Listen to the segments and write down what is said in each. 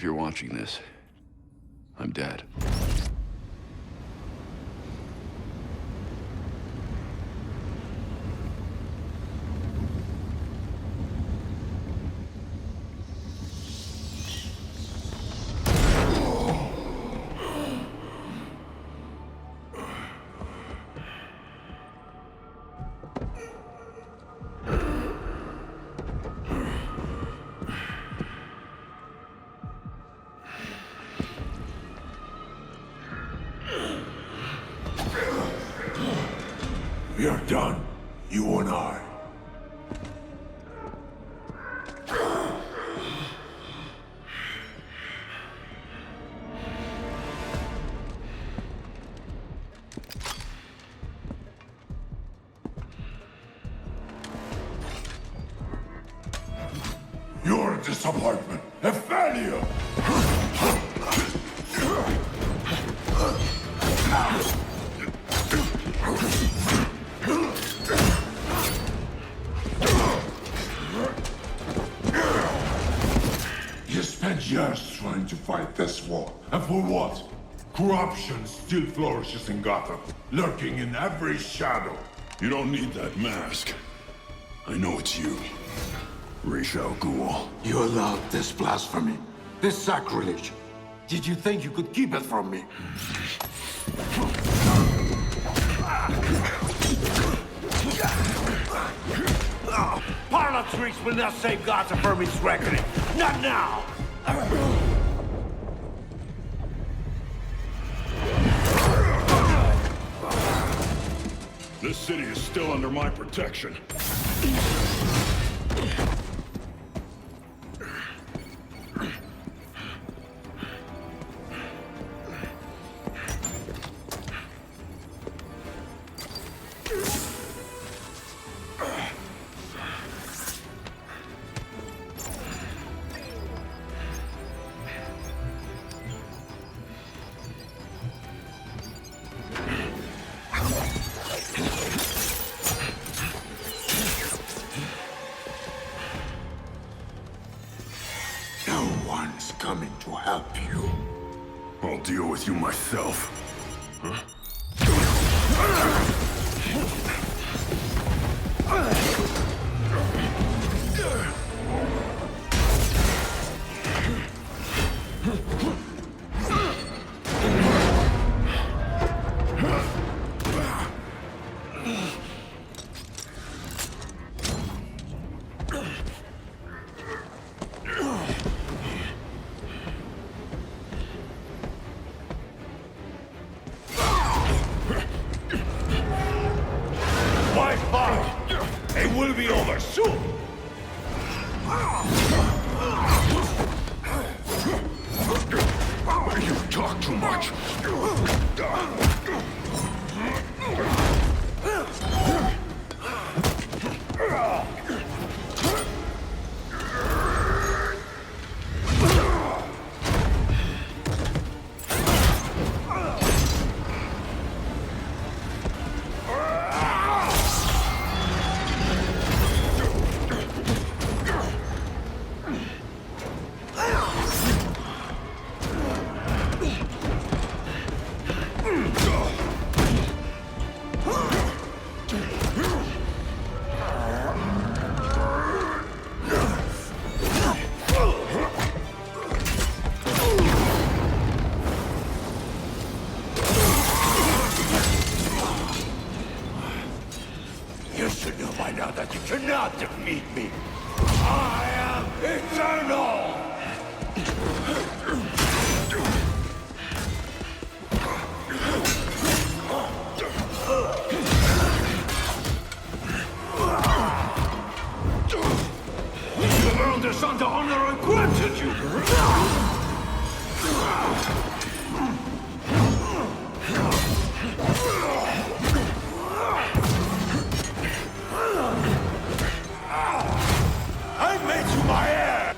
If you're watching this, I'm dead. We are done, you and I. You're a disappointment, a failure! You spent years trying to fight this war, and for what? Corruption still flourishes in Gotham, lurking in every shadow. You don't need that mask. I know it's you. Ra's al Ghul. You allowed this blasphemy, this sacrilege. Did you think you could keep it from me? Parlor tricks will not save Gotham from its reckoning. Not now! This city is still under my protection. No one's coming to help you. I'll deal with you myself. Huh? It will be over soon! You talk too much. You should know by now that you cannot defeat me. I am eternal! You have earned this under honor and granted you! I made you my heir!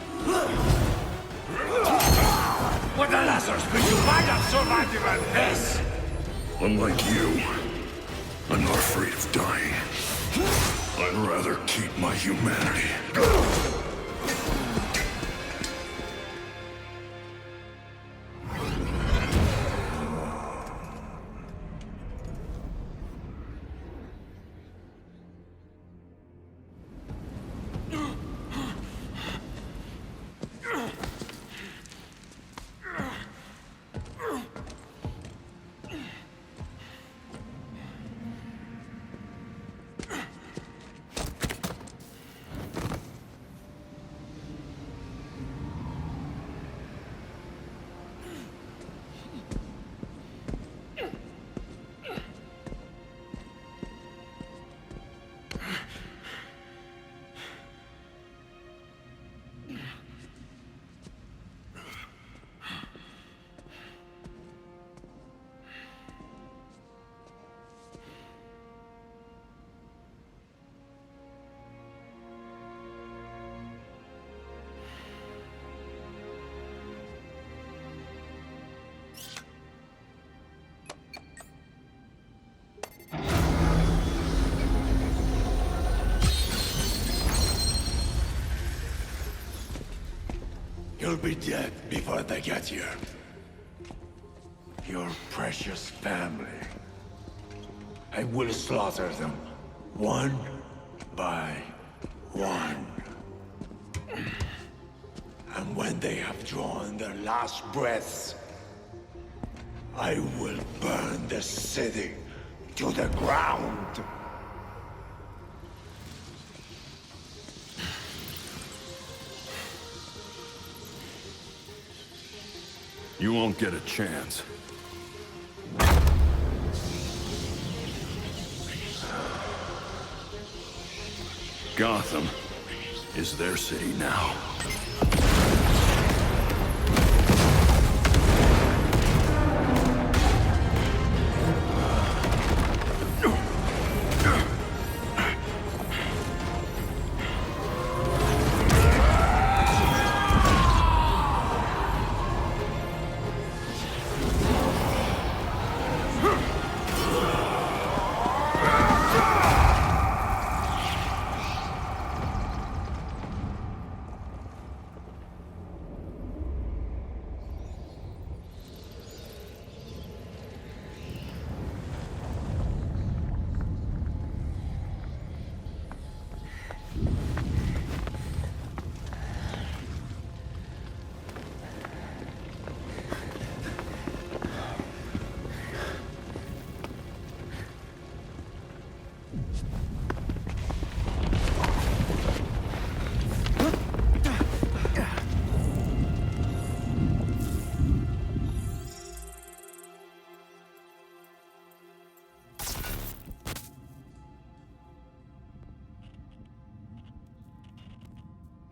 What the Lazarus, but you might have survived even this! Unlike you, I'm not afraid of dying. I'd rather keep my humanity. You'll be dead before they get here. Your precious family. I will slaughter them, one by one. And when they have drawn their last breaths, I will burn the city to the ground. You won't get a chance. Gotham is their city now.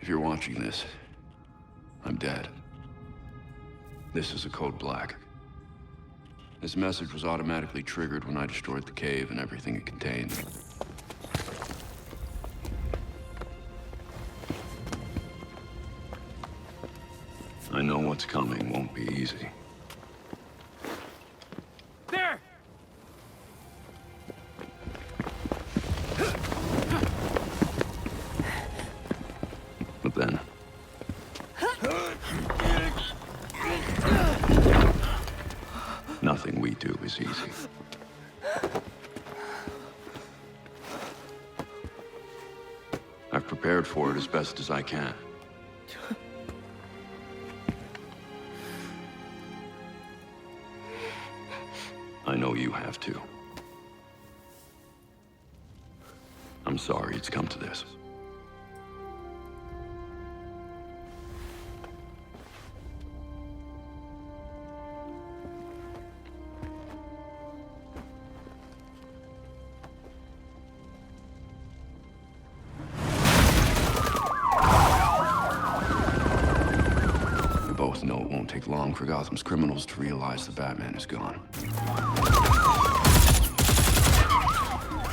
If you're watching this, I'm dead. This is a code black. This message was automatically triggered when I destroyed the cave and everything it contained. I know what's coming won't be easy. There! But then... nothing we do is easy. I've prepared for it as best as I can. I know you have too. I'm sorry it's come to this. We both know it won't take long for Gotham's criminals to realize the Batman is gone.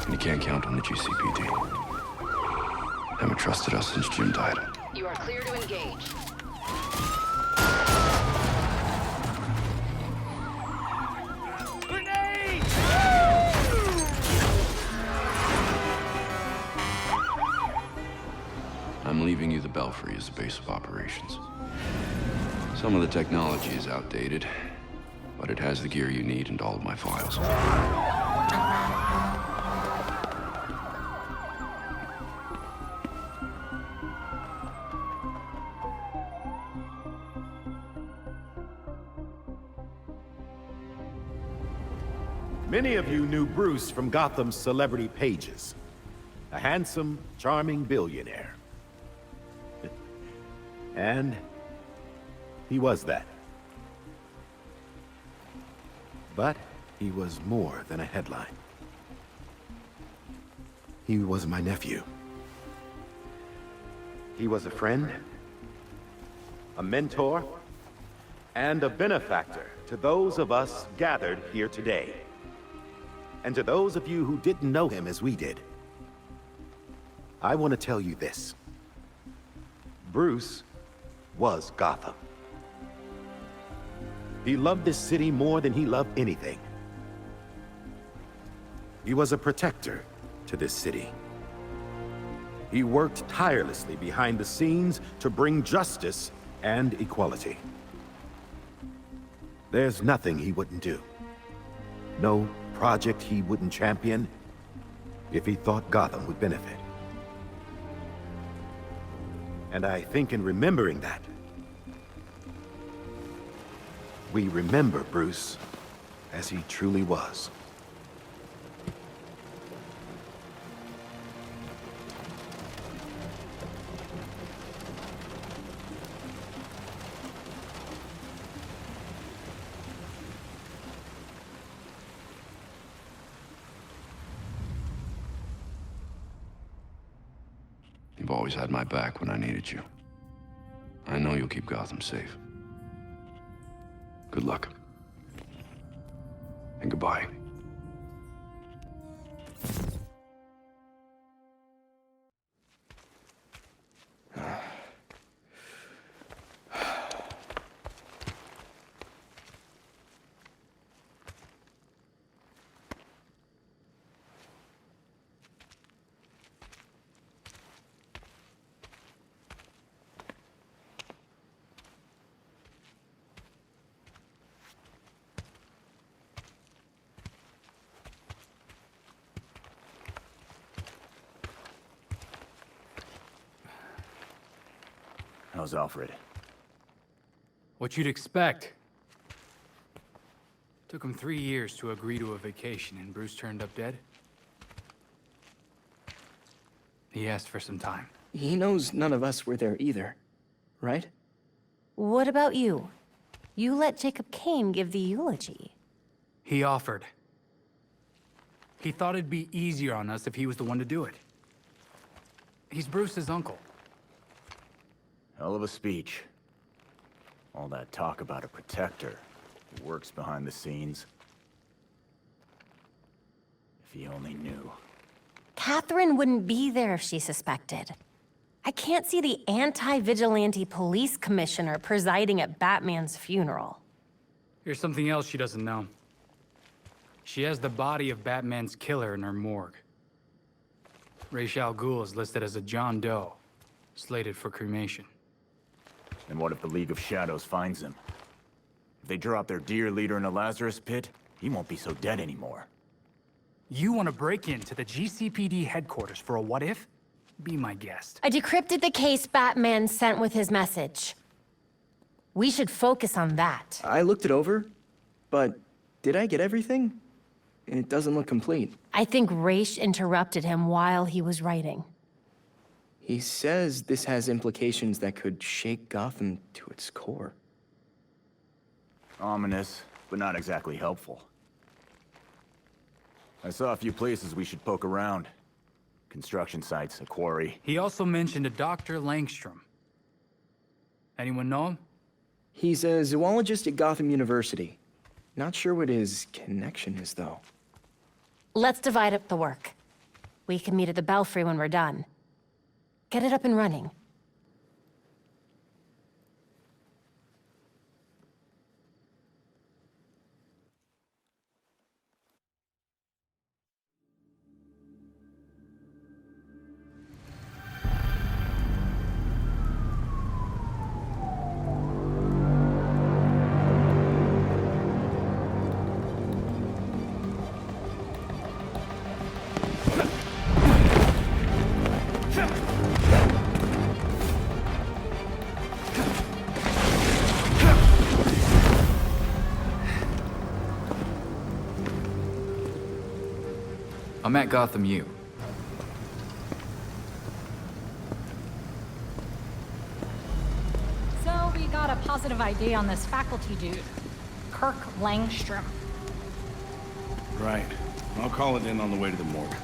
And you can't count on the GCPD. Haven't trusted us since Jim died. You are clear to engage. Grenade! I'm leaving you the Belfry as the base of operations. Some of the technology is outdated, but it has the gear you need and all of my files. Many of you knew Bruce from Gotham's celebrity pages. A handsome, charming billionaire. And he was that. But he was more than a headline. He was my nephew. He was a friend, a mentor, and a benefactor to those of us gathered here today. And to those of you who didn't know him as we did, I want to tell you this. Bruce was Gotham. He loved this city more than he loved anything. He was a protector to this city. He worked tirelessly behind the scenes to bring justice and equality. There's nothing he wouldn't do. No project he wouldn't champion if he thought Gotham would benefit. And I think in remembering that, we remember Bruce as he truly was. You've always had my back when I needed you. I know you'll keep Gotham safe. Good luck. And goodbye. How's Alfred? What you'd expect. Took him 3 years to agree to a vacation, and Bruce turned up dead. He asked for some time. He knows none of us were there either, right? What about you? You let Jacob Kane give the eulogy. He offered. He thought it'd be easier on us if he was the one to do it. He's Bruce's uncle. Hell of a speech. All that talk about a protector who works behind the scenes. If he only knew. Catherine wouldn't be there if she suspected. I can't see the anti-vigilante police commissioner presiding at Batman's funeral. Here's something else she doesn't know. She has the body of Batman's killer in her morgue. Ra's al Ghul is listed as a John Doe, slated for cremation. And what if the League of Shadows finds him? If they drop their dear leader in a Lazarus pit, he won't be so dead anymore. You want to break into the GCPD headquarters for a what-if? Be my guest. I decrypted the case Batman sent with his message. We should focus on that. I looked it over, but did I get everything? It doesn't look complete. I think Ra's interrupted him while he was writing. He says this has implications that could shake Gotham to its core. Ominous, but not exactly helpful. I saw a few places we should poke around. Construction sites, a quarry. He also mentioned a Dr. Langstrom. Anyone know him? He's a zoologist at Gotham University. Not sure what his connection is, though. Let's divide up the work. We can meet at the Belfry when we're done. Get it up and running. I'm at Gotham U. So we got a positive ID on this faculty dude, Kirk Langstrom. Right. I'll call it in on the way to the morgue.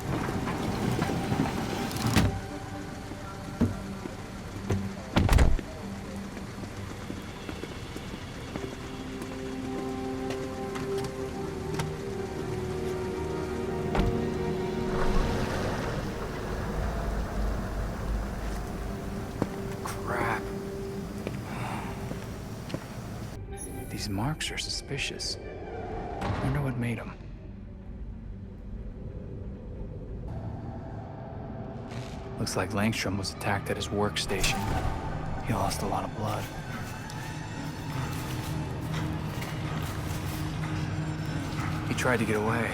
These marks are suspicious. Wonder what made them. Looks like Langstrom was attacked at his workstation. He lost a lot of blood. He tried to get away,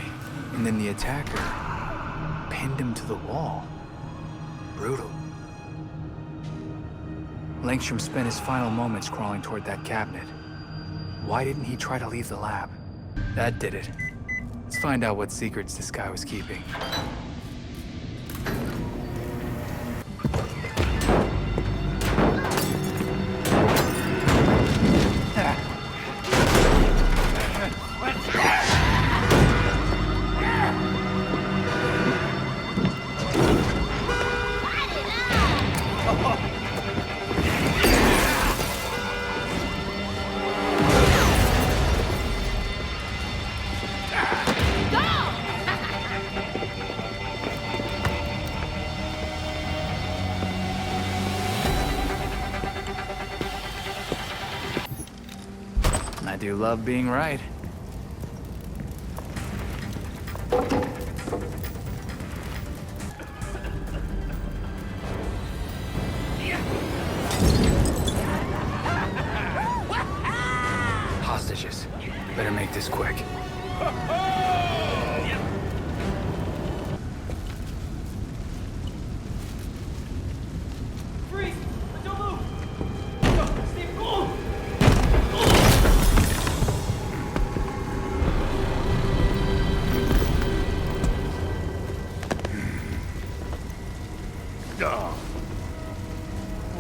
and then the attacker pinned him to the wall. Brutal. Langstrom spent his final moments crawling toward that cabinet. Why didn't he try to leave the lab? That did it. Let's find out what secrets this guy was keeping. I do love being right. Hostages. Better make this quick. Freeze! Don't move! Go, Steve, go!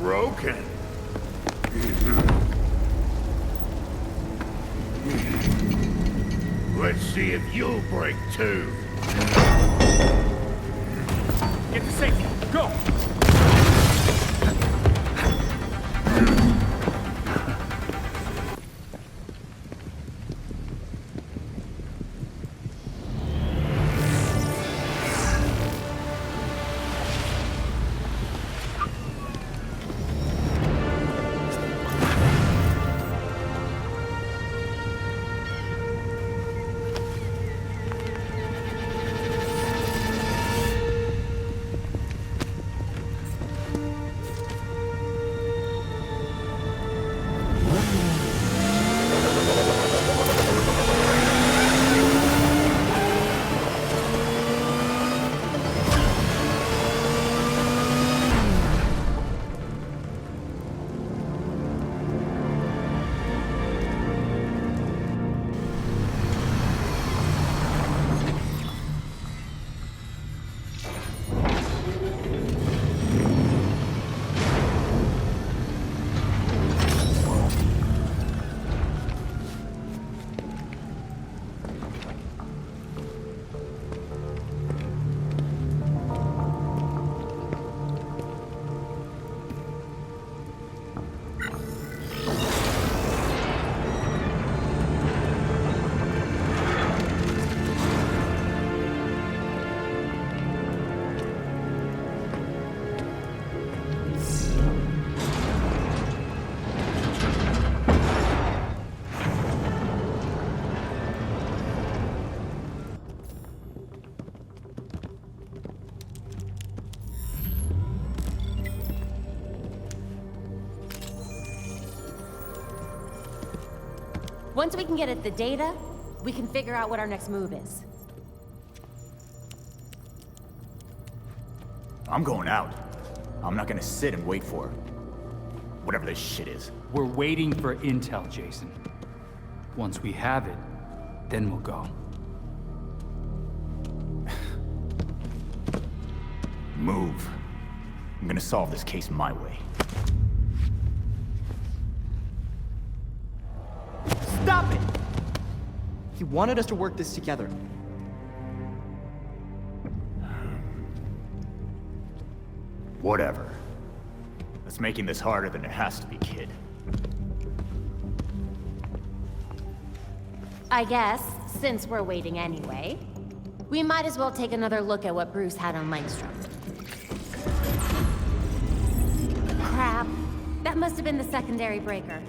Broken. Let's see if you'll break too. Get to safety! Go! Once we can get at the data, we can figure out what our next move is. I'm going out. I'm not gonna sit and wait for whatever this shit is. We're waiting for intel, Jason. Once we have it, then we'll go. Move. I'm gonna solve this case my way. Stop it! He wanted us to work this together. Whatever. That's making this harder than it has to be, kid. I guess, since we're waiting anyway, we might as well take another look at what Bruce had on Langstrom. Crap. That must have been the secondary breaker.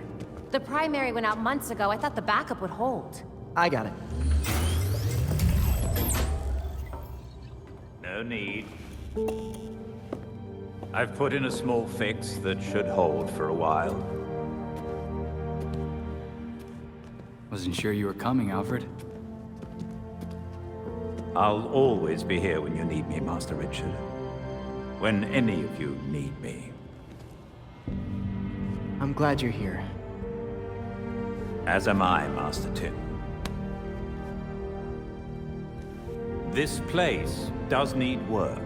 The primary went out months ago. I thought the backup would hold. I got it. No need. I've put in a small fix that should hold for a while. Wasn't sure you were coming, Alfred. I'll always be here when you need me, Master Richard. When any of you need me. I'm glad you're here. As am I, Master Tim. This place does need work.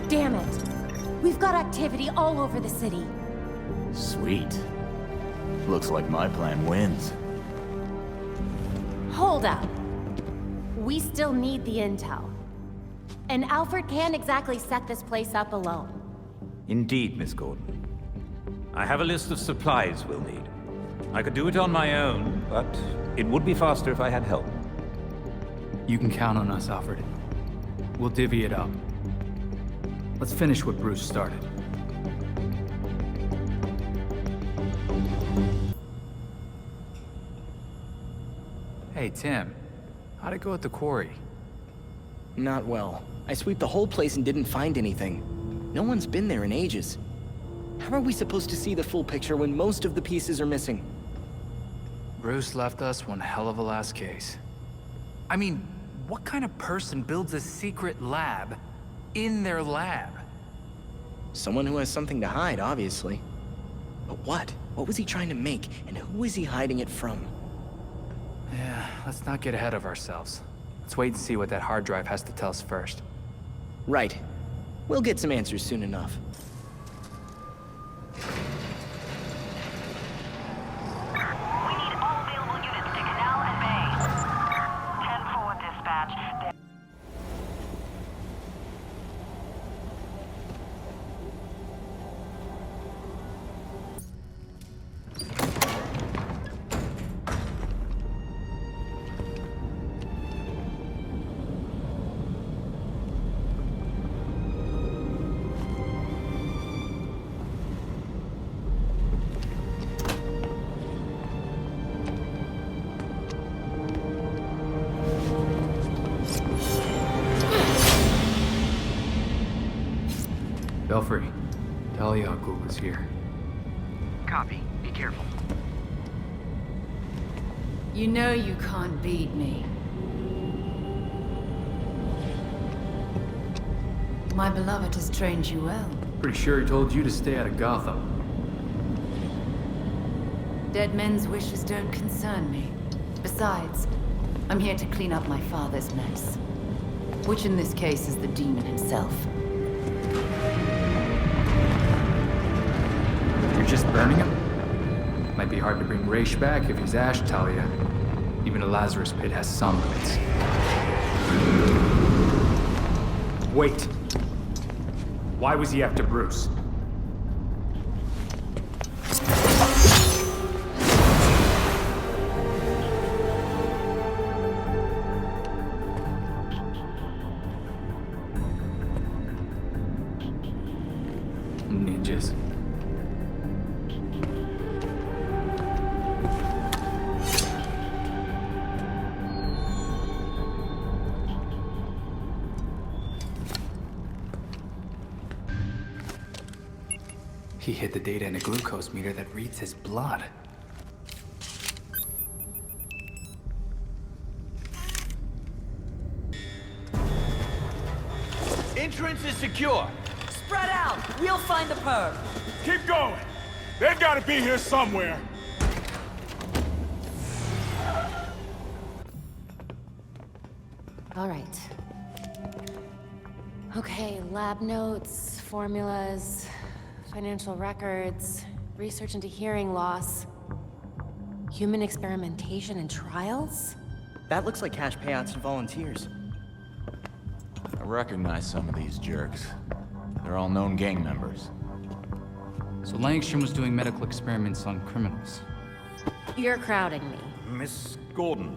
Damn it! We've got activity all over the city. Sweet. Looks like my plan wins. Hold up. We still need the intel. And Alfred can't exactly set this place up alone. Indeed, Miss Gordon. I have a list of supplies we'll need. I could do it on my own, but it would be faster if I had help. You can count on us, Alfred. We'll divvy it up. Let's finish what Bruce started. Hey, Tim. How'd it go at the quarry? Not well. I sweeped the whole place and didn't find anything. No one's been there in ages. How are we supposed to see the full picture when most of the pieces are missing? Bruce left us one hell of a last case. I mean, what kind of person builds a secret lab in their lab? Someone who has something to hide, obviously. But what? What was he trying to make, and who is he hiding it from? Yeah, let's not get ahead of ourselves. Let's wait and see what that hard drive has to tell us first. Right. We'll get some answers soon enough. We need all available units to Canal and Bay. 10-4 dispatch. Belfry, Talia al Ghul is here. Copy. Be careful. You know you can't beat me. My beloved has trained you well. Pretty sure he told you to stay out of Gotham. Dead men's wishes don't concern me. Besides, I'm here to clean up my father's mess. Which in this case is the demon himself. You're just burning him? Might be hard to bring Raish back if he's ash, Talia. Even a Lazarus pit has some limits. Wait. Why was he after Bruce? Ninjas. He hid the data in a glucose meter that reads his blood. Entrance is secure. Spread out. We'll find the perp. Keep going. They've got to be here somewhere. All right. Okay, lab notes, formulas, financial records, research into hearing loss, human experimentation and trials? That looks like cash payouts to volunteers. I recognize some of these jerks. They're all known gang members. So Langstrom was doing medical experiments on criminals. You're crowding me. Miss Gordon.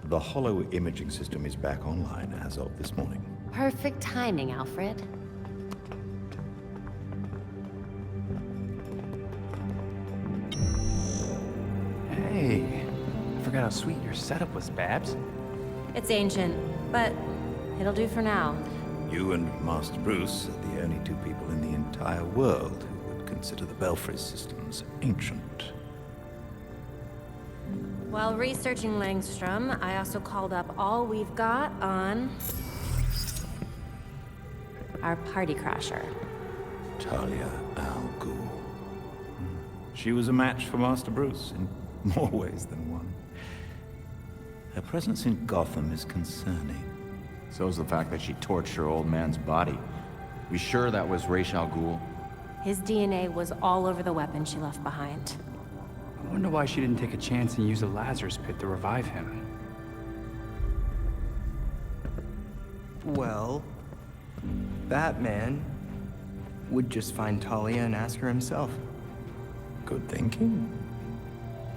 The hollow imaging system is back online as of this morning. Perfect timing, Alfred. Hey, I forgot how sweet your setup was, Babs. It's ancient, but it'll do for now. You and Master Bruce are the only two people in the entire world who would consider the Belfry systems ancient. While researching Langstrom, I also called up all we've got on our party crasher. Talia al Ghul. She was a match for Master Bruce in more ways than one. Her presence in Gotham is concerning. So is the fact that she torched her old man's body. We sure that was Ra's al Ghul? His DNA was all over the weapon she left behind. I wonder why she didn't take a chance and use the Lazarus Pit to revive him. Well, Batman would just find Talia and ask her himself. Good thinking.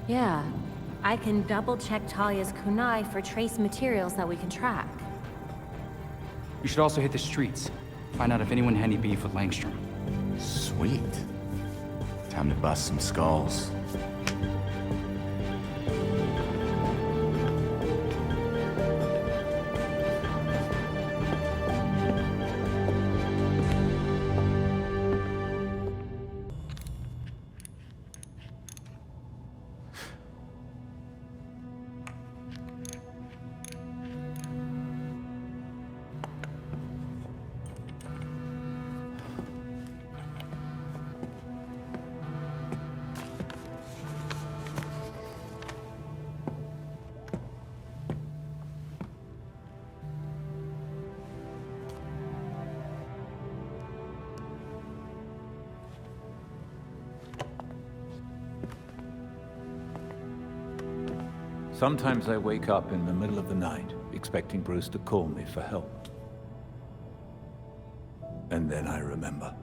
Yeah, I can double-check Talia's kunai for trace materials that we can track. We should also hit the streets. Find out if anyone had any beef with Langstrom. Sweet. Time to bust some skulls. Sometimes I wake up in the middle of the night, expecting Bruce to call me for help. And then I remember.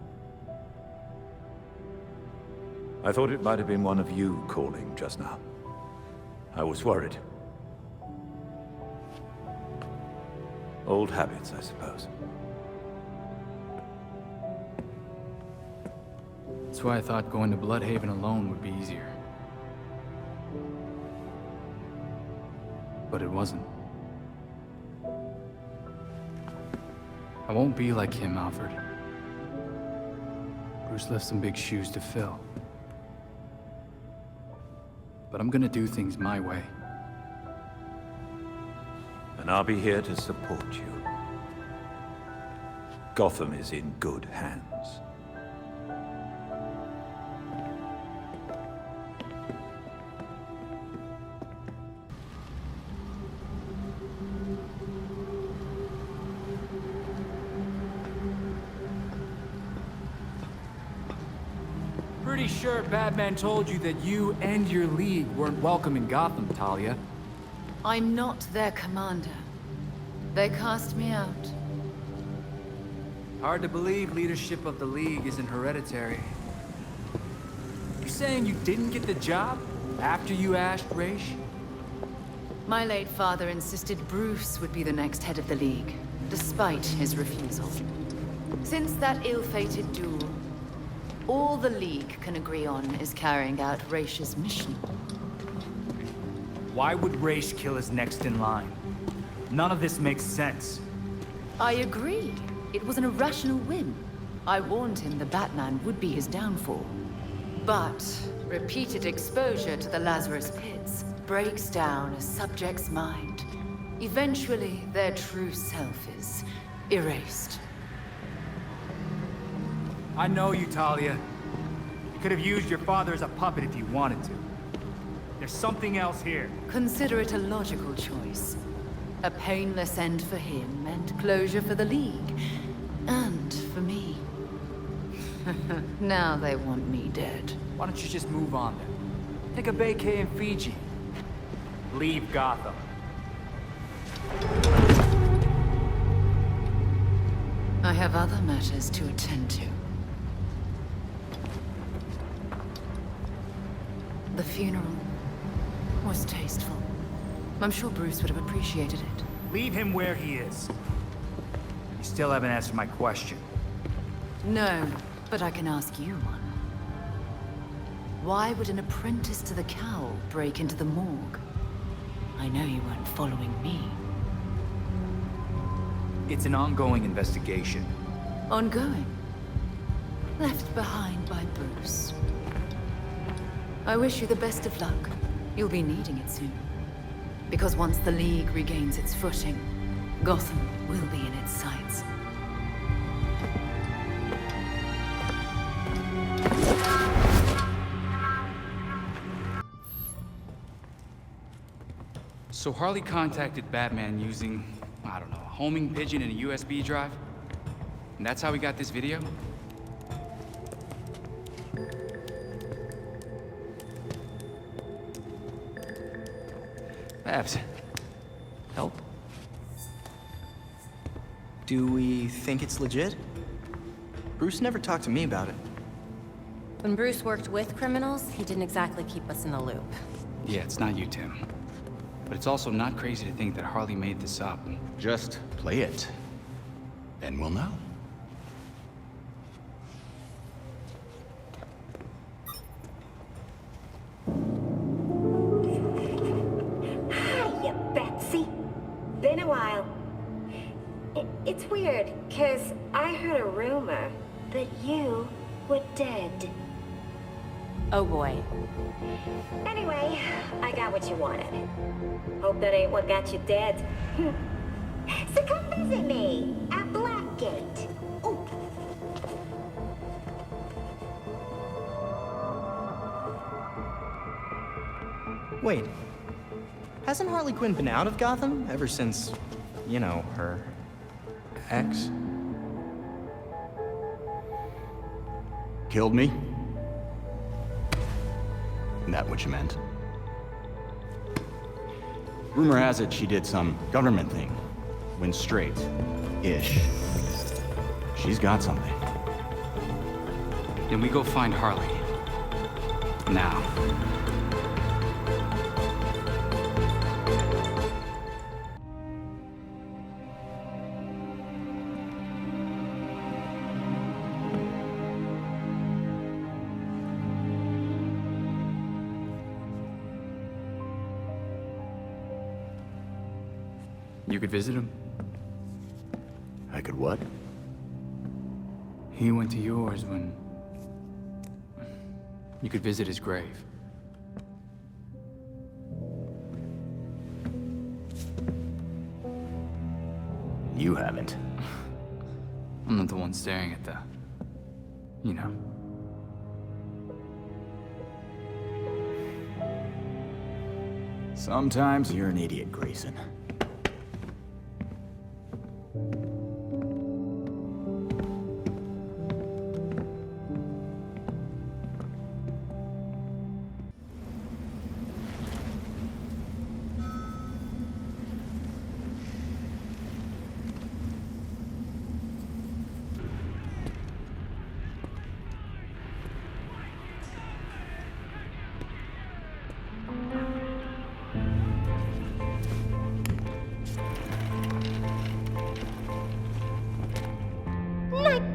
I thought it might have been one of you calling just now. I was worried. Old habits, I suppose. That's why I thought going to Bloodhaven alone would be easier. But it wasn't. I won't be like him, Alfred. Bruce left some big shoes to fill. But I'm gonna do things my way. And I'll be here to support you. Gotham is in good hands. Pretty sure Batman told you that you and your league weren't welcome in Gotham, Talia. I'm not their commander. They cast me out. Hard to believe leadership of the league isn't hereditary. You saying you didn't get the job after you asked Ra's? My late father insisted Bruce would be the next head of the League, despite his refusal. Since that ill-fated duel, all the League can agree on is carrying out Ra's mission. Why would Ra's kill his next in line? None of this makes sense. I agree. It was an irrational whim. I warned him the Batman would be his downfall. But repeated exposure to the Lazarus Pits breaks down a subject's mind. Eventually, their true self is erased. I know you, Talia. You could have used your father as a puppet if you wanted to. There's something else here. Consider it a logical choice. A painless end for him and closure for the League. And for me. Now they want me dead. Why don't you just move on then? Take a vacay in Fiji. Leave Gotham. I have other matters to attend to. The funeral was tasteful. I'm sure Bruce would have appreciated it. Leave him where he is. You still haven't answered my question. No, but I can ask you one. Why would an apprentice to the cowl break into the morgue? I know you weren't following me. It's an ongoing investigation. Ongoing? Left behind by Bruce. I wish you the best of luck. You'll be needing it soon. Because once the League regains its footing, Gotham will be in its sights. So Harley contacted Batman using, I don't know, a homing pigeon and a USB drive? And that's how we got this video? Babs, help? Do we think it's legit? Bruce never talked to me about it. When Bruce worked with criminals, he didn't exactly keep us in the loop. Yeah, it's not you, Tim. But it's also not crazy to think that Harley made this up. Just play it. Then we'll know. Hiya, Betsy. Been a while. It's weird, 'cause I heard a rumor that you were dead. Oh boy. Anyway, I got what you wanted. Hope that ain't what got you dead. So come visit me at Blackgate. Ooh. Wait. Hasn't Harley Quinn been out of Gotham ever since, you know, her ex? Killed me? That what you meant? Rumor has it she did some government thing. Went straight. Ish. She's got something. Then we go find Harley. Now. You could visit him? I could what? He went to yours when... You could visit his grave. You haven't. I'm not the one staring at the... you know. Sometimes you're an idiot, Grayson.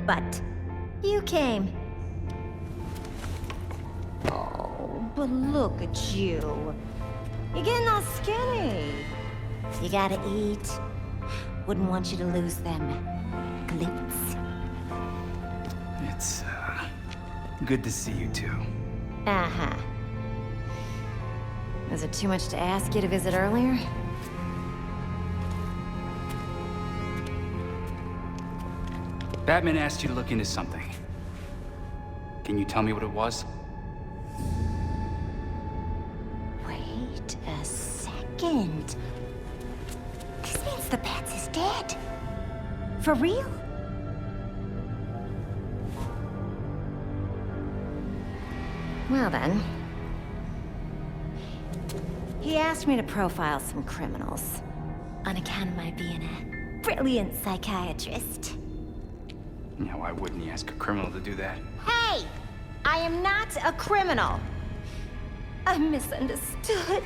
But you came. Oh, but look at you. You're getting all skinny. You gotta eat. Wouldn't want you to lose them glutes. It's, good to see you too. Uh-huh. Was it too much to ask you to visit earlier? Batman asked you to look into something. Can you tell me what it was? Wait a second. This means the Bats is dead. For real? Well then. He asked me to profile some criminals. On account of my being a brilliant psychiatrist. Yeah, why wouldn't he ask a criminal to do that? Hey! I am not a criminal. I'm misunderstood.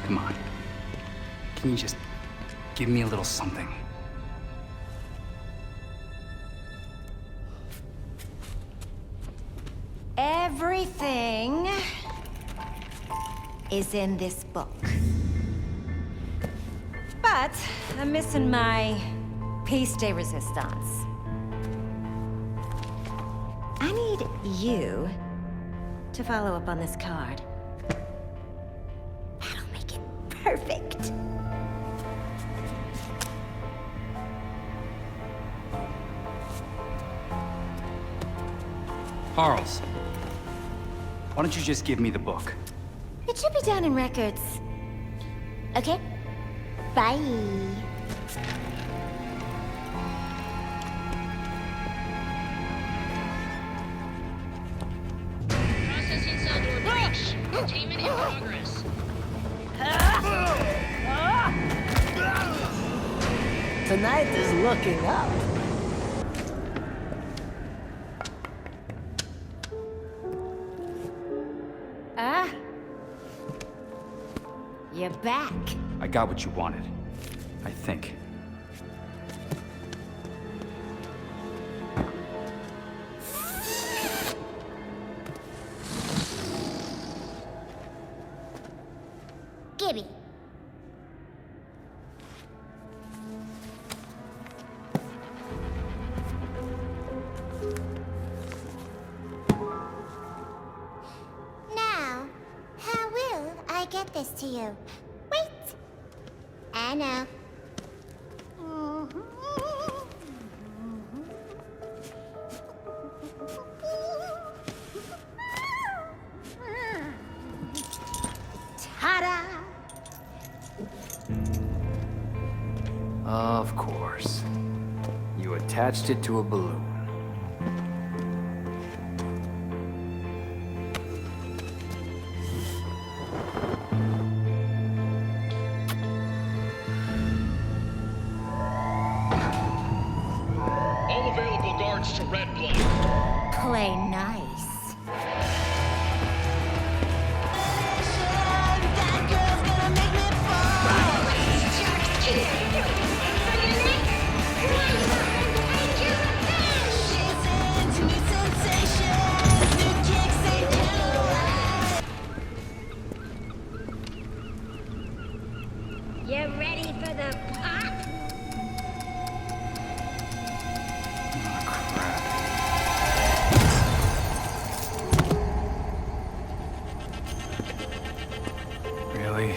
Come on. Can you just give me a little something? Everything is in this book. But I'm missing my piece de resistance. I need you to follow up on this card. That'll make it perfect. Charles, why don't you just give me the book? It should be down in records. Okay? Bye. Processing cell door breach. Containment in progress. Tonight is looking up. You're back. I got what you wanted. I think. Gibby. Now, how will I get this to you? Wait. I know. Ta-da! Of course. You attached it to a balloon. All available guards to red block. Play nice. You ready for the pop? Really?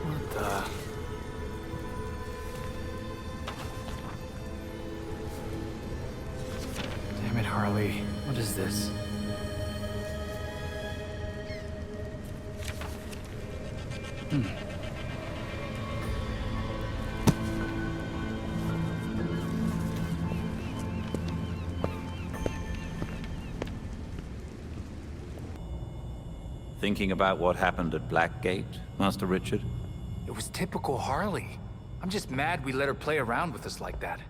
What the? Damn it, Harley. What is this? Thinking about what happened at Blackgate, Master Richard? It was typical Harley. I'm just mad we let her play around with us like that.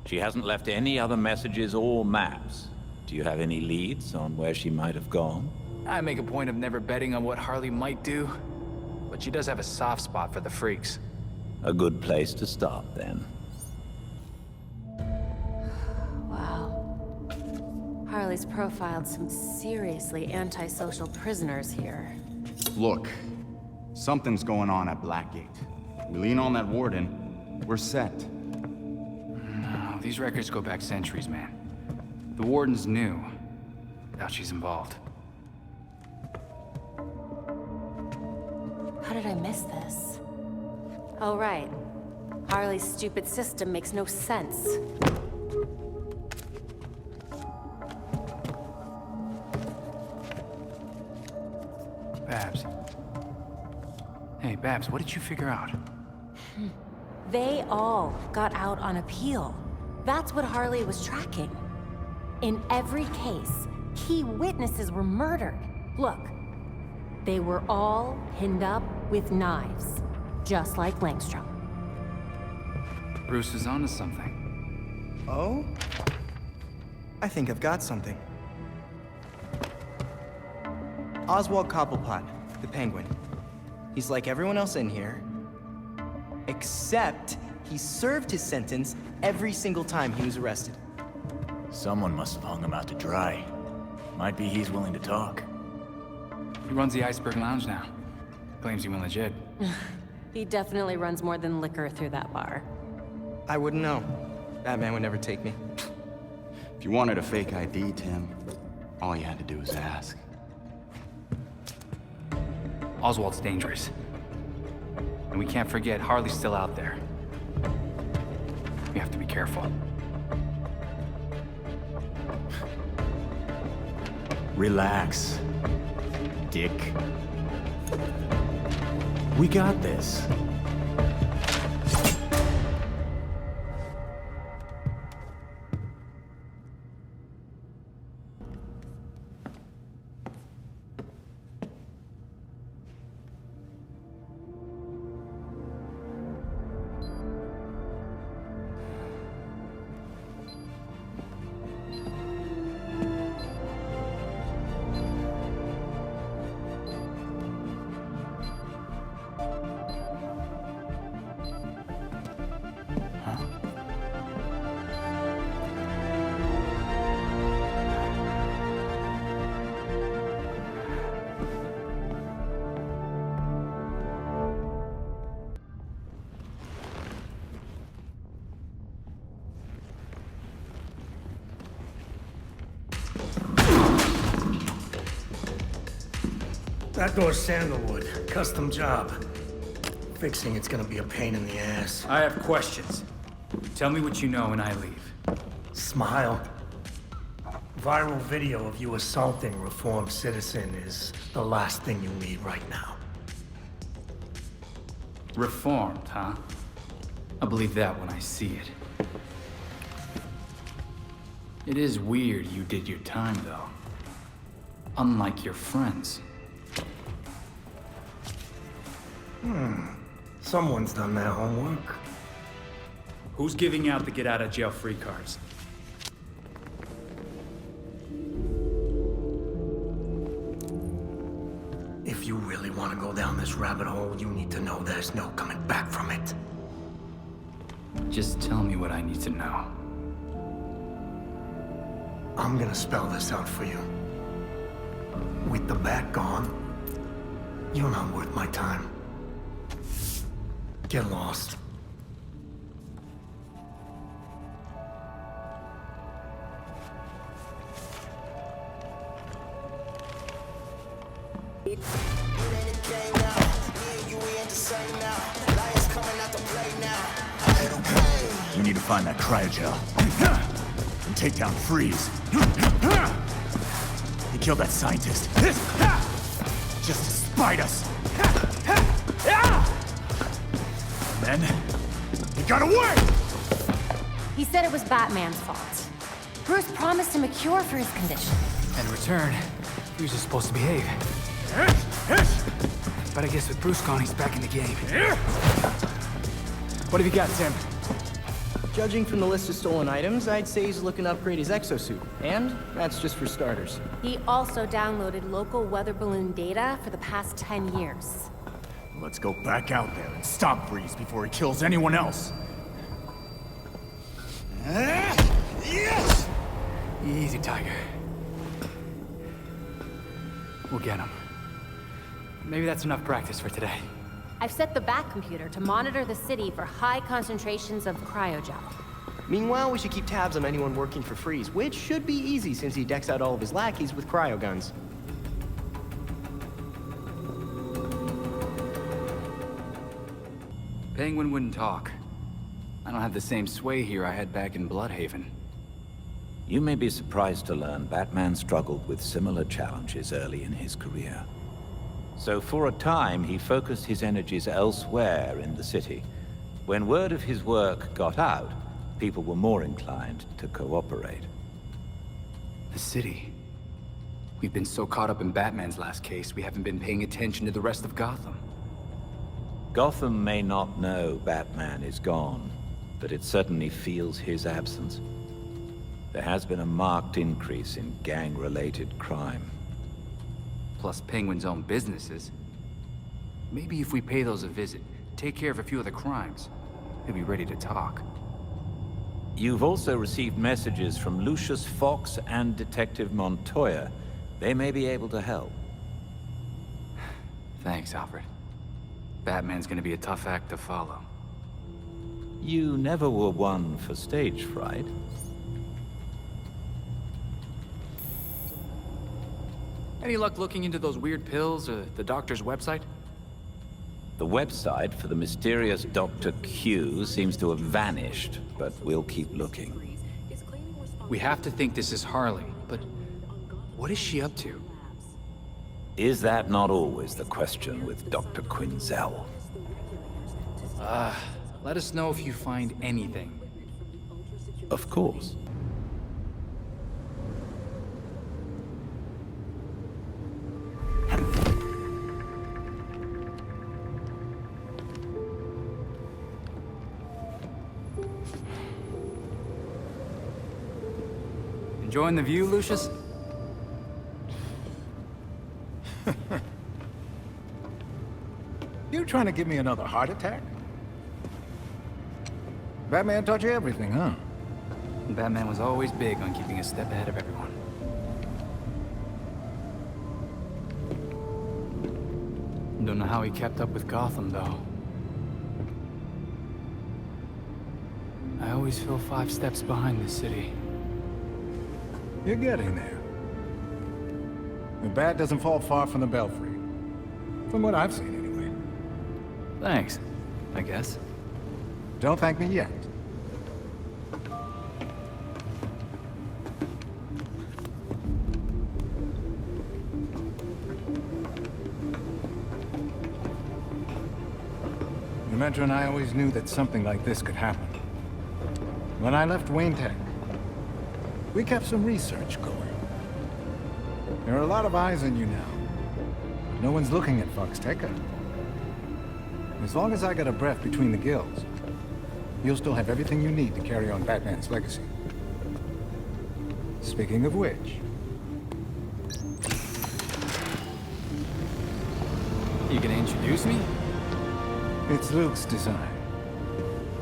She hasn't left any other messages or maps. Do you have any leads on where she might have gone? I make a point of never betting on what Harley might do, but she does have a soft spot for the freaks. A good place to start, then. Wow. Harley's profiled some seriously antisocial prisoners here. Look, something's going on at Blackgate. We lean on that warden, we're set. No, these records go back centuries, man. The warden's new. Doubt she's involved. How did I miss this? Oh, right. Harley's stupid system makes no sense. Babs. Hey, Babs, what did you figure out? They all got out on appeal. That's what Harley was tracking. In every case, key witnesses were murdered. Look, they were all pinned up with knives, just like Langstrom. Bruce is onto something. Oh? I think I've got something. Oswald Cobblepot, the Penguin. He's like everyone else in here, except he served his sentence every single time he was arrested. Someone must have hung him out to dry. Might be he's willing to talk. He runs the Iceberg Lounge now. Claims he went legit. He definitely runs more than liquor through that bar. I wouldn't know. Batman would never take me. If you wanted a fake ID, Tim, all you had to do was ask. Oswald's dangerous. And we can't forget Harley's still out there. We have to be careful. Relax, Dick. We got this. That door's sandalwood. Custom job. Fixing it's gonna be a pain in the ass. I have questions. Tell me what you know and I leave. Smile. Viral video of you assaulting reformed citizen is the last thing you need right now. Reformed, huh? I'll believe that when I see it. It is weird you did your time, though. Unlike your friends. Someone's done their homework. Who's giving out the get-out-of-jail-free cards? If you really want to go down this rabbit hole, you need to know there's no coming back from it. Just tell me what I need to know. I'm gonna spell this out for you. With the bat gone, you're not worth my time. Get lost. We need to find that cryogel. And take down Freeze. He killed that scientist. Just to spite us. And then, he got away! He said it was Batman's fault. Bruce promised him a cure for his condition. In return, he was just supposed to behave. But I guess with Bruce gone, he's back in the game. What have you got, Tim? Judging from the list of stolen items, I'd say he's looking to upgrade his exosuit. And that's just for starters. He also downloaded local weather balloon data for the past 10 years. Let's go back out there and stop Freeze before he kills anyone else. Yes! Easy, Tiger. We'll get him. Maybe that's enough practice for today. I've set the Bat computer to monitor the city for high concentrations of cryogel. Meanwhile, we should keep tabs on anyone working for Freeze, which should be easy since he decks out all of his lackeys with cryo guns. Penguin wouldn't talk. I don't have the same sway here I had back in Bloodhaven. You may be surprised to learn Batman struggled with similar challenges early in his career. So for a time, he focused his energies elsewhere in the city. When word of his work got out, people were more inclined to cooperate. The city. We've been so caught up in Batman's last case, we haven't been paying attention to the rest of Gotham. Gotham may not know Batman is gone, but it certainly feels his absence. There has been a marked increase in gang-related crime. Plus Penguin's own businesses. Maybe if we pay those a visit, take care of a few of the crimes, he'll be ready to talk. You've also received messages from Lucius Fox and Detective Montoya. They may be able to help. Thanks, Alfred. Batman's gonna be a tough act to follow. You never were one for stage fright. Any luck looking into those weird pills or the doctor's website? The website for the mysterious Dr. Q seems to have vanished, but we'll keep looking. We have to think this is Harley, but what is she up to? Is that not always the question with Dr. Quinzel? Let us know if you find anything. Of course. Enjoying the view, Lucius? You trying to give me another heart attack? Batman taught you everything, huh? Batman was always big on keeping a step ahead of everyone. Don't know how he kept up with Gotham, though. I always feel 5 steps behind the city. You're getting there. The bat doesn't fall far from the belfry. From what I've seen, anyway. Thanks, I guess. Don't thank me yet. Demetra and I always knew that something like this could happen. When I left Wayne Tech, we kept some research going. There are a lot of eyes on you now. No one's looking at Foxteca. As long as I got a breath between the gills, you'll still have everything you need to carry on Batman's legacy. Speaking of which... You gonna introduce me? It's Luke's design.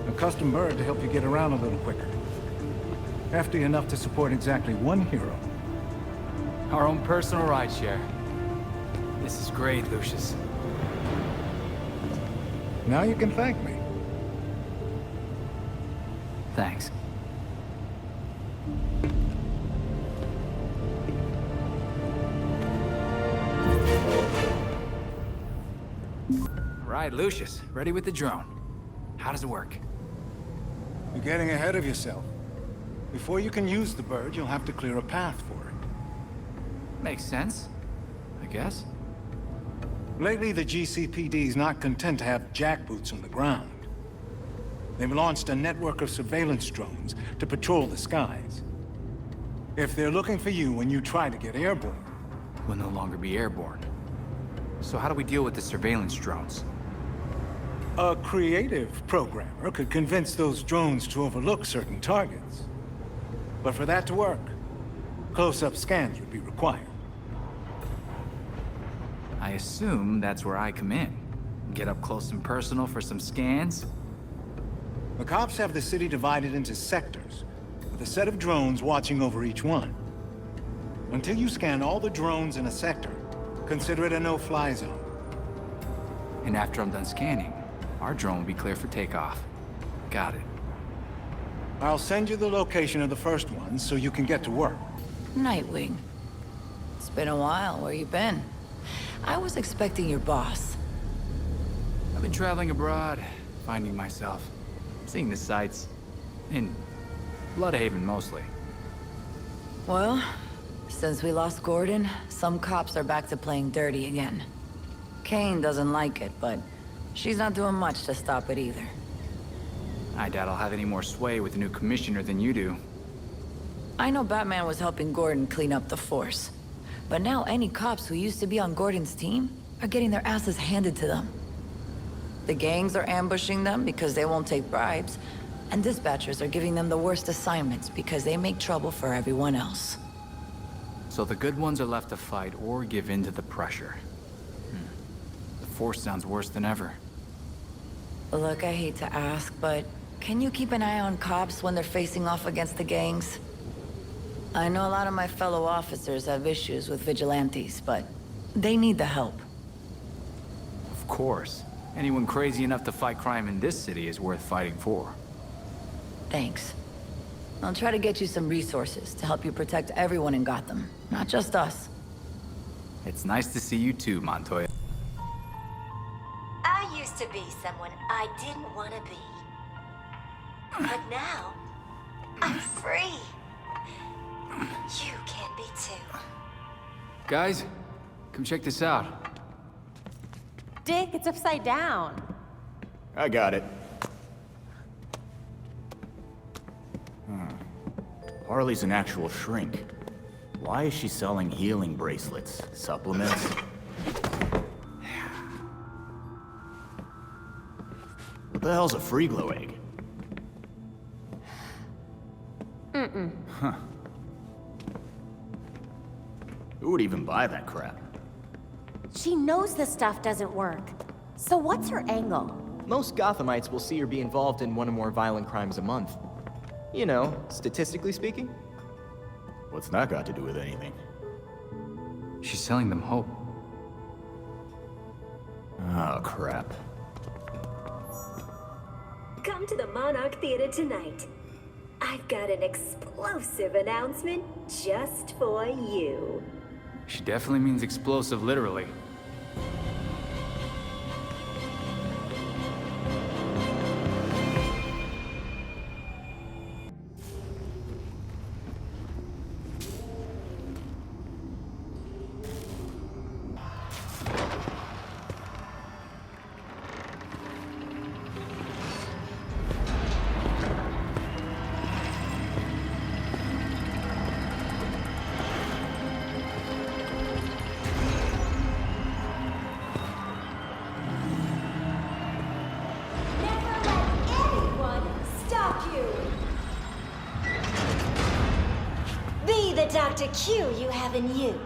A custom bird to help you get around a little quicker. Hefty enough to support exactly one hero. Our own personal rideshare. This is great, Lucius. Now you can thank me. Thanks. Right, Lucius. Ready with the drone. How does it work? You're getting ahead of yourself. Before you can use the bird, you'll have to clear a path for it. Makes sense, I guess. Lately, the GCPD's not content to have jackboots on the ground. They've launched a network of surveillance drones to patrol the skies. If they're looking for you when you try to get airborne... We'll no longer be airborne. So how do we deal with the surveillance drones? A creative programmer could convince those drones to overlook certain targets. But for that to work, close-up scans would be required. I assume that's where I come in. Get up close and personal for some scans? The cops have the city divided into sectors, with a set of drones watching over each one. Until you scan all the drones in a sector, consider it a no-fly zone. And after I'm done scanning, our drone will be clear for takeoff. Got it. I'll send you the location of the first one so you can get to work. Nightwing. It's been a while. Where you been? I was expecting your boss. I've been traveling abroad, finding myself, seeing the sights. In Bloodhaven, mostly. Well, since we lost Gordon, some cops are back to playing dirty again. Kane doesn't like it, but she's not doing much to stop it either. I doubt I'll have any more sway with the new commissioner than you do. I know Batman was helping Gordon clean up the force. But now any cops who used to be on Gordon's team are getting their asses handed to them. The gangs are ambushing them because they won't take bribes, and dispatchers are giving them the worst assignments because they make trouble for everyone else. So the good ones are left to fight or give in to the pressure. The force sounds worse than ever. Look, I hate to ask, but can you keep an eye on cops when they're facing off against the gangs? I know a lot of my fellow officers have issues with vigilantes, but they need the help. course. Anyone crazy enough to fight crime in this city is worth fighting for. Thanks. I'll try to get you some resources to help you protect everyone in Gotham, not just us. It's nice to see you too, Montoya. I used to be someone I didn't want to be. But now, I'm free. You can be too. Guys, come check this out. Dick, it's upside down. I got it. Harley's an actual shrink. Why is she selling healing bracelets? Supplements? What the hell's a free glow egg? Huh. Who would even buy that crap? She knows this stuff doesn't work. So what's her angle? Most Gothamites will see her be involved in one or more violent crimes a month. You know, statistically speaking. What's that got to do with anything? She's selling them hope. Oh, crap. Come to the Monarch Theater tonight. I've got an explosive announcement just for you. She definitely means explosive, literally. Be the Dr. Q you have in you.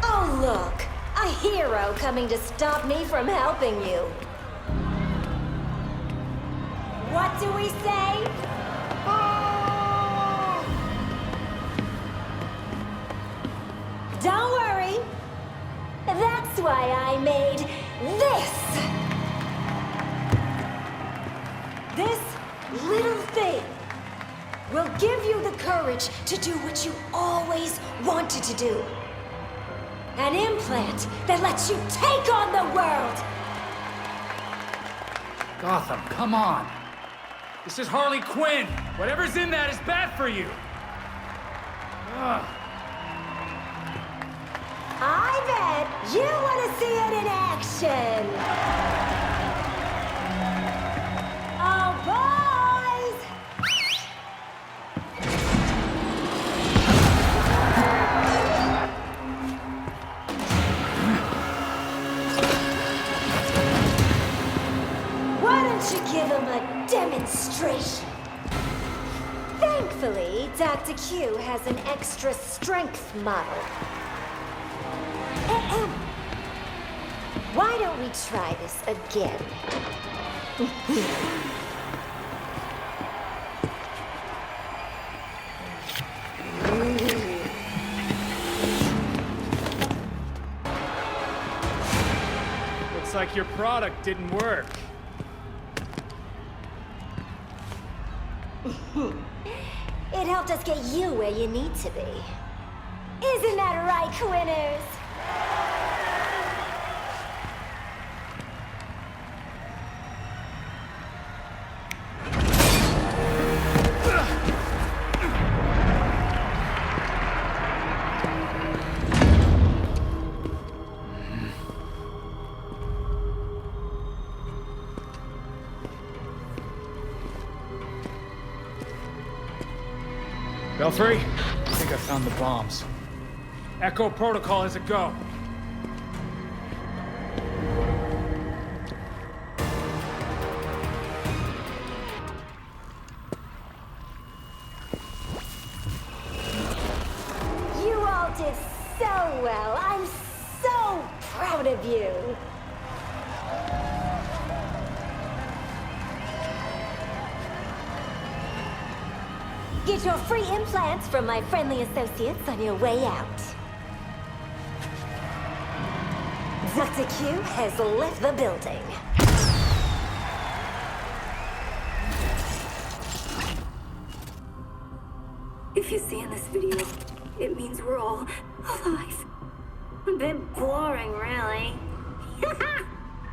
Oh, look! A hero coming to stop me from helping you. What do we say? Don't worry. That's why I made this. This little thing will give you the courage to do what you always wanted to do. An implant that lets you take on the world! Gotham, come on! This is Harley Quinn! Whatever's in that is bad for you! Ugh. I bet you want to see it in action! Oh, boys! Why don't you give him a demonstration? Thankfully, Dr. Q has an extra strength model. Why don't we try this again? Looks like your product didn't work. It helped us get you where you need to be. Isn't that right, Quinners? Belfry, I think I found the bombs. Echo Protocol is a go. You all did so well. I'm so proud of you. Get your free implants from my friendly associates on your way out. Dr. Q has left the building. If you see in this video, it means we're all alive. A bit boring, really.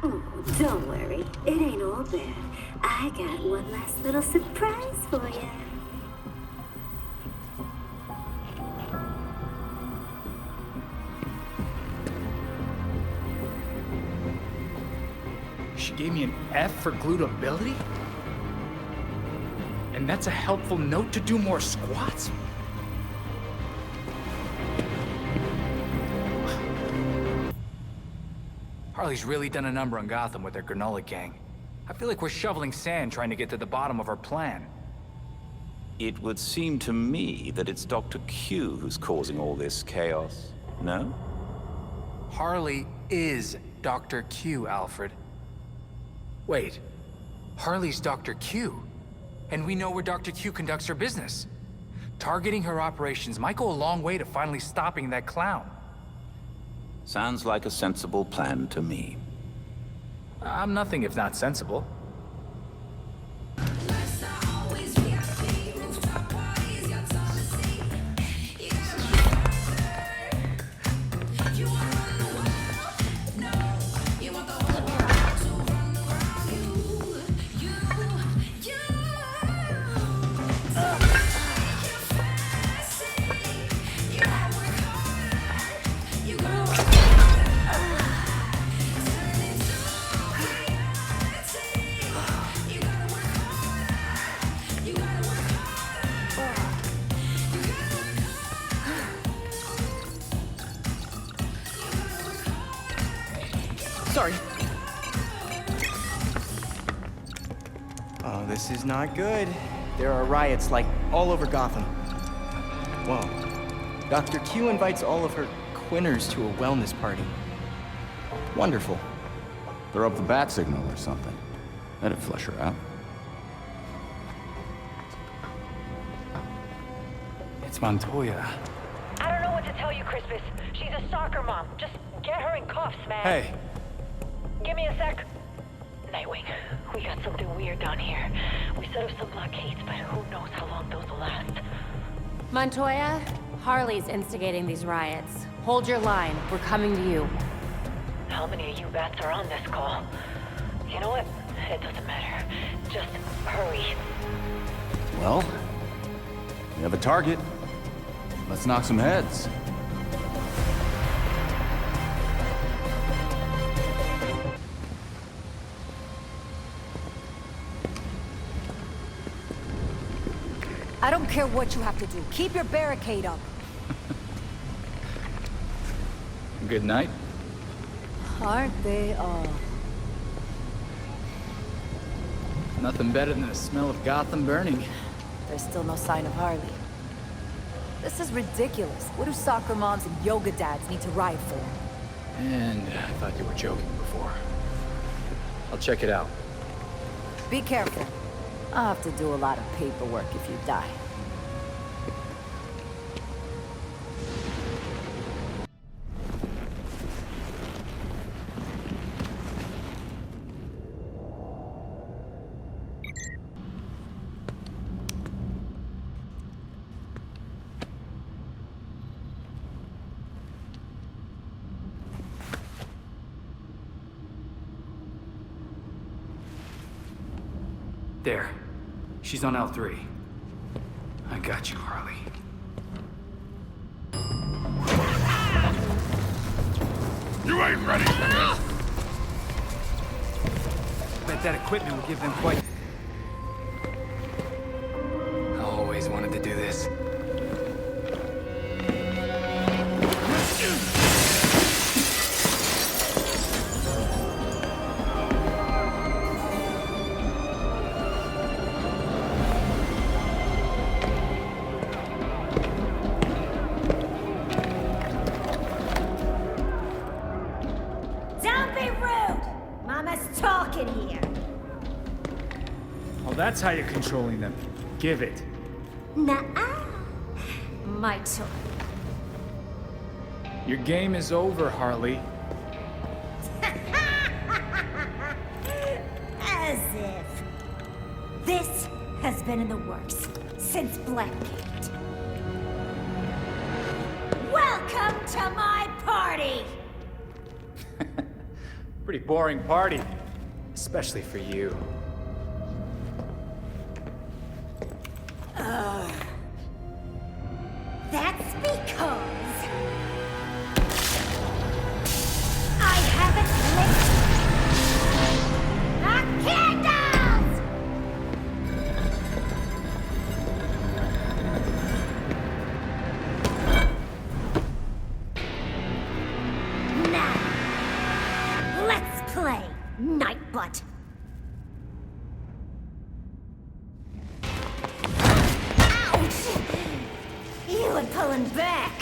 Oh, don't worry, it ain't all bad. I got one last little surprise for you. She gave me an F for glutability? And that's a helpful note to do more squats? Harley's really done a number on Gotham with their granola gang. I feel like we're shoveling sand trying to get to the bottom of our plan. It would seem to me that it's Dr. Q who's causing all this chaos, no? Harley is Dr. Q, Alfred. Wait, Harley's Dr. Q, and we know where Dr. Q conducts her business. Targeting her operations might go a long way to finally stopping that clown. Sounds like a sensible plan to me. I'm nothing if not sensible. Sorry. Oh, this is not good. There are riots, like, all over Gotham. Whoa. Dr. Q invites all of her quinners to a wellness party. Wonderful. Throw up the bat signal or something. That'd flush her out. It's Montoya. I don't know what to tell you, Crispus. She's a soccer mom. Just get her in cuffs, man. Hey. Give me a sec. Nightwing, we got something weird down here. We set up some blockades, but who knows how long those will last. Montoya, Harley's instigating these riots. Hold your line. We're coming to you. How many of you bats are on this call? You know what? It doesn't matter. Just hurry. Well, we have a target. Let's knock some heads. I don't care what you have to do. Keep your barricade up. Good night. Aren't they all? Nothing better than the smell of Gotham burning. There's still no sign of Harley. This is ridiculous. What do soccer moms and yoga dads need to riot for? And I thought you were joking before. I'll check it out. Be careful. I'll have to do a lot of paperwork if you die. There. She's on L3. I got you, Harley. You ain't ready for this! Bet that equipment will give them quite... I always wanted to do this. Don't be rude! Mama's talking here. Oh, that's how you're controlling them. Give it. Nuh-uh. My turn. Your game is over, Harley. has been in the works since Blackgate. Welcome to my party! Pretty boring party. Especially for you. That's because I haven't lit the candles! Now, let's play, Nightbutt. You were pulling back.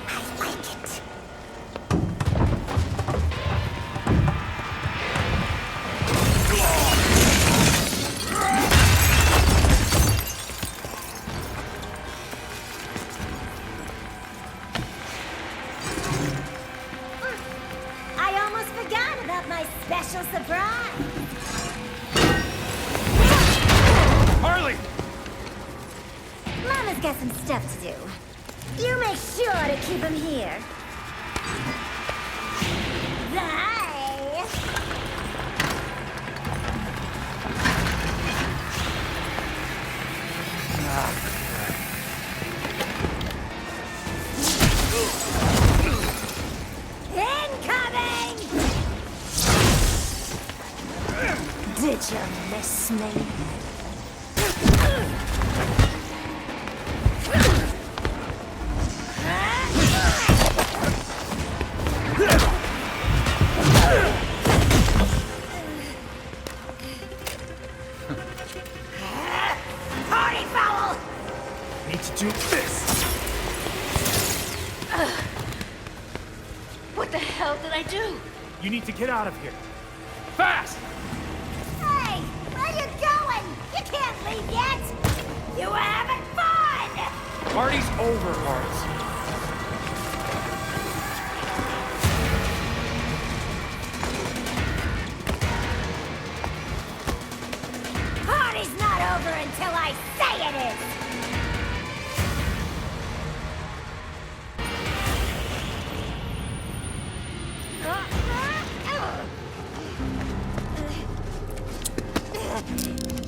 I like it. I almost forgot about my special surprise. Harley! Mama's got some stuff to do. You make sure to keep him here. Bye! Incoming! Did you miss me? Party foul! Need to do this. What the hell did I do? You need to get out of here. Fast! Hey, where you going? You can't leave yet! You were having fun! Party's over, Hearts. Party's not over until I say it is!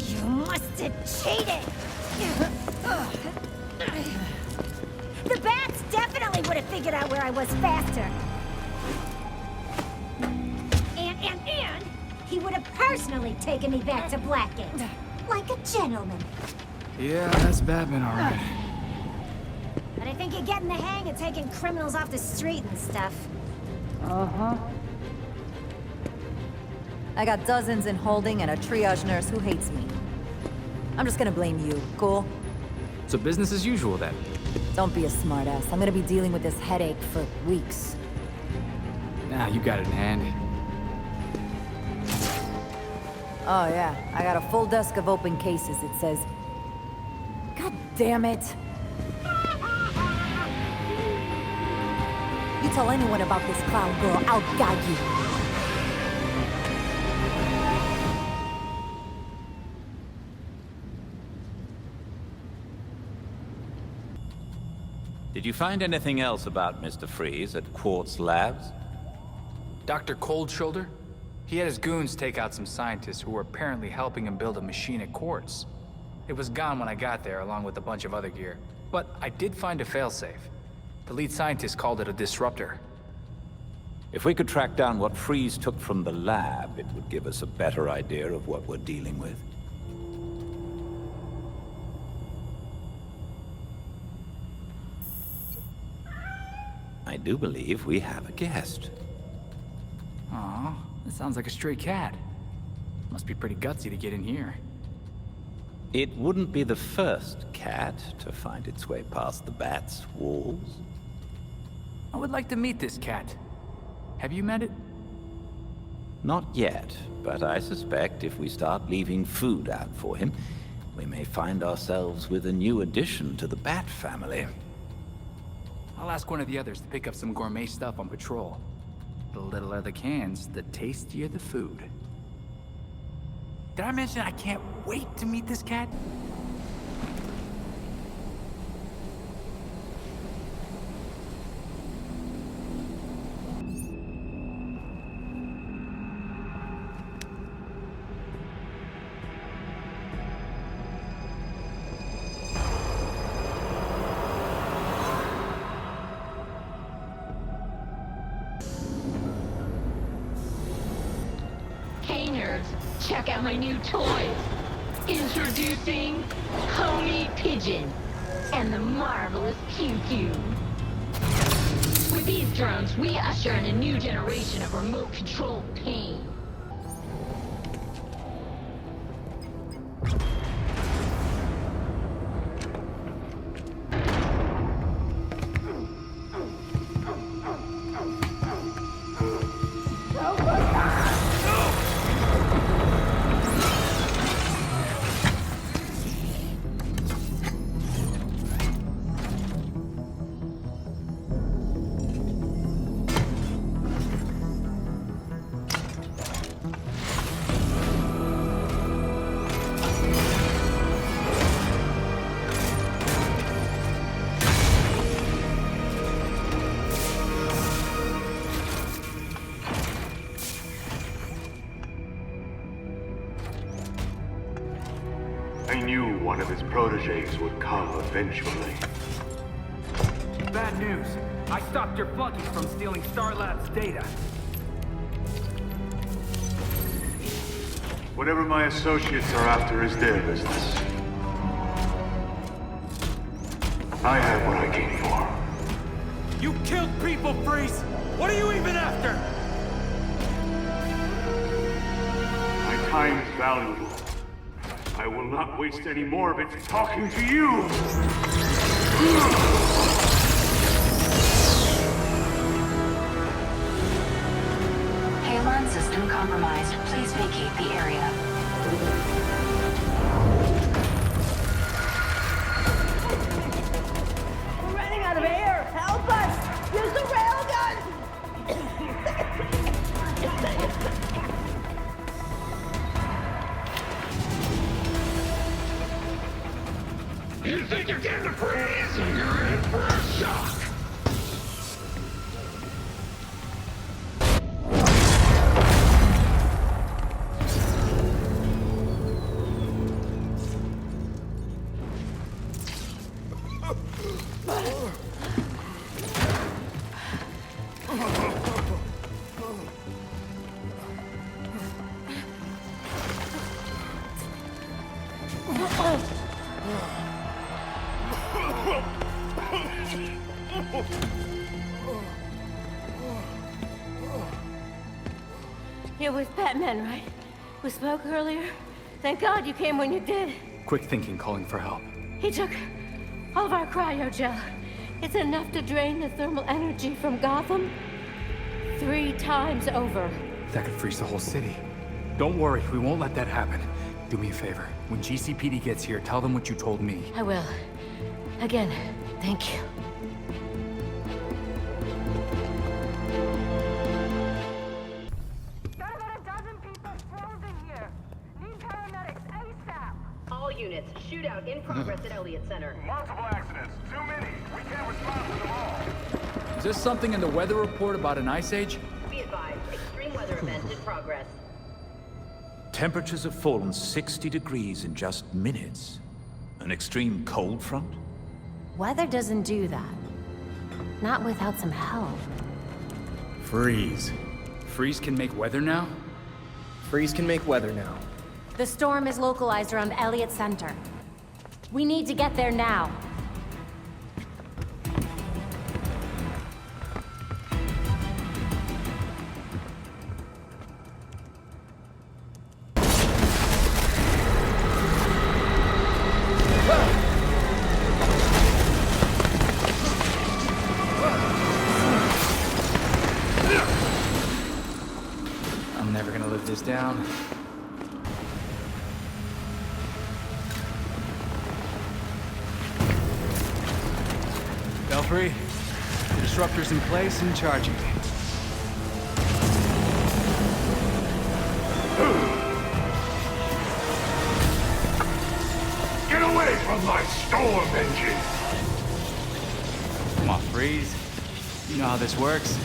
You must have cheated! The bats definitely would have figured out where I was faster. And he would have personally taken me back to Blackgate. Like a gentleman. Yeah, that's Batman, all right. But I think you're getting the hang of taking criminals off the street and stuff. Uh-huh. I got dozens in holding and a triage nurse who hates me. I'm just gonna blame you, cool? So business as usual, then. Don't be a smartass. I'm gonna be dealing with this headache for weeks. Nah, you got it in hand. Oh yeah, I got a full desk of open cases, it says. God damn it! You tell anyone about this clown girl, I'll gag you. Did you find anything else about Mr. Freeze at Quartz Labs? Dr. Cold Shoulder? He had his goons take out some scientists who were apparently helping him build a machine at Quartz. It was gone when I got there, along with a bunch of other gear. But I did find a failsafe. The lead scientist called it a disruptor. If we could track down what Freeze took from the lab, it would give us a better idea of what we're dealing with. I do believe we have a guest. Aw, that sounds like a stray cat. Must be pretty gutsy to get in here. It wouldn't be the first cat to find its way past the bat's walls. I would like to meet this cat. Have you met it? Not yet, but I suspect if we start leaving food out for him, we may find ourselves with a new addition to the bat family. I'll ask one of the others to pick up some gourmet stuff on patrol. The littler the cans, the tastier the food. Did I mention I can't wait to meet this cat? Hey nerds, check out my new toys. Introducing Homie Pigeon and the marvelous Q-Q. With these drones, we usher in a new generation of remote-controlled pain. I knew one of his proteges would come eventually. Bad news. I stopped your flunkies from stealing Star Labs' data. Whatever my associates are after is their business. I have what I came for. You killed people, Freeze! What are you even after? My time is valuable. I will not waste any more of it talking to you! Payload system compromised. Please vacate the area. We're running out of air! Help us! Use the railgun! You think you're getting a breeze? You're in for a shock! It was Batman, right? We spoke earlier? Thank God you came when you did. Quick thinking calling for help. He took all of our cryogel. It's enough to drain the thermal energy from Gotham 3 times over. That could freeze the whole city. Don't worry, we won't let that happen. Do me a favor. When GCPD gets here, tell them what you told me. I will. Again, thank you. All units, shootout in progress at Elliott Center. Multiple accidents. Too many. We can't respond to them all. Is there something in the weather report about an ice age? Be advised, extreme weather event in progress. Temperatures have fallen 60 degrees in just minutes. An extreme cold front? Weather doesn't do that. Not without some help. Freeze. Freeze can make weather now? Freeze can make weather now. The storm is localized around Elliott Center. We need to get there now. I'm never gonna live this down. Belfry, the disruptor's in place and charging. Away from my storm engine! Come on, Freeze. You know how this works.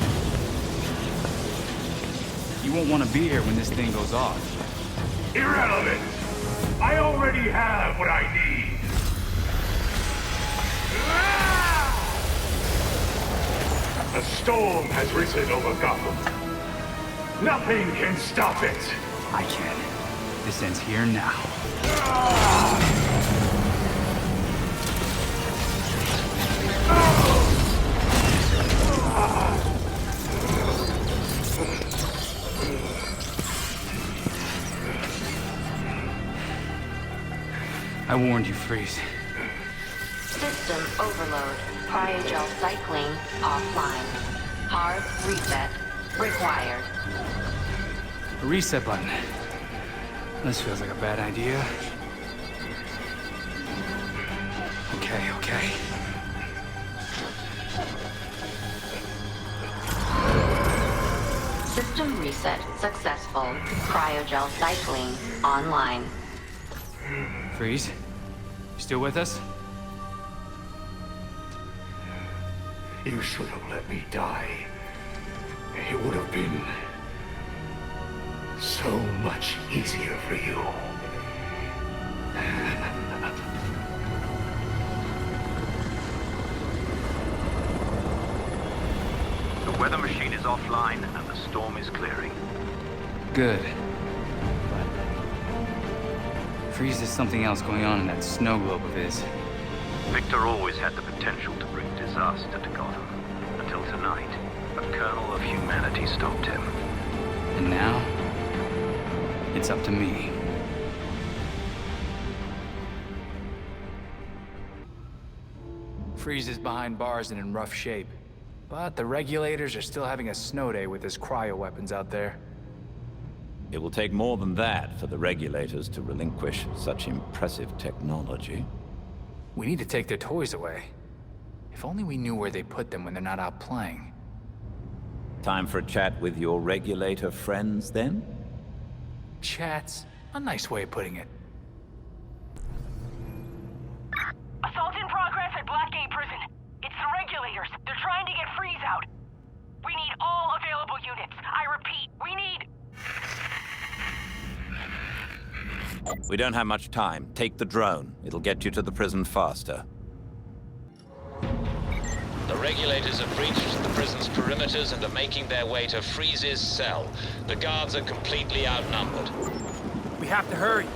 You won't want to be here when this thing goes off. Irrelevant! I already have what I need! A storm has risen over Gotham. Nothing can stop it! I can. This ends here now. I warned you, Freeze. System overload. Cryogel cycling offline. Hard reset required. A reset button. This feels like a bad idea. Okay. System reset successful. Cryogel cycling online. Freeze? You still with us? You should have let me die. It would have been so much easier for you. The weather machine is offline and the storm is clearing. Good. Freeze, there's something else going on in that snow globe of his. Victor always had the potential to bring disaster to Gotham. Until tonight, a kernel of humanity stopped him. And now, it's up to me. Freeze is behind bars and in rough shape. But the regulators are still having a snow day with his cryo weapons out there. It will take more than that for the regulators to relinquish such impressive technology. We need to take their toys away. If only we knew where they put them when they're not out playing. Time for a chat with your regulator friends, then? Chats? A nice way of putting it. Assault in progress at Blackgate Prison. It's the regulators. They're trying to get Freeze out. We need all available units. I repeat, we need... We don't have much time. Take the drone. It'll get you to the prison faster. The regulators have breached the prison's perimeters and are making their way to Freeze's cell. The guards are completely outnumbered. We have to hurry.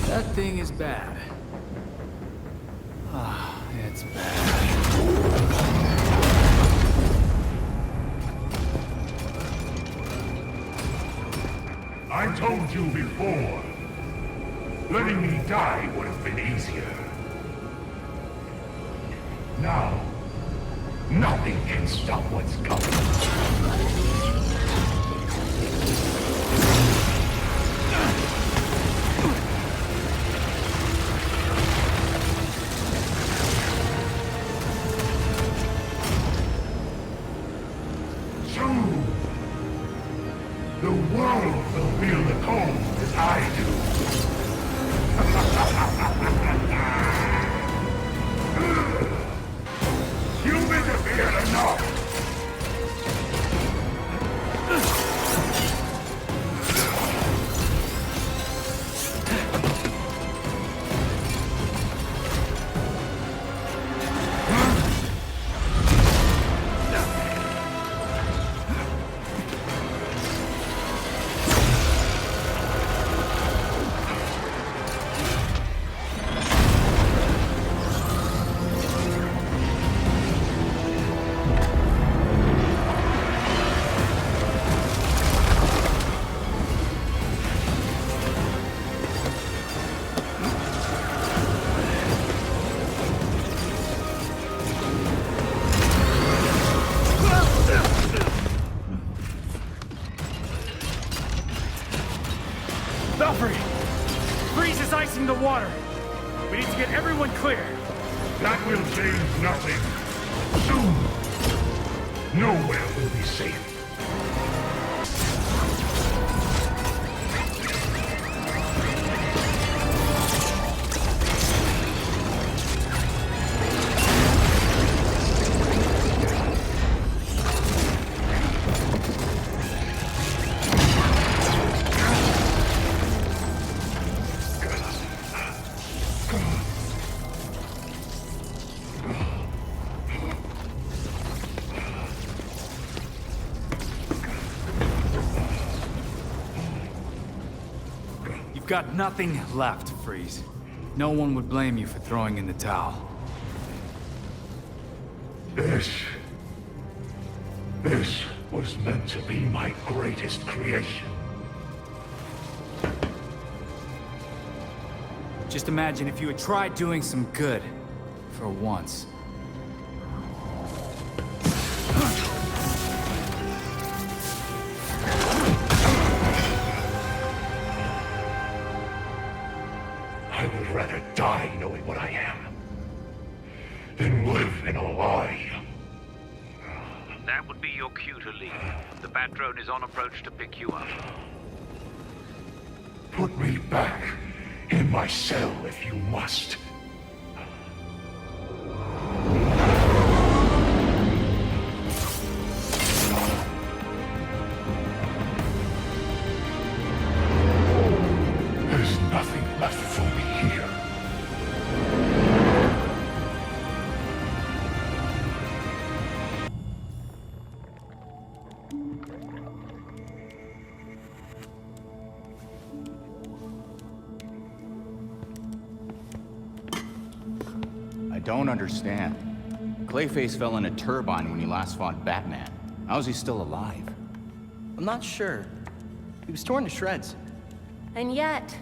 That thing is bad. Ah, it's bad. I told you before. Letting me die would have been easier. Now, nothing can stop what's coming. Soon, the world will feel the cold as I do. You've interfered enough. Belfry! Freeze is icing the water! We need to get everyone clear! That will change nothing. Soon, nowhere will be safe. Got nothing left, Freeze. No one would blame you for throwing in the towel. This was meant to be my greatest creation. Just imagine if you had tried doing some good. For once. I would rather die knowing what I am than live in a lie. That would be your cue to leave. The Bat drone is on approach to pick you up. Put me back in my cell if you must. There's nothing left for me here. I don't understand. Clayface fell in a turbine when he last fought Batman. How is he still alive? I'm not sure. He was torn to shreds. And yet,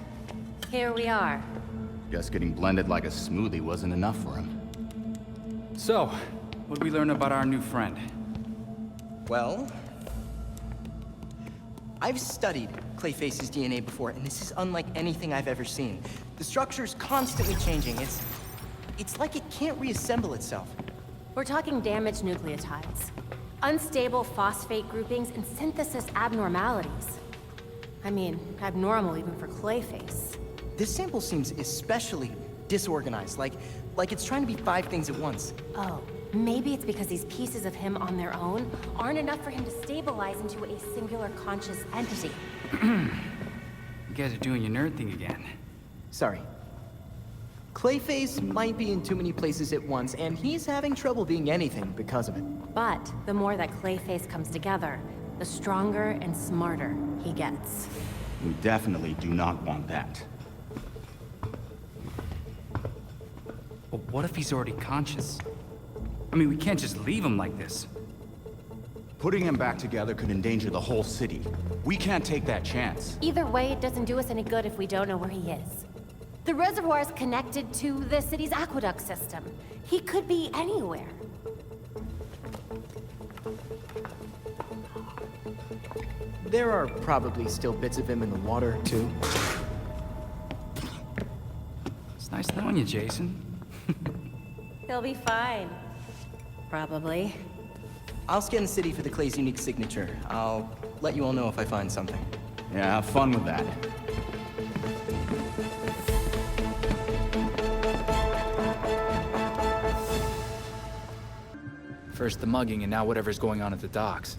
here we are. Guess getting blended like a smoothie wasn't enough for him. So, what did we learn about our new friend? Well, I've studied Clayface's DNA before, and this is unlike anything I've ever seen. The structure's constantly changing. It's like it can't reassemble itself. We're talking damaged nucleotides, unstable phosphate groupings, and synthesis abnormalities. I mean, abnormal even for Clayface. This sample seems especially disorganized, like it's trying to be 5 things at once. Oh, maybe it's because these pieces of him on their own aren't enough for him to stabilize into a singular conscious entity. You guys are doing your nerd thing again. Sorry. Clayface might be in too many places at once, and he's having trouble being anything because of it. But the more that Clayface comes together, the stronger and smarter he gets. We definitely do not want that. But what if he's already conscious? I mean, we can't just leave him like this. Putting him back together could endanger the whole city. We can't take that chance. Either way, it doesn't do us any good if we don't know where he is. The reservoir is connected to the city's aqueduct system. He could be anywhere. There are probably still bits of him in the water, too. It's nice knowing you, Jason. He'll be fine. Probably. I'll scan the city for the Clay's unique signature. I'll let you all know if I find something. Yeah, have fun with that. First the mugging, and now whatever's going on at the docks.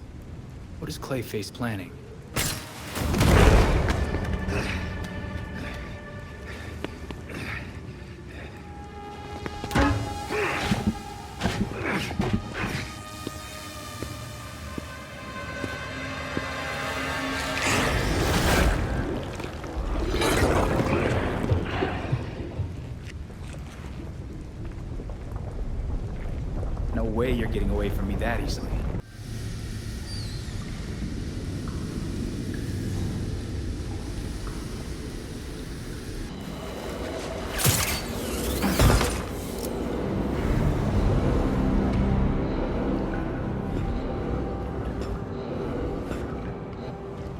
What is Clayface planning? No way you're getting away from me that easily.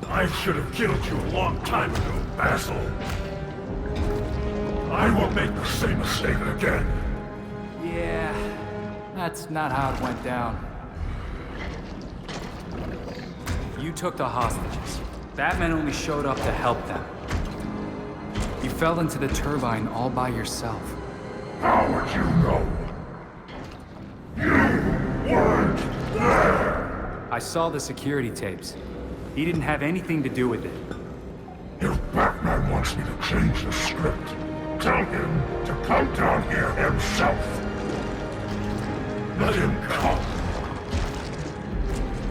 I should have killed you a long time ago, Basil. I won't make the same mistake again. Yeah, that's not how it went down. You took the hostages. Batman only showed up to help them. You fell into the turbine all by yourself. How would you know? You weren't there! I saw the security tapes. He didn't have anything to do with it. If Batman wants me to change the script, tell him to come down here himself. Let him come.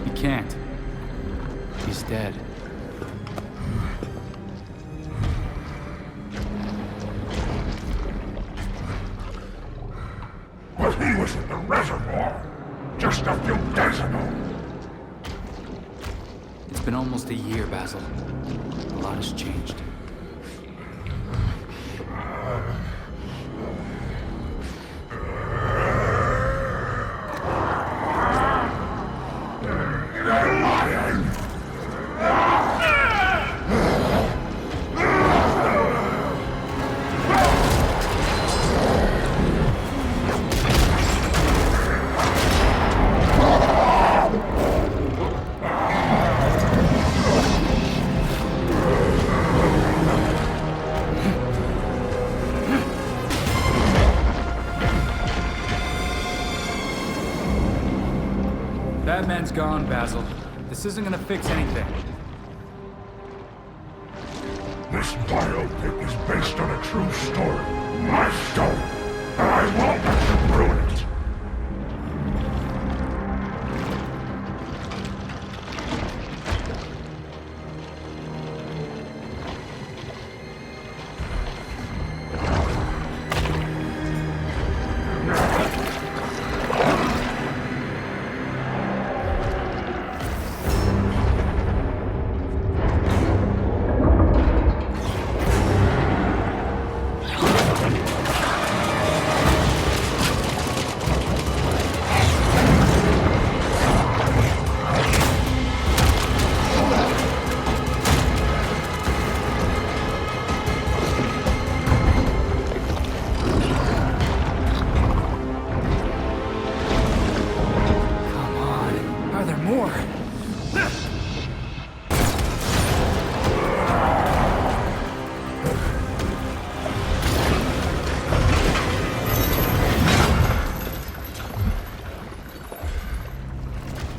He can't. He's dead. But he was in the reservoir just a few days ago. It's been almost a year, Basil. A lot has changed. Batman's gone, Basil. This isn't gonna fix anything. This biopic is based on a true story. My story. And I won't let you ruin it.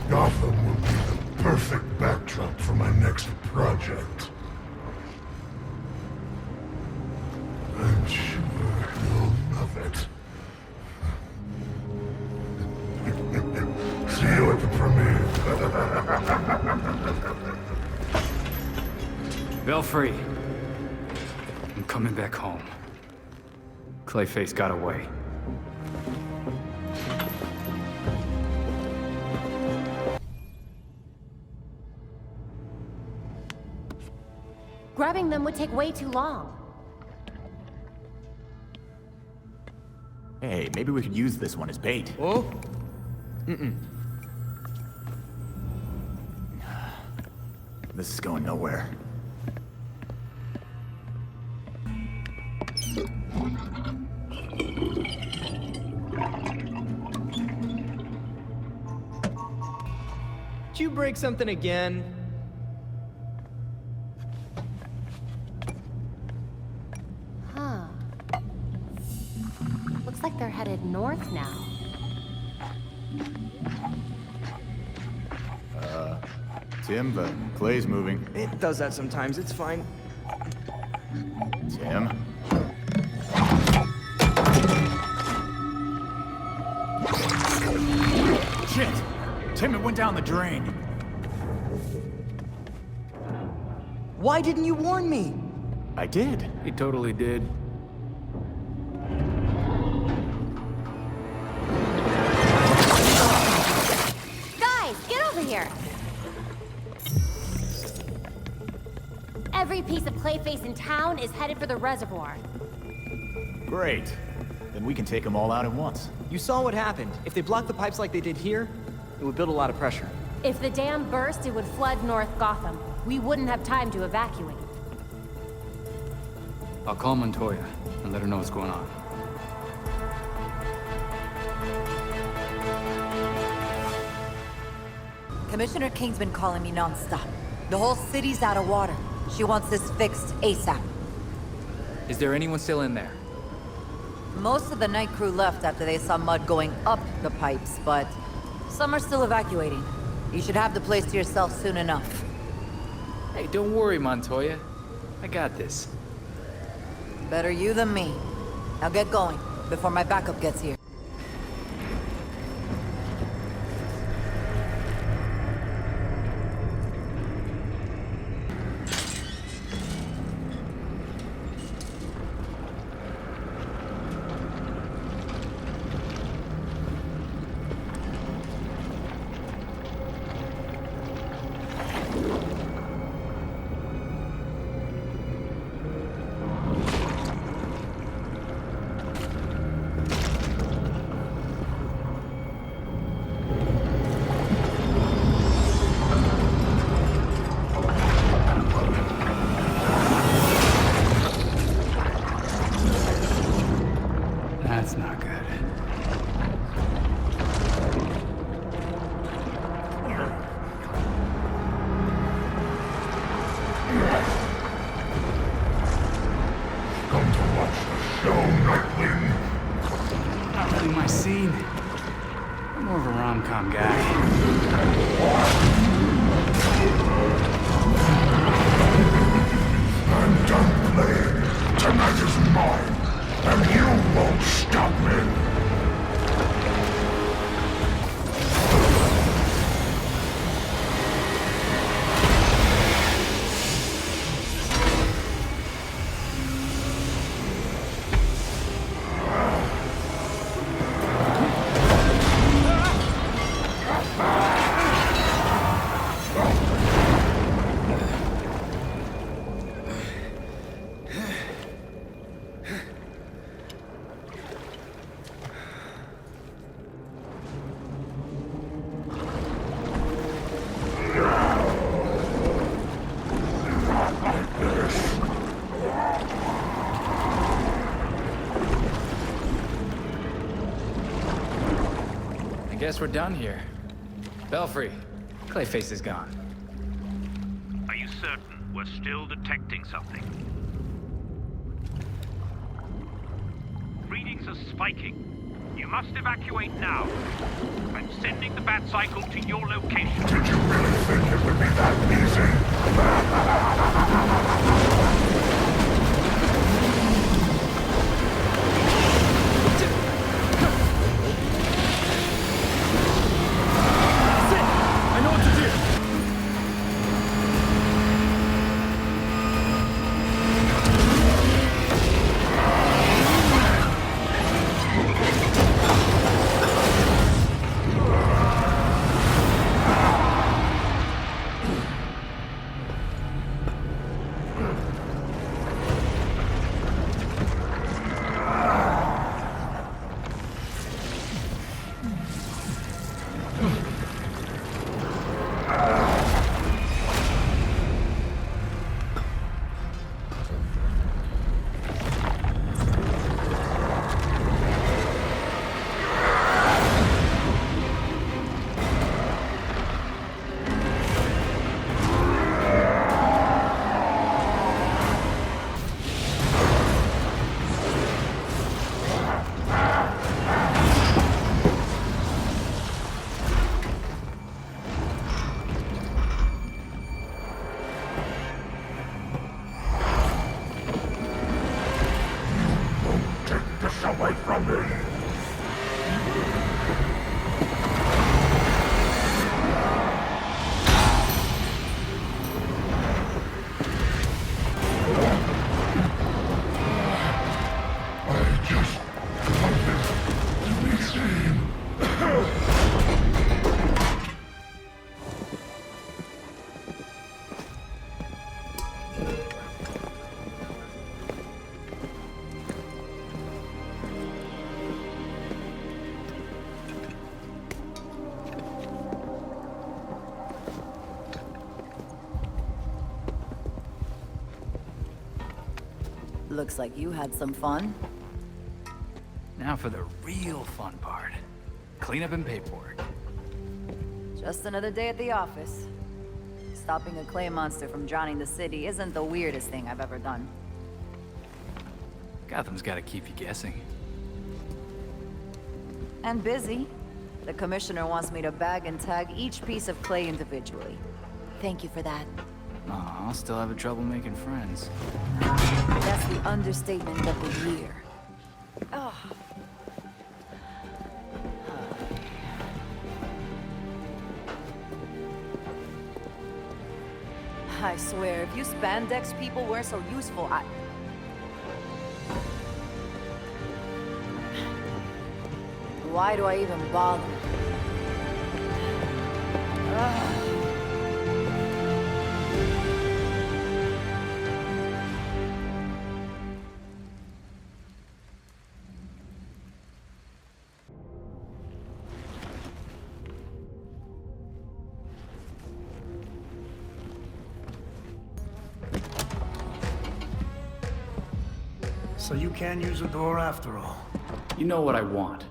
Gotham will be the perfect backdrop for my next project. I'm sure you'll love it. See you at the premiere. Belfry. I'm coming back home. Clayface got away. Grabbing them would take way too long. Hey, maybe we could use this one as bait. Oh? Mm-mm. This is going nowhere. Did you break something again? Huh. Looks like they're headed north now. Tim, the clay's moving. It does that sometimes, it's fine. Tim? Shit! Tim, it went down the drain. Why didn't you warn me? I did. He totally did. Guys, get over here! Every piece of Clayface in town is headed for the reservoir. Great. Then we can take them all out at once. You saw what happened. If they blocked the pipes like they did here, it would build a lot of pressure. If the dam burst, it would flood North Gotham. we wouldn't have time to evacuate. I'll call Montoya and let her know what's going on. Commissioner King's been calling me non-stop. The whole city's out of water. She wants this fixed ASAP. Is there anyone still in there? Most of the night crew left after they saw mud going up the pipes, but some are still evacuating. You should have the place to yourself soon enough. Hey, don't worry, Montoya. I got this. Better you than me. Now get going, before my backup gets here. That's not good. Come to watch the show, Nightwing. Not really my scene. I'm more of a rom-com guy. I'm done playing. Tonight is mine, and you won't stop me. I guess we're done here. Belfry, Clayface is gone. Are you certain we're still detecting something? Readings are spiking. You must evacuate now. I'm sending the bat cycle to your location. Did you really think it would be that easy? I know what to do! Away from me! I just wanted to be seen. Looks like you had some fun. Now for the real fun part. Cleanup and paperwork. Just another day at the office. Stopping a clay monster from drowning the city isn't the weirdest thing I've ever done. Gotham's gotta keep you guessing. And busy. The commissioner wants me to bag and tag each piece of clay individually. Thank you for that. Aw, I'll still having trouble making friends. That's the understatement of the year. Ugh. I swear, if you spandex people weren't so useful, why do I even bother? Ugh. So you can't use a door after all. You know what I want.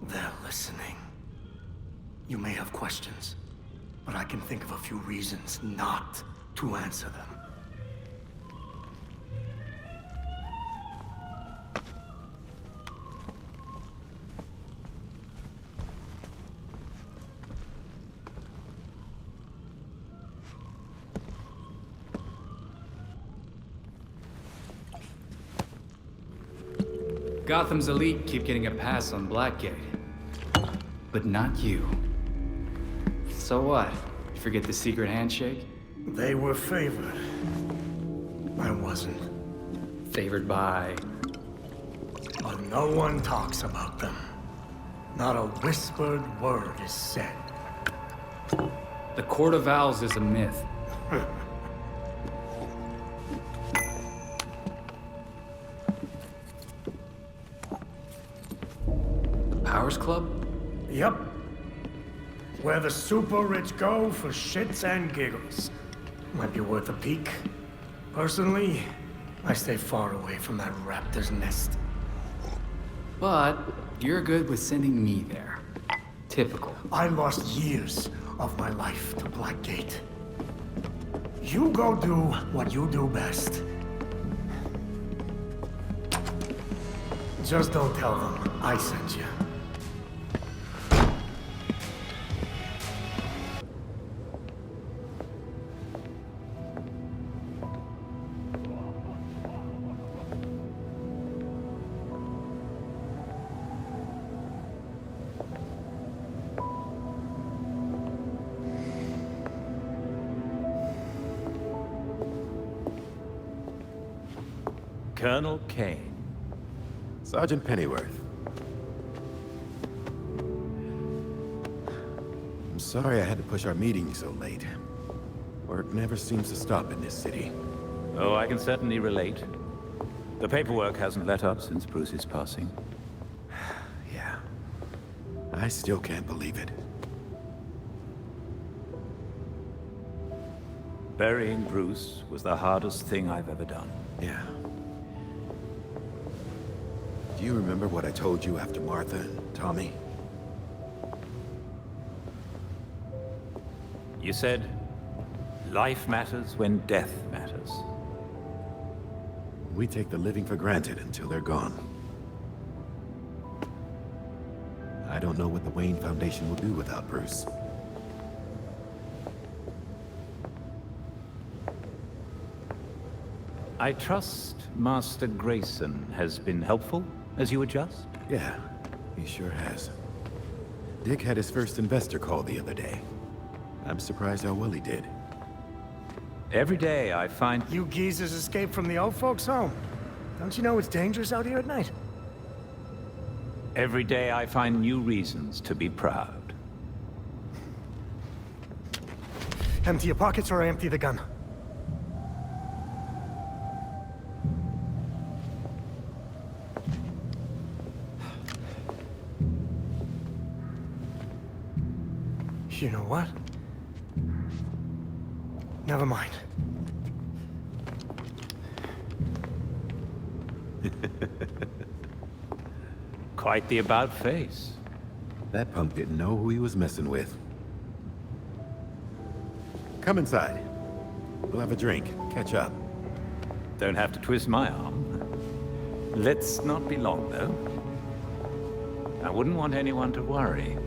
They're listening. You may have questions, but I can think of a few reasons not to answer them. Gotham's elite keep getting a pass on Blackgate. But not you. So what? You forget the secret handshake? They were favored. I wasn't. Favored by... But no one talks about them. Not a whispered word is said. The Court of Owls is a myth. Powers Club? Yep. Where the super rich go for shits and giggles. Might be worth a peek. Personally, I stay far away from that raptor's nest. But you're good with sending me there. Typical. I lost years of my life to Blackgate. You go do what you do best. Just don't tell them I sent you. Colonel Kane. Sergeant Pennyworth. I'm sorry I had to push our meeting so late. Work never seems to stop in this city. Oh, I can certainly relate. The paperwork hasn't let up since Bruce's passing. Yeah. I still can't believe it. Burying Bruce was the hardest thing I've ever done. Yeah. Do you remember what I told you after Martha and Tommy? You said, life matters when death matters. We take the living for granted until they're gone. I don't know what the Wayne Foundation will do without Bruce. I trust Master Grayson has been helpful as you adjust? Yeah, he sure has. Dick had his first investor call the other day. I'm surprised how well he did. Every day I find... You geezers escaped from the old folks' home. Don't you know it's dangerous out here at night? Every day I find new reasons to be proud. Empty your pockets or I empty the gun. You know what? Never mind. Quite the about-face. That punk didn't know who he was messing with. Come inside. We'll have a drink, catch up. Don't have to twist my arm. Let's not be long, though. I wouldn't want anyone to worry.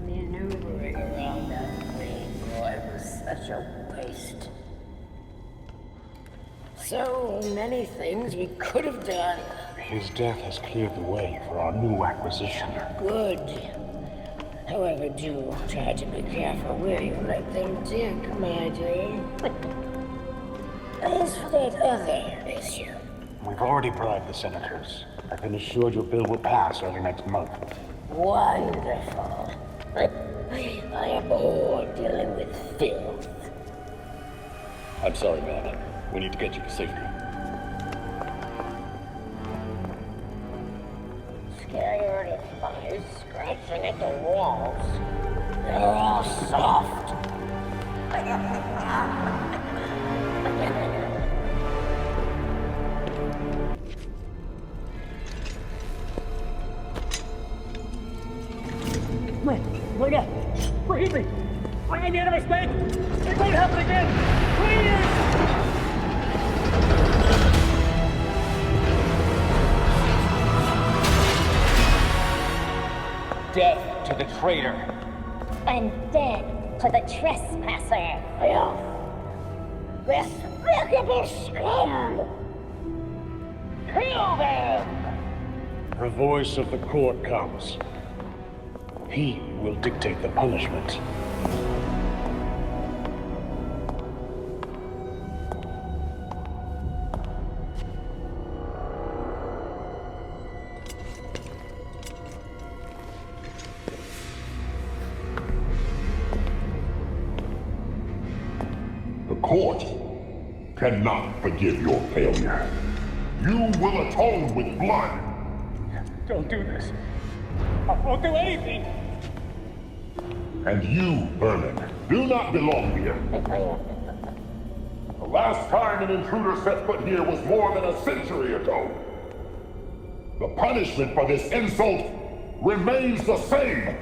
Maneuvering around that thing, boy, was such a waste. So many things we could have done. His death has cleared the way for our new acquisition. Good. However, do try to be careful where you let them dig, my dear. As for that other issue, We've already bribed the senators. I've been assured your bill will pass early next month. wonderful. I am bored dealing with filth. I'm sorry, man. We need to get you to safety. Scared of flies scratching at the walls. They're all soft. Wait up! Forgive me! I made a mistake! It won't happen again! Please! Death to the traitor. And dead to the trespasser. Filth. Despicable scum! Kill them! The voice of the court comes. He will dictate the punishment. The court cannot forgive your failure. You will atone with blood. Don't do this. I won't do anything! And you, Vermin, do not belong here. The last time an intruder set foot here was more than a century ago. The punishment for this insult remains the same.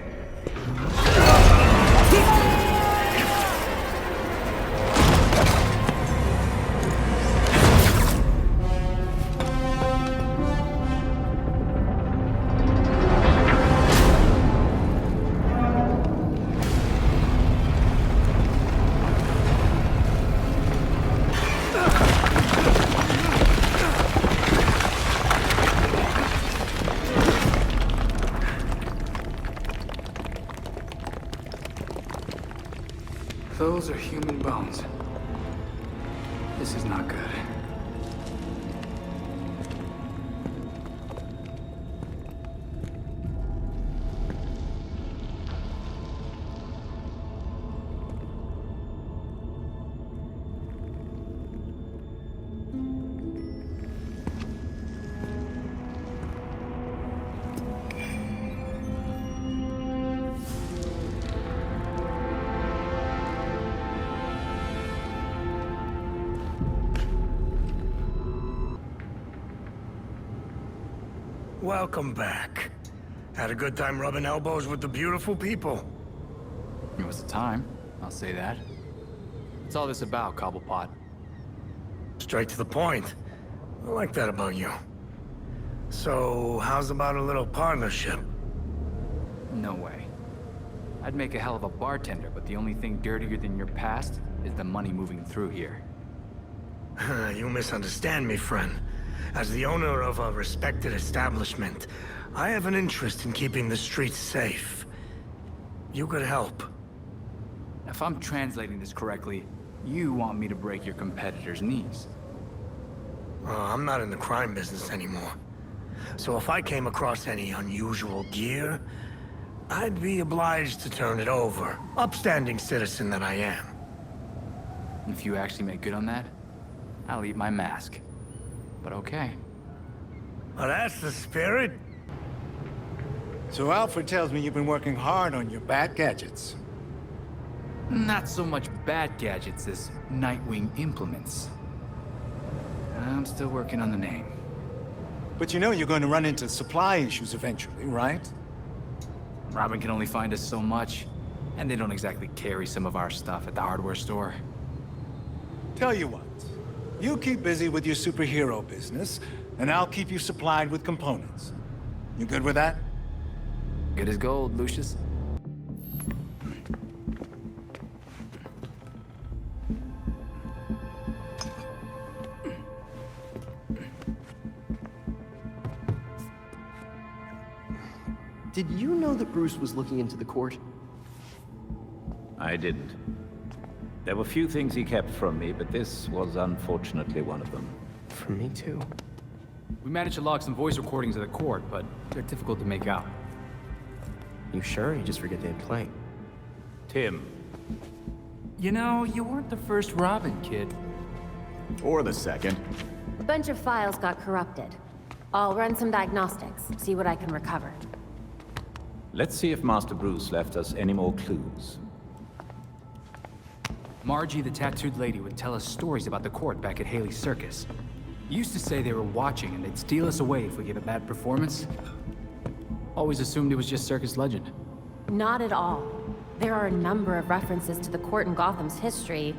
Those are human bones. This is not good. Welcome back. Had a good time rubbing elbows with the beautiful people. It was the time. I'll say that. What's all this about, Cobblepot? Straight to the point. I like that about you. So, how's about a little partnership? No way. I'd make a hell of a bartender, but the only thing dirtier than your past is the money moving through here. You misunderstand me, friend. As the owner of a respected establishment, I have an interest in keeping the streets safe. You could help. If I'm translating this correctly, you want me to break your competitor's knees. I'm not in the crime business anymore. So if I came across any unusual gear, I'd be obliged to turn it over. Upstanding citizen that I am. If you actually make good on that, I'll eat my mask. But okay. Well, that's the spirit. So Alfred tells me you've been working hard on your bat gadgets. Not so much bad gadgets as Nightwing implements. I'm still working on the name. But you know you're going to run into supply issues eventually, right? Robin can only find us so much, and they don't exactly carry some of our stuff at the hardware store. Tell you what, you keep busy with your superhero business, and I'll keep you supplied with components. You good with that? Good as gold, Lucius. Did you know that Bruce was looking into the court? I didn't. There were few things he kept from me, but this was unfortunately one of them. From me too. We managed to log some voice recordings of the court, but they're difficult to make out. You sure? You just forget they play. Tim. You know, you weren't the first Robin, kid. Or the second. A bunch of files got corrupted. I'll run some diagnostics, see what I can recover. Let's see if Master Bruce left us any more clues. Margie, the tattooed lady, would tell us stories about the court back at Haley's Circus. Used to say they were watching and they'd steal us away if we gave a bad performance. Always assumed it was just circus legend. Not at all. There are a number of references to the court in Gotham's history,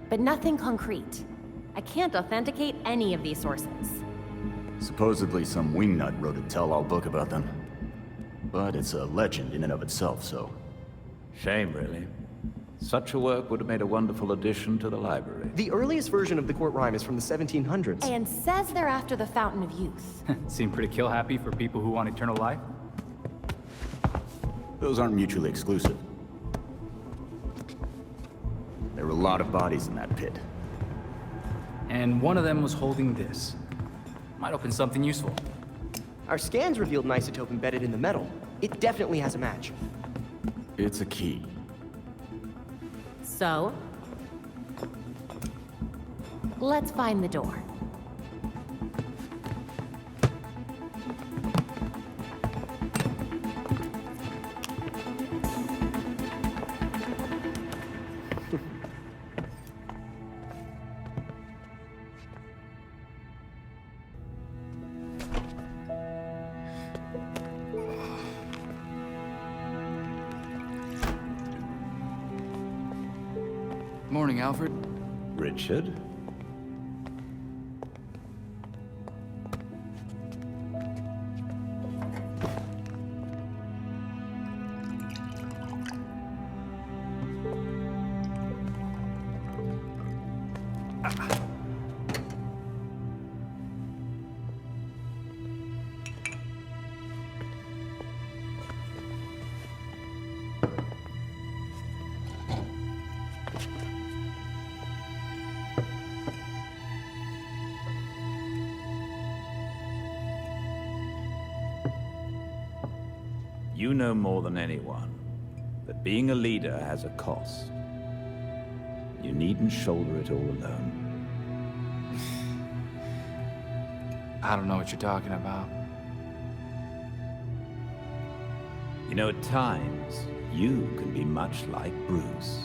but nothing concrete. I can't authenticate any of these sources. Supposedly some wingnut wrote a tell-all book about them. But it's a legend in and of itself, so... Shame, really. Such a work would have made a wonderful addition to the library. The earliest version of the court rhyme is from the 1700s. And says they're after the Fountain of Youth. Seem pretty kill-happy for people who want eternal life. Those aren't mutually exclusive. There were a lot of bodies in that pit. And one of them was holding this. Might open something useful. Our scans revealed an isotope embedded in the metal. It definitely has a match. It's a key. So? Let's find the door. Morning, Alfred. Richard? You know more than anyone that being a leader has a cost. You needn't shoulder it all alone. I don't know what you're talking about. You know, at times, you can be much like Bruce.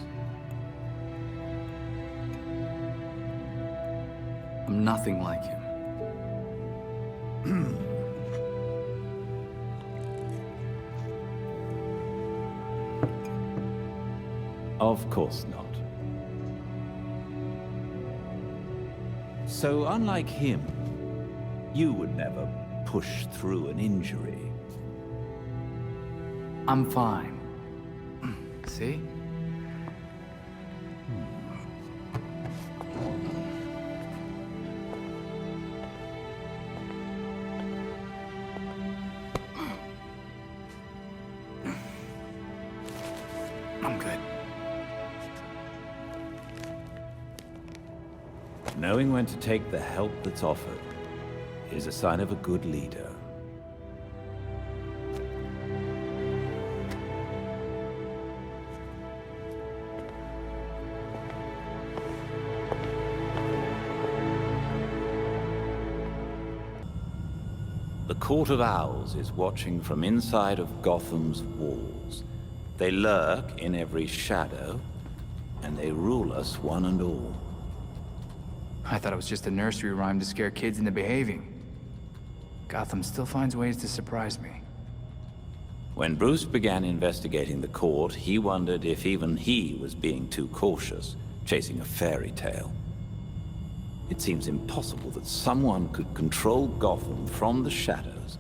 I'm nothing like him. Of course not. So, unlike him, you would never push through an injury. I'm fine. See? I'm good. Knowing when to take the help that's offered is a sign of a good leader. The Court of Owls is watching from inside of Gotham's walls. They lurk in every shadow, and they rule us one and all. I thought it was just a nursery rhyme to scare kids into behaving. Gotham still finds ways to surprise me. When Bruce began investigating the court, he wondered if even he was being too cautious, chasing a fairy tale. It seems impossible that someone could control Gotham from the shadows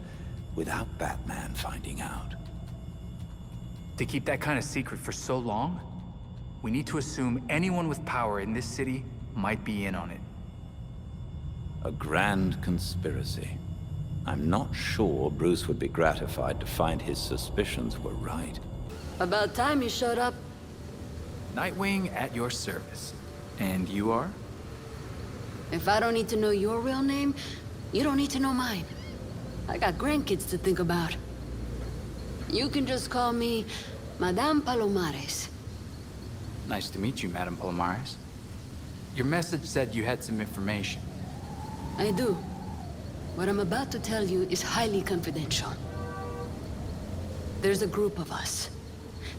without Batman finding out. To keep that kind of secret for so long, we need to assume anyone with power in this city might be in on it. A grand conspiracy. I'm not sure Bruce would be gratified to find his suspicions were right. About time you showed up. Nightwing at your service. And you are? If I don't need to know your real name, you don't need to know mine. I got grandkids to think about. You can just call me Madame Palomares. Nice to meet you, Madame Palomares. Your message said you had some information. I do. What I'm about to tell you is highly confidential. There's a group of us.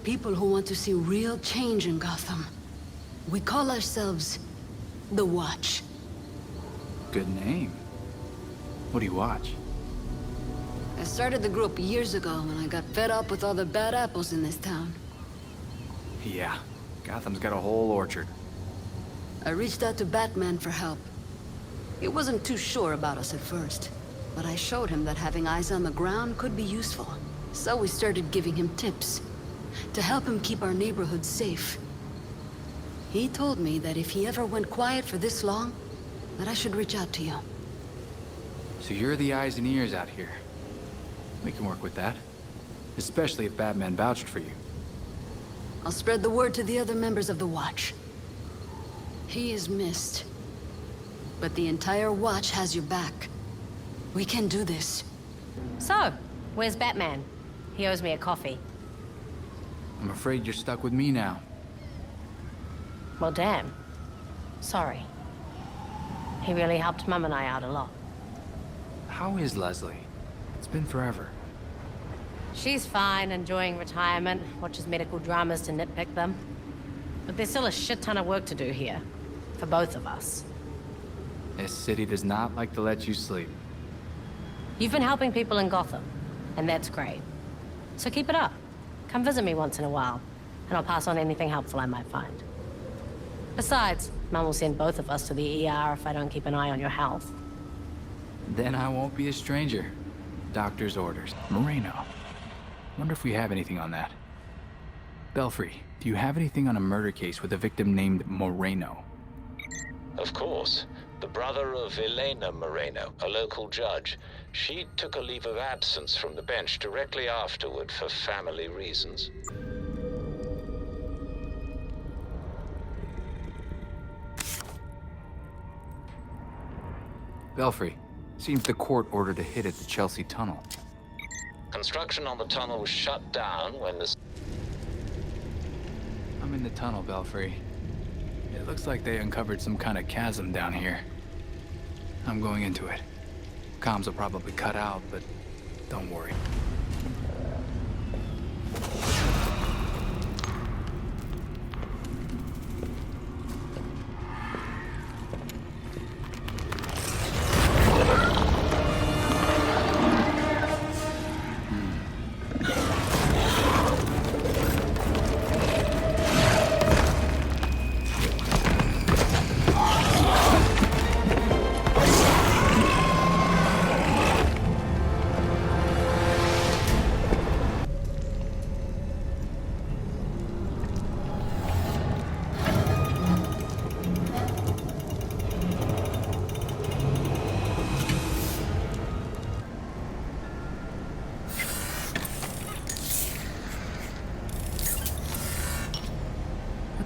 People who want to see real change in Gotham. We call ourselves the Watch. Good name. What do you watch? I started the group years ago when I got fed up with all the bad apples in this town. Yeah, Gotham's got a whole orchard. I reached out to Batman for help. He wasn't too sure about us at first, but I showed him that having eyes on the ground could be useful. So we started giving him tips to help him keep our neighborhood safe. He told me that if he ever went quiet for this long, that I should reach out to you. So you're the eyes and ears out here. We can work with that. Especially if Batman vouched for you. I'll spread the word to the other members of the Watch. He is missed. But the entire Watch has your back. We can do this. So, where's Batman? He owes me a coffee. I'm afraid you're stuck with me now. Well, damn. Sorry. He really helped Mum and I out a lot. How is Leslie? It's been forever. She's fine, enjoying retirement, watches medical dramas to nitpick them. But there's still a shit ton of work to do here. For both of us. This city does not like to let you sleep. You've been helping people in Gotham, and that's great. So keep it up. Come visit me once in a while, and I'll pass on anything helpful I might find. Besides, Mum will send both of us to the ER if I don't keep an eye on your health. Then I won't be a stranger. Doctor's orders. Moreno. Wonder if we have anything on that. Belfry, do you have anything on a murder case with a victim named Moreno? Of course. The brother of Elena Moreno, a local judge. She took a leave of absence from the bench directly afterward for family reasons. Belfry, seems the court ordered a hit at the Chelsea Tunnel. Construction on the tunnel was shut down when the... I'm in the tunnel, Belfry. It looks like they uncovered some kind of chasm down here. I'm going into it. Comms will probably cut out, but don't worry.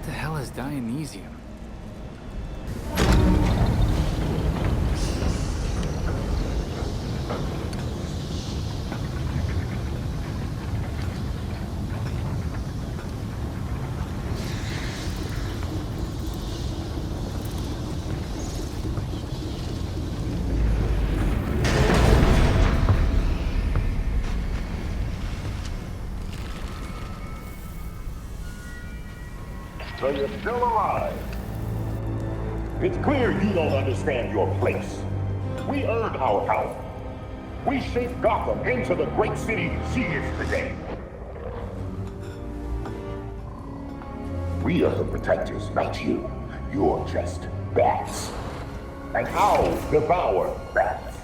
the hell is Dionysium? So you're still alive. It's clear you don't understand your place. We earned our power. We shaped Gotham into the great city she is today. We are the protectors, not you. You're just bats. And I'll devour bats.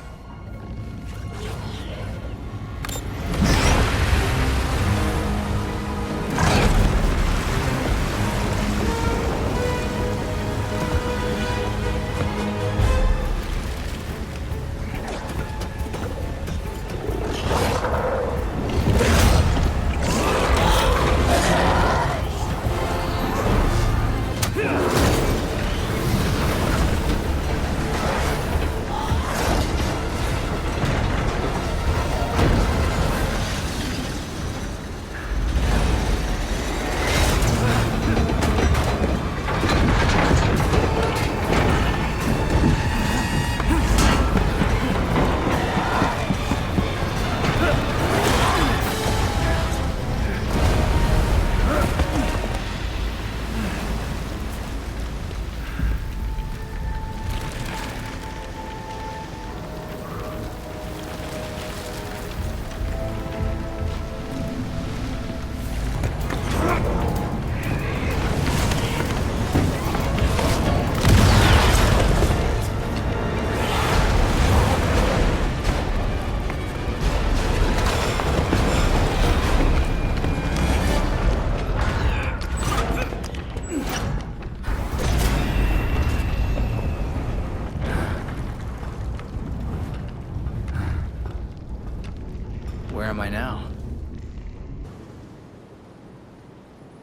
Where am I now?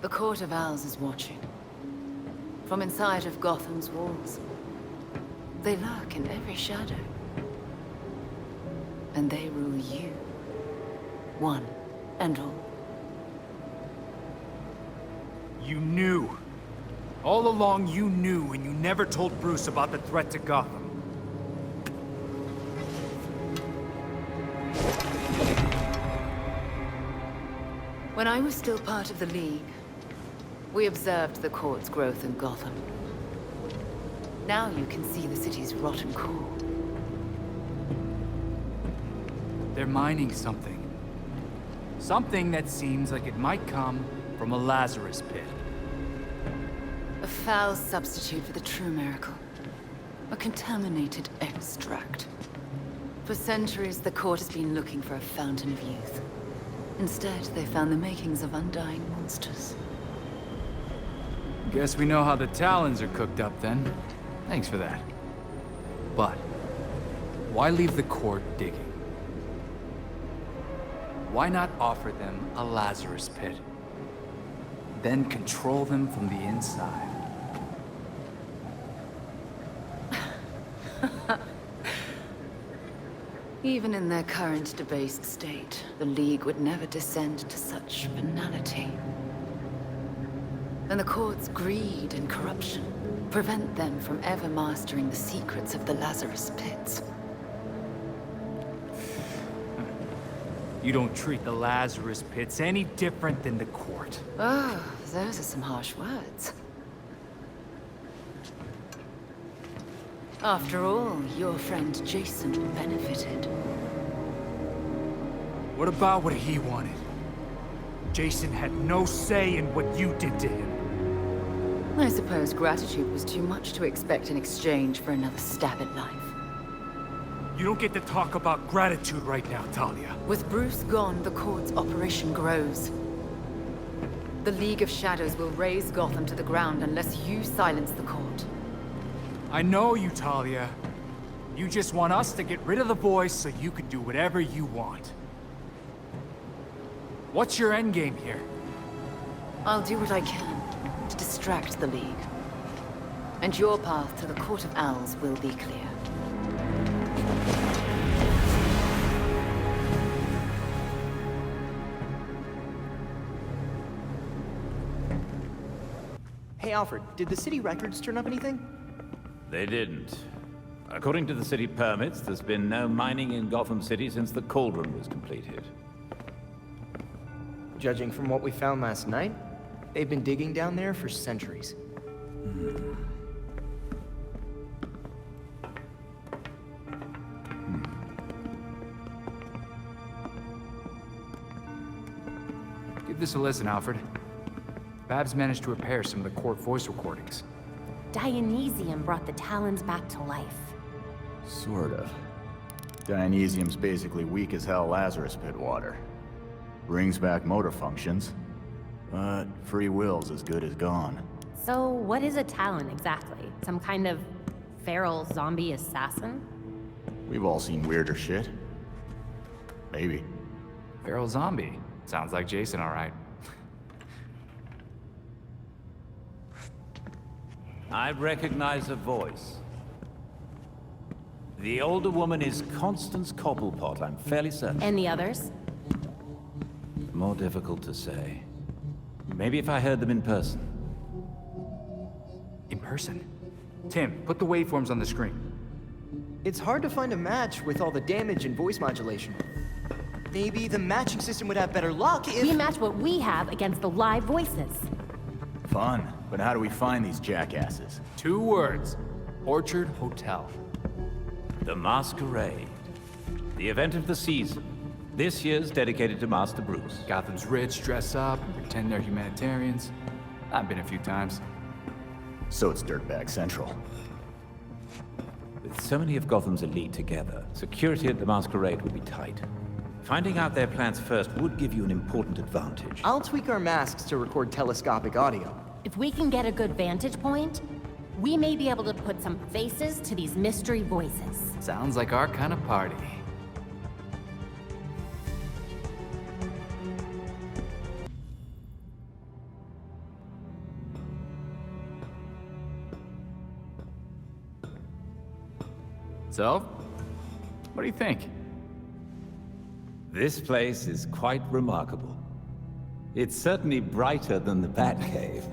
The Court of Owls is watching. From inside of Gotham's walls. They lurk in every shadow. And they rule you. One and all. You knew. All along you knew, and you never told Bruce about the threat to Gotham. When I was still part of the League, we observed the Court's growth in Gotham. Now you can see the city's rotten core. They're mining something. Something that seems like it might come from a Lazarus pit. A foul substitute for the true miracle. A contaminated extract. For centuries, the Court has been looking for a fountain of youth. Instead, they found the makings of undying monsters. Guess we know how the Talons are cooked up then. Thanks for that. But, why leave the Court digging? Why not offer them a Lazarus pit? Then control them from the inside. Even in their current debased state, the League would never descend to such banality. And the Court's greed and corruption prevent them from ever mastering the secrets of the Lazarus Pits. You don't treat the Lazarus Pits any different than the Court. Oh, those are some harsh words. After all, your friend Jason benefited. What about what he wanted? Jason had no say in what you did to him. I suppose gratitude was too much to expect in exchange for another stab at life. You don't get to talk about gratitude right now, Talia. With Bruce gone, the Court's operation grows. The League of Shadows will raze Gotham to the ground unless you silence the Court. I know you, Talia. You just want us to get rid of the voice so you can do whatever you want. What's your endgame here? I'll do what I can. to distract the League. And your path to the Court of Owls will be clear. Hey, Alfred, did the city records turn up anything? They didn't. According to the city permits, there's been no mining in Gotham City since the Cauldron was completed. Judging from what we found last night, they've been digging down there for centuries. Give this a listen, Alfred. Babs managed to repair some of the court voice recordings. Dionysium brought the Talons back to life. Sort of. Dionysium's basically weak as hell Lazarus Pit water. Brings back motor functions, but free will's as good as gone. So, what is a Talon exactly? Some kind of feral zombie assassin? We've all seen weirder shit. Maybe. Feral zombie. Sounds like Jason, all right. I recognize a voice. The older woman is Constance Cobblepot, I'm fairly certain. And the others? More difficult to say. Maybe if I heard them in person. In person? Tim, put the waveforms on the screen. It's hard to find a match with all the damage and voice modulation. Maybe the matching system would have better luck if... We match what we have against the live voices. Fun, but how do we find these jackasses? 2 words. Orchard Hotel. The Masquerade. The event of the season. This year's dedicated to Master Bruce. Gotham's rich dress up and pretend they're humanitarians. I've been a few times. So it's Dirtbag Central. With so many of Gotham's elite together, security at the Masquerade would be tight. Finding out their plans first would give you an important advantage. I'll tweak our masks to record telescopic audio. If we can get a good vantage point, we may be able to put some faces to these mystery voices. Sounds like our kind of party. So, what do you think? This place is quite remarkable. It's certainly brighter than the Batcave.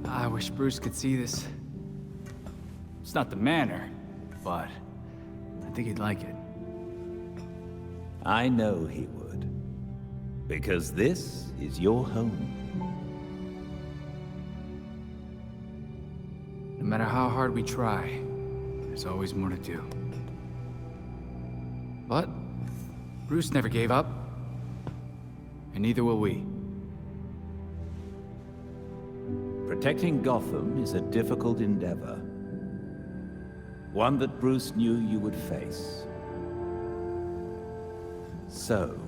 I wish Bruce could see this. It's not the manor, but I think he'd like it. I know he would. Because this is your home. No matter how hard we try, there's always more to do. But Bruce never gave up, and neither will we. Protecting Gotham is a difficult endeavor. One that Bruce knew you would face. So,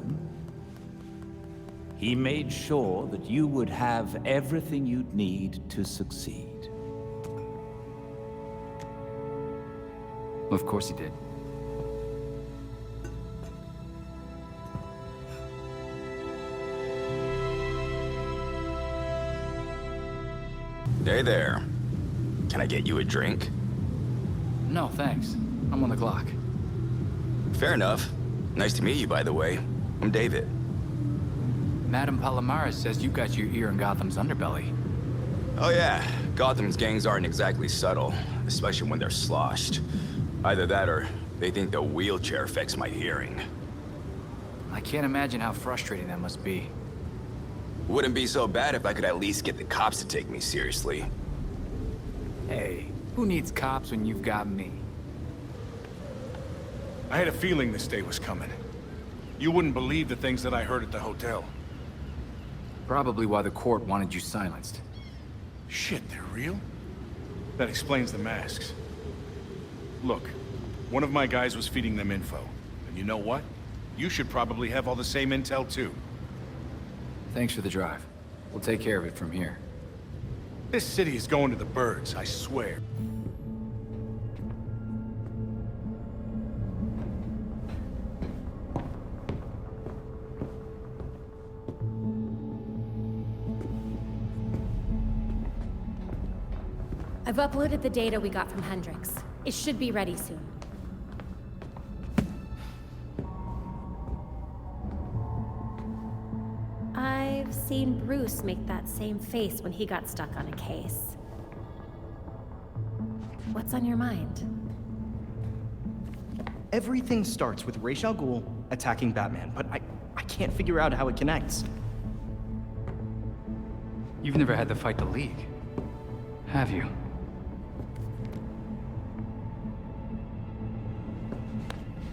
he made sure that you would have everything you'd need to succeed. Of course he did. Hey there. Can I get you a drink? No, thanks. I'm on the clock. Fair enough. Nice to meet you, by the way. I'm David. Madame Palomares says you got your ear in Gotham's underbelly. Oh yeah, Gotham's gangs aren't exactly subtle, especially when they're sloshed. Either that or they think the wheelchair affects my hearing. I can't imagine how frustrating that must be. Wouldn't be so bad if I could at least get the cops to take me seriously. Hey, who needs cops when you've got me? I had a feeling this day was coming. You wouldn't believe the things that I heard at the hotel. Probably why the court wanted you silenced. Shit, they're real? That explains the masks. Look, one of my guys was feeding them info. And you know what? You should probably have all the same intel too. Thanks for the drive. We'll take care of it from here. This city is going to the birds, I swear. I've uploaded the data we got from Hendrix. It should be ready soon. I've seen Bruce make that same face when he got stuck on a case. What's on your mind? Everything starts with Ra's al Ghul attacking Batman, but I can't figure out how it connects. You've never had to fight the League, have you?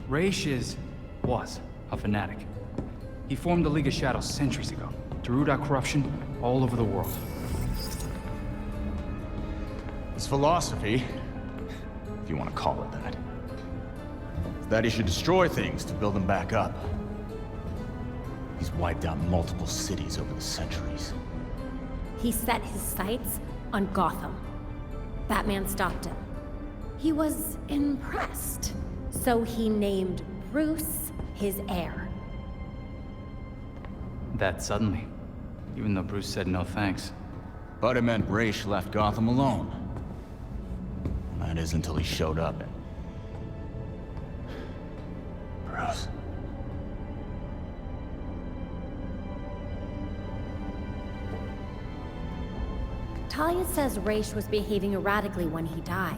Ra's was a fanatic. He formed the League of Shadows centuries ago to root out corruption all over the world. His philosophy, if you want to call it that, is that he should destroy things to build them back up. He's wiped out multiple cities over the centuries. He set his sights on Gotham. Batman stopped him. He was impressed, so he named Bruce his heir. That suddenly, even though Bruce said no thanks. But it meant Ra's left Gotham alone. That is until he showed up and... Bruce. Talia says Ra's was behaving erratically when he died.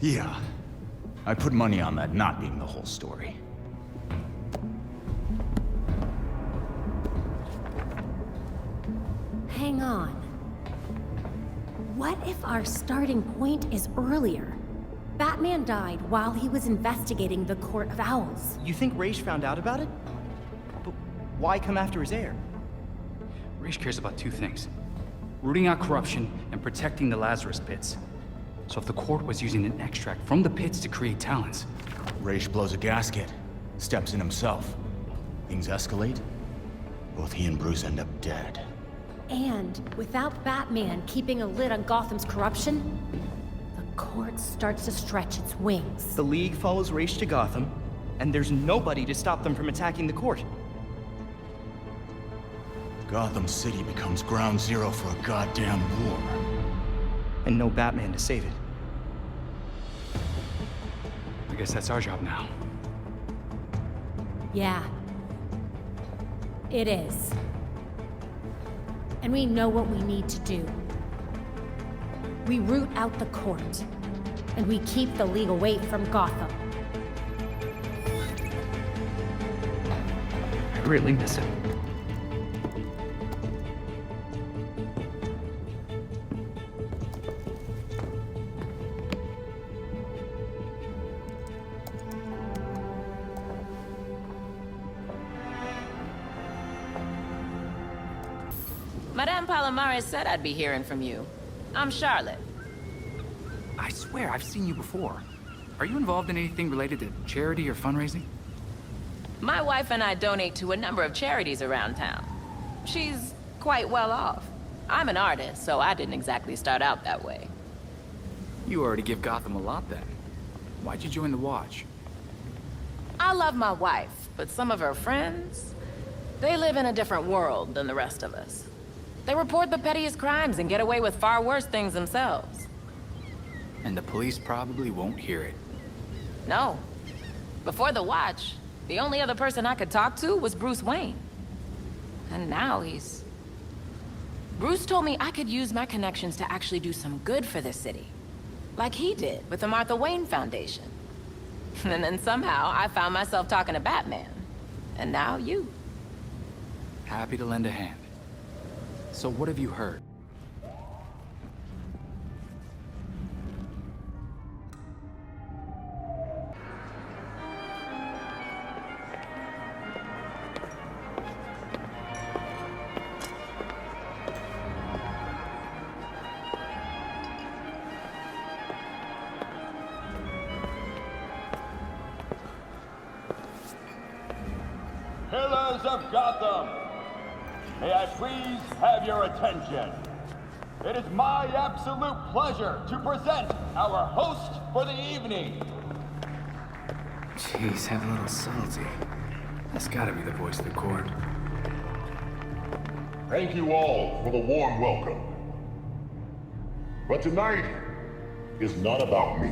Yeah. I put money on that not being the whole story. Hang on. What if our starting point is earlier? Batman died while he was investigating the Court of Owls. You think Ra's found out about it? But why come after his heir? Ra's cares about two things: rooting out corruption and protecting the Lazarus Pits. So if the court was using an extract from the pits to create talents... Ra's blows a gasket, steps in himself. Things escalate. Both he and Bruce end up dead. And without Batman keeping a lid on Gotham's corruption, the court starts to stretch its wings. The League follows Ra's to Gotham, and there's nobody to stop them from attacking the court. Gotham City becomes ground zero for a goddamn war. And no Batman to save it. I guess that's our job now. Yeah. It is. And we know what we need to do. We root out the court, and we keep the League away from Gotham. I really miss him. Madame Palomares said I'd be hearing from you. I'm Charlotte. I swear, I've seen you before. Are you involved in anything related to charity or fundraising? My wife and I donate to a number of charities around town. She's quite well off. I'm an artist, so I didn't exactly start out that way. You already give Gotham a lot then. Why'd you join the Watch? I love my wife, but some of her friends, they live in a different world than the rest of us. They report the pettiest crimes and get away with far worse things themselves. And the police probably won't hear it. No. Before the Watch, the only other person I could talk to was Bruce Wayne. And now he's... Bruce told me I could use my connections to actually do some good for the city. Like he did with the Martha Wayne Foundation. And then somehow I found myself talking to Batman. And now you. Happy to lend a hand. So what have you heard? Pillars of Gotham! May I please have your attention? It is my absolute pleasure to present our host for the evening. Jeez, have a little subtlety. That's gotta be the voice of the court. Thank you all for the warm welcome. But tonight is not about me.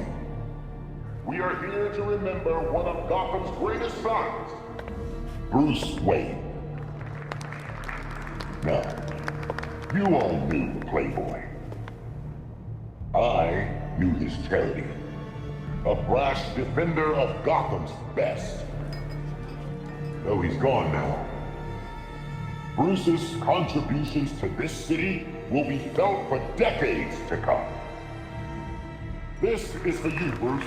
We are here to remember one of Gotham's greatest sons, Bruce Wayne. Now, you all knew the Playboy. I knew his charity. A brash defender of Gotham's best. Though he's gone now, Bruce's contributions to this city will be felt for decades to come. This is for you, Bruce.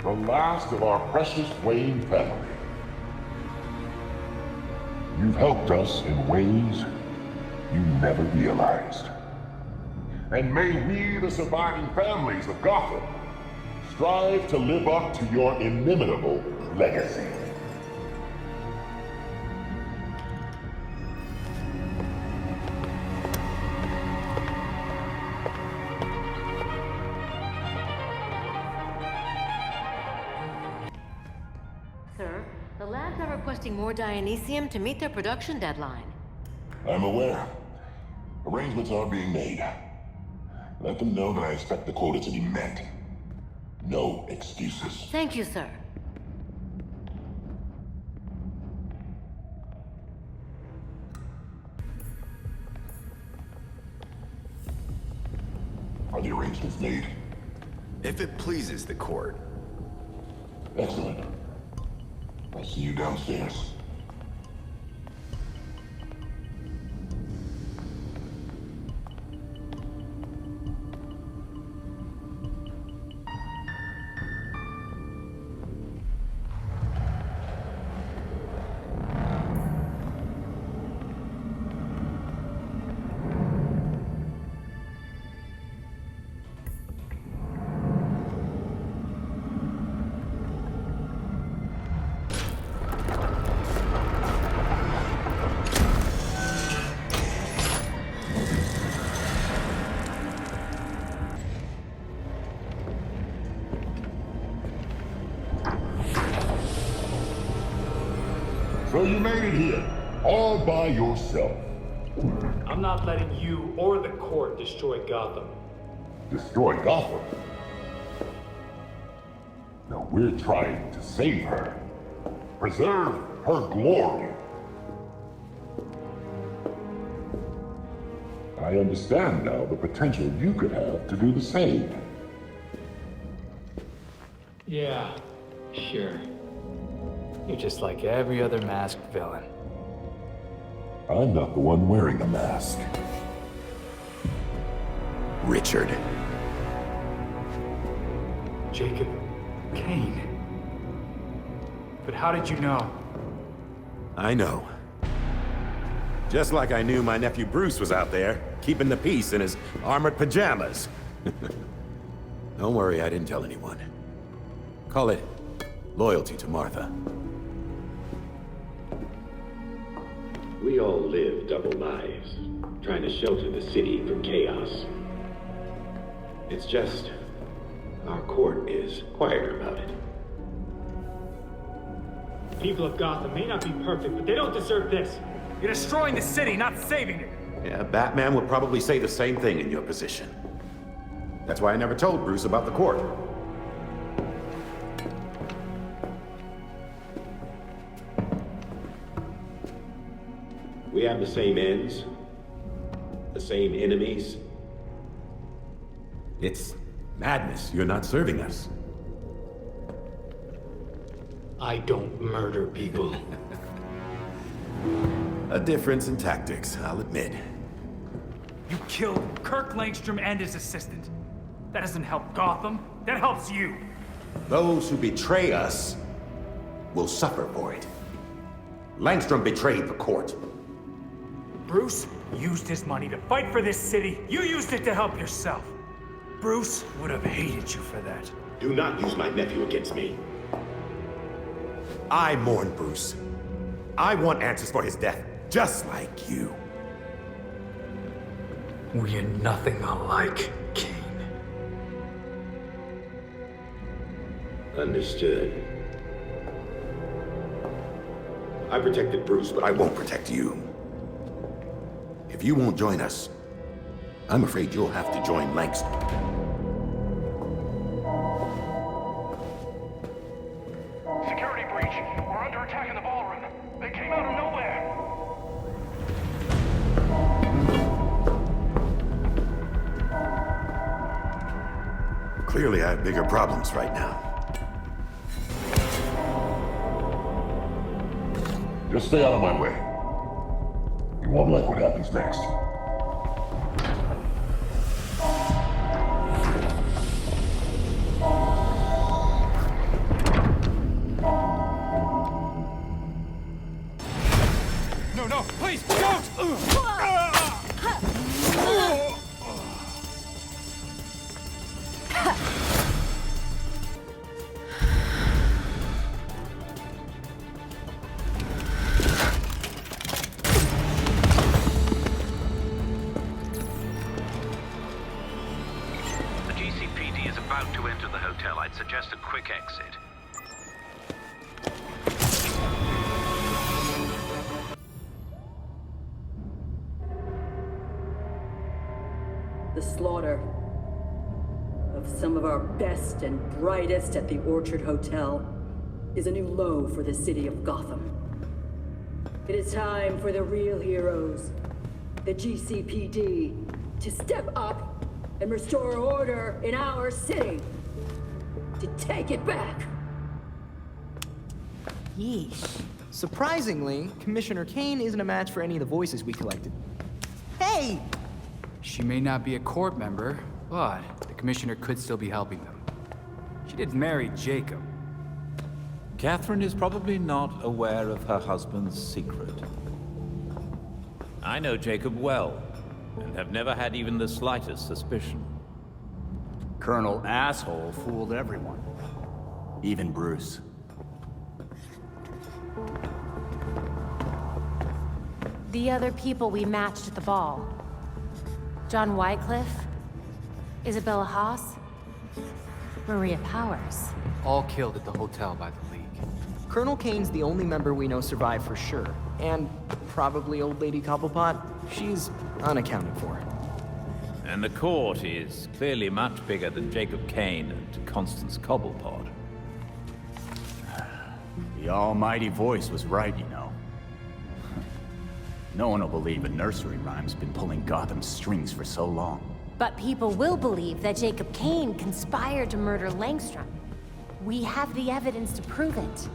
The last of our precious Wayne family. You've helped us in ways you never realized. And may we, the surviving families of Gotham, strive to live up to your inimitable legacy. Sir, the labs are requesting more Dionysium to meet their production deadline. I'm aware. Arrangements are being made. Let them know that I expect the quota to be met. No excuses. Thank you, sir. Are the arrangements made? If it pleases the court. Excellent. I'll see you downstairs. So you made it here, all by yourself. I'm not letting you or the court destroy Gotham. Destroy Gotham? No, we're trying to save her. Preserve her glory. I understand now the potential you could have to do the same. Yeah, sure. You're just like every other masked villain. I'm not the one wearing the mask. Richard. Jacob Kane. But how did you know? I know. Just like I knew my nephew Bruce was out there, keeping the peace in his armored pajamas. Don't worry, I didn't tell anyone. Call it loyalty to Martha. We all live double lives, trying to shelter the city from chaos. It's just, our court is quieter about it. People of Gotham may not be perfect, but they don't deserve this. You're destroying the city, not saving it. Yeah, Batman would probably say the same thing in your position. That's why I never told Bruce about the court. We have the same ends, the same enemies. It's madness. You're not serving us. I don't murder people. A difference in tactics, I'll admit. You killed Kirk Langstrom and his assistant. That doesn't help Gotham. That helps you. Those who betray us will suffer for it. Langstrom betrayed the court. Bruce used his money to fight for this city. You used it to help yourself. Bruce would have hated you for that. Do not use my nephew against me. I mourn Bruce. I want answers for his death, just like you. We are nothing alike, Kane. Understood. I protected Bruce, but I won't protect you. If you won't join us, I'm afraid you'll have to join Langston. Security breach. We're under attack in the ballroom. They came out of nowhere. Clearly, I have bigger problems right now. Just stay out of my way. You won't like what happens next. No, please, don't! The GCPD is about to enter the hotel. I'd suggest a quick exit. The slaughter of some of our best and brightest at the Orchard Hotel is a new low for the city of Gotham. It is time for the real heroes, the GCPD, to step up and restore order in our city. To take it back. Yeesh. Surprisingly, Commissioner Kane isn't a match for any of the voices we collected. Hey! She may not be a court member, but the commissioner could still be helping them. She did marry Jacob. Catherine is probably not aware of her husband's secret. I know Jacob well, and have never had even the slightest suspicion. Colonel Asshole fooled everyone. Even Bruce. The other people we matched at the ball. John Wycliffe, Isabella Haas, Maria Powers. All killed at the hotel by the League. Colonel Kane's the only member we know survived for sure. And probably Old Lady Cobblepot. She's unaccounted for. And the court is clearly much bigger than Jacob Kane and Constance Cobblepot. The almighty voice was right, you know. No one will believe a nursery rhyme's been pulling Gotham's strings for so long. But people will believe that Jacob Kane conspired to murder Langstrom. We have the evidence to prove it.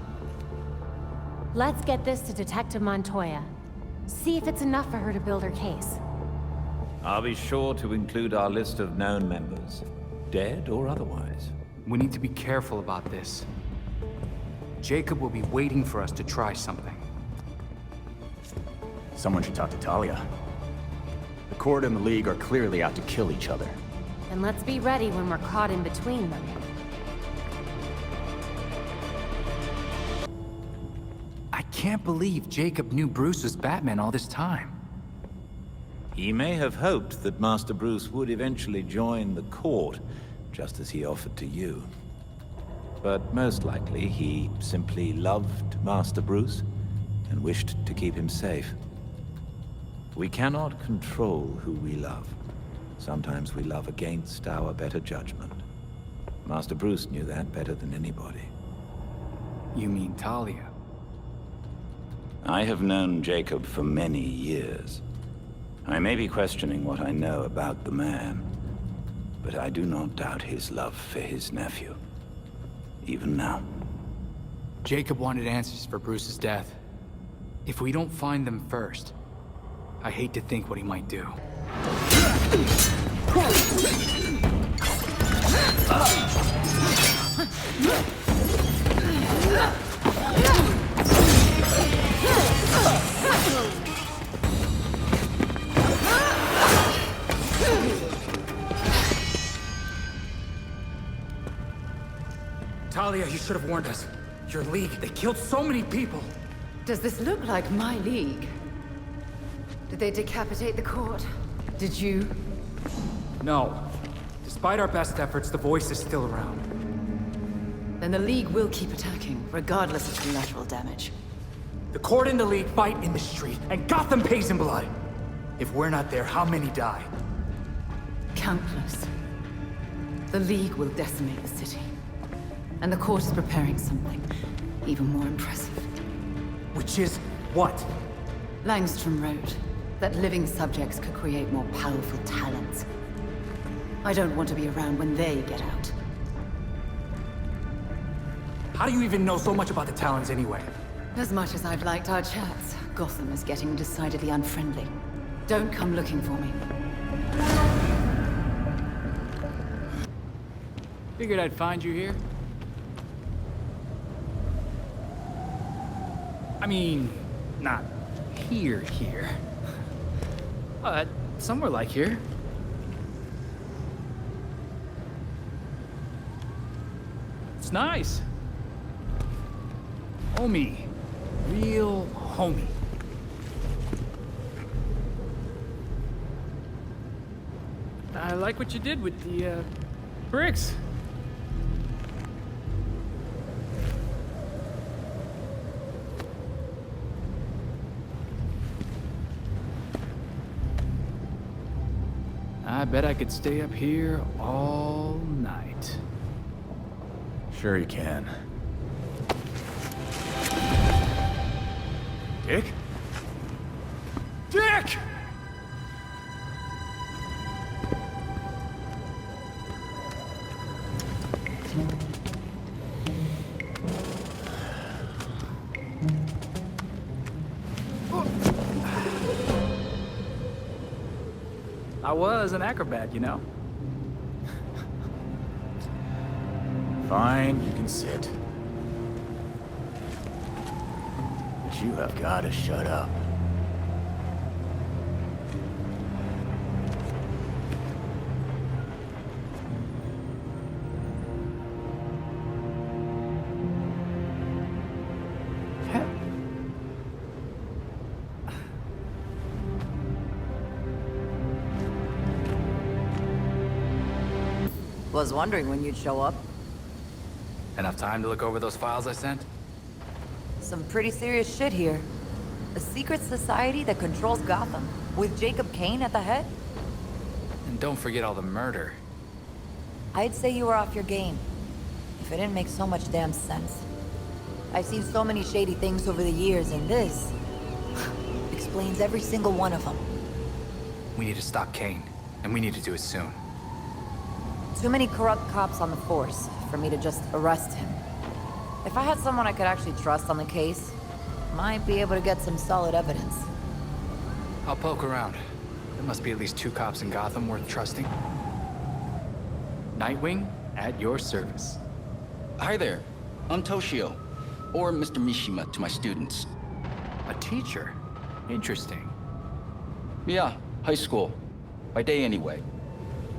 Let's get this to Detective Montoya. See if it's enough for her to build her case. I'll be sure to include our list of known members, dead or otherwise. We need to be careful about this. Jacob will be waiting for us to try something. Someone should talk to Talia. The Court and the League are clearly out to kill each other. And let's be ready when we're caught in between them. I can't believe Jacob knew Bruce was Batman all this time. He may have hoped that Master Bruce would eventually join the court, just as he offered to you. But most likely, he simply loved Master Bruce and wished to keep him safe. We cannot control who we love. Sometimes we love against our better judgment. Master Bruce knew that better than anybody. You mean Talia? I have known Jacob for many years. I may be questioning what I know about the man, but I do not doubt his love for his nephew. Even now. Jacob wanted answers for Bruce's death. If we don't find them first, I hate to think what he might do. Talia, you should have warned us. Your League, they killed so many people. Does this look like my League? Did they decapitate the court? Did you? No. Despite our best efforts, the voice is still around. Then the League will keep attacking, regardless of collateral damage. The court and the League fight in the street, and Gotham pays in blood. If we're not there, how many die? Countless. The League will decimate the city. And the Court is preparing something even more impressive. Which is what? Langstrom wrote that living subjects could create more powerful talents. I don't want to be around when they get out. How do you even know so much about the Talons anyway? As much as I've liked our chats, Gotham is getting decidedly unfriendly. Don't come looking for me. Figured I'd find you here. I mean, not here, but somewhere like here. It's nice. Homie. Real homie. I like what you did with the, bricks. I bet I could stay up here all night. Sure you can. Dick? Dick! I was an acrobat, you know. Fine, you can sit. But you have got to shut up. Was wondering when you'd show up. Enough time to look over those files I sent? Some pretty serious shit here. A secret society that controls Gotham, with Jacob Kane at the head? And don't forget all the murder. I'd say you were off your game, if it didn't make so much damn sense. I've seen so many shady things over the years, and this explains every single one of them. We need to stop Kane, and we need to do it soon. Too many corrupt cops on the force for me to just arrest him. If I had someone I could actually trust on the case, might be able to get some solid evidence. I'll poke around. There must be at least 2 cops in Gotham worth trusting. Nightwing, at your service. Hi there. I'm Toshio, or Mr. Mishima to my students. A teacher? Interesting. Yeah, high school. By day anyway.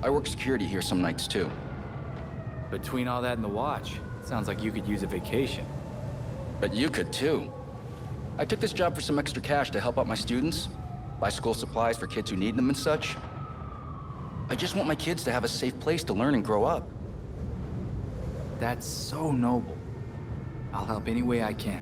I work security here some nights too. Between all that and the watch, sounds like you could use a vacation. But you could too. I took this job for some extra cash to help out my students, buy school supplies for kids who need them and such. I just want my kids to have a safe place to learn and grow up. That's so noble. I'll help any way I can.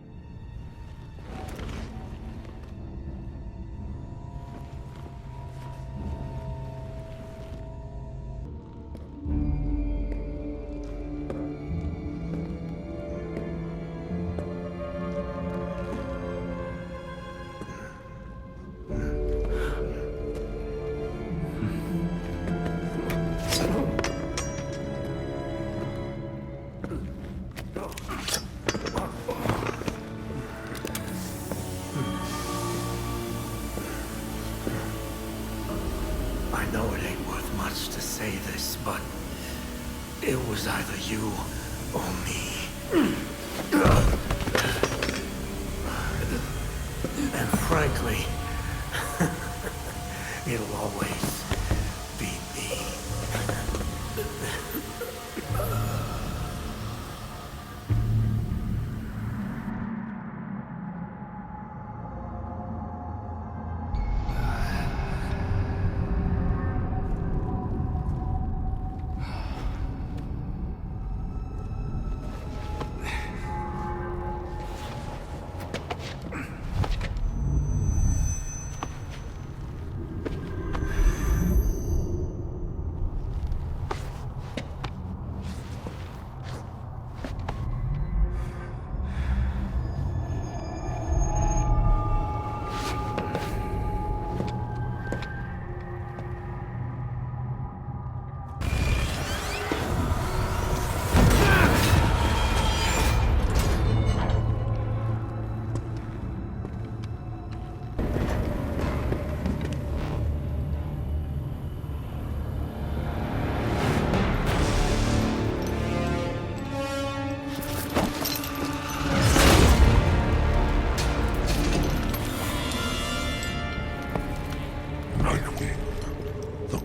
I know it ain't worth much to say this, but it was either you or me. And frankly, it'll always be me.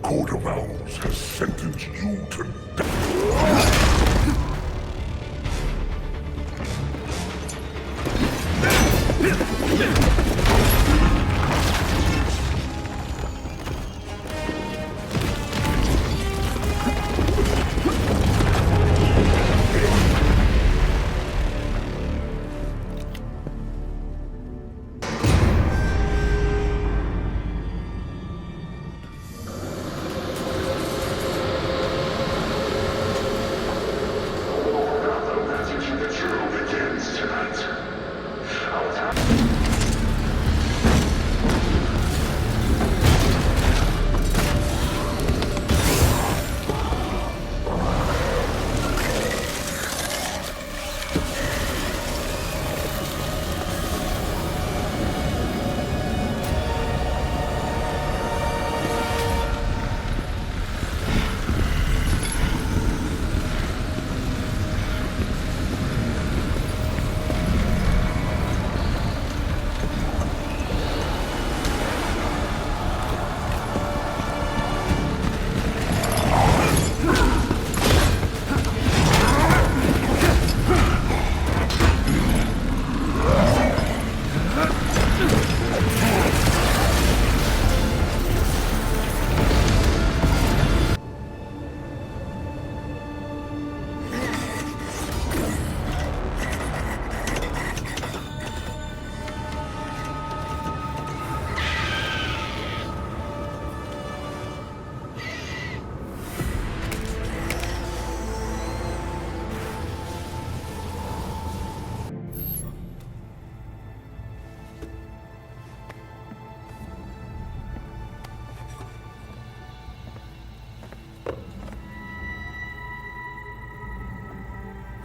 Court of Owls has sentenced you to death.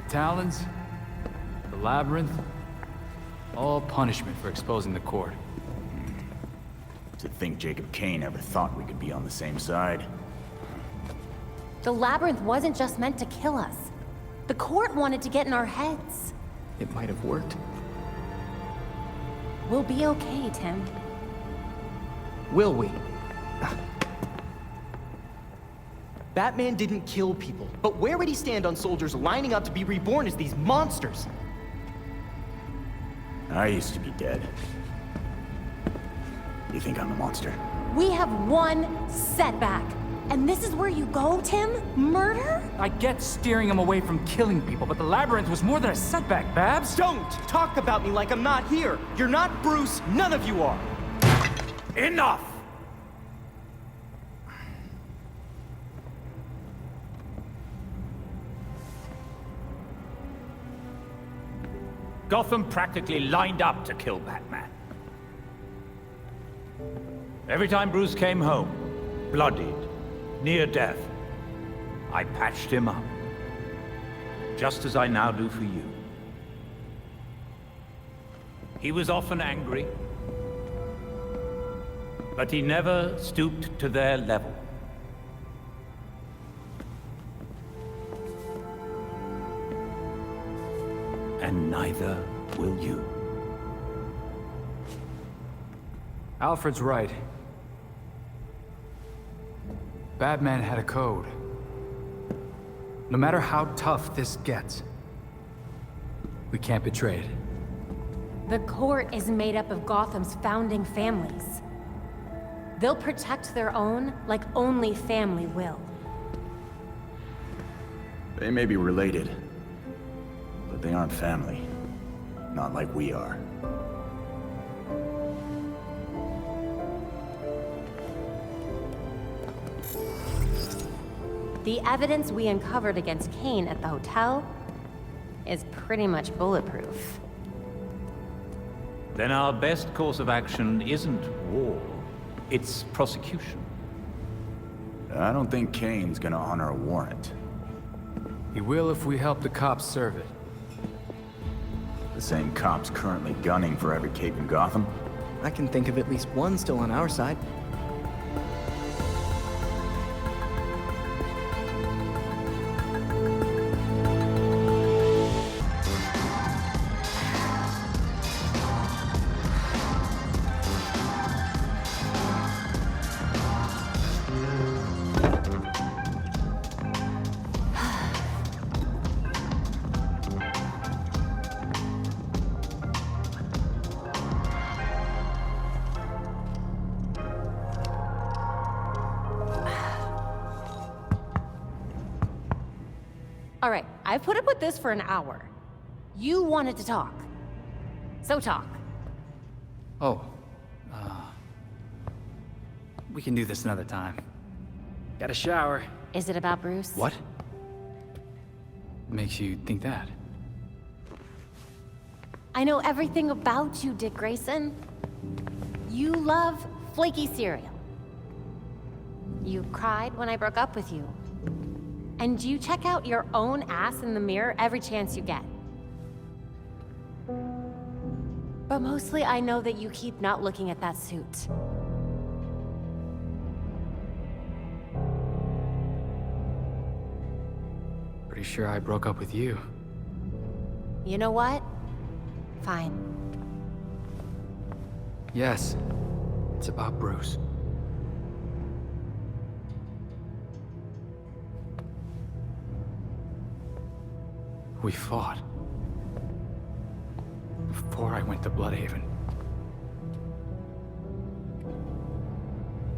Talons, the labyrinth, all punishment for exposing the court. To think Jacob Kane ever thought we could be on the same side. The labyrinth wasn't just meant to kill us. The court wanted to get in our heads. It might have worked. We'll be okay, Tim. Will we? Batman didn't kill people, but where would he stand on soldiers lining up to be reborn as these monsters? I used to be dead. You think I'm a monster? We have one setback. And this is where you go, Tim? Murder? I get steering him away from killing people, but the labyrinth was more than a setback, Babs. Don't talk about me like I'm not here. You're not Bruce, none of you are. Enough! Gotham practically lined up to kill Batman. Every time Bruce came home, bloodied, near death, I patched him up. Just as I now do for you. He was often angry, but he never stooped to their level. And neither will you. Alfred's right. Batman had a code. No matter how tough this gets, we can't betray it. The court is made up of Gotham's founding families. They'll protect their own like only family will. They may be related, but they aren't family. Not like we are. The evidence we uncovered against Kane at the hotel is pretty much bulletproof. Then our best course of action isn't war, it's prosecution. I don't think Kane's gonna honor a warrant. He will if we help the cops serve it. The same cops currently gunning for every cape in Gotham? I can think of at least one still on our side. All right, I've put up with this for an hour. You wanted to talk. So talk. Oh, we can do this another time. Got a shower. Is it about Bruce? What? Makes you think that? I know everything about you, Dick Grayson. You love flaky cereal. You cried when I broke up with you. And you check out your own ass in the mirror every chance you get. But mostly I know that you keep not looking at that suit. Pretty sure I broke up with you. You know what? Fine. Yes, it's about Bruce. We fought. Before I went to Bloodhaven.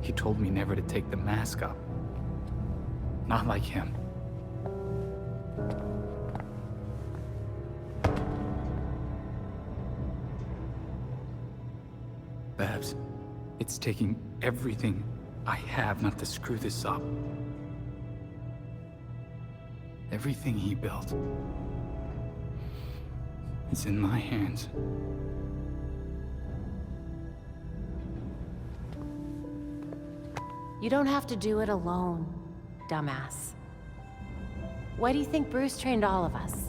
He told me never to take the mask up. Not like him. Babs, it's taking everything I have not to screw this up. Everything he built. It's in my hands. You don't have to do it alone, dumbass. Why do you think Bruce trained all of us?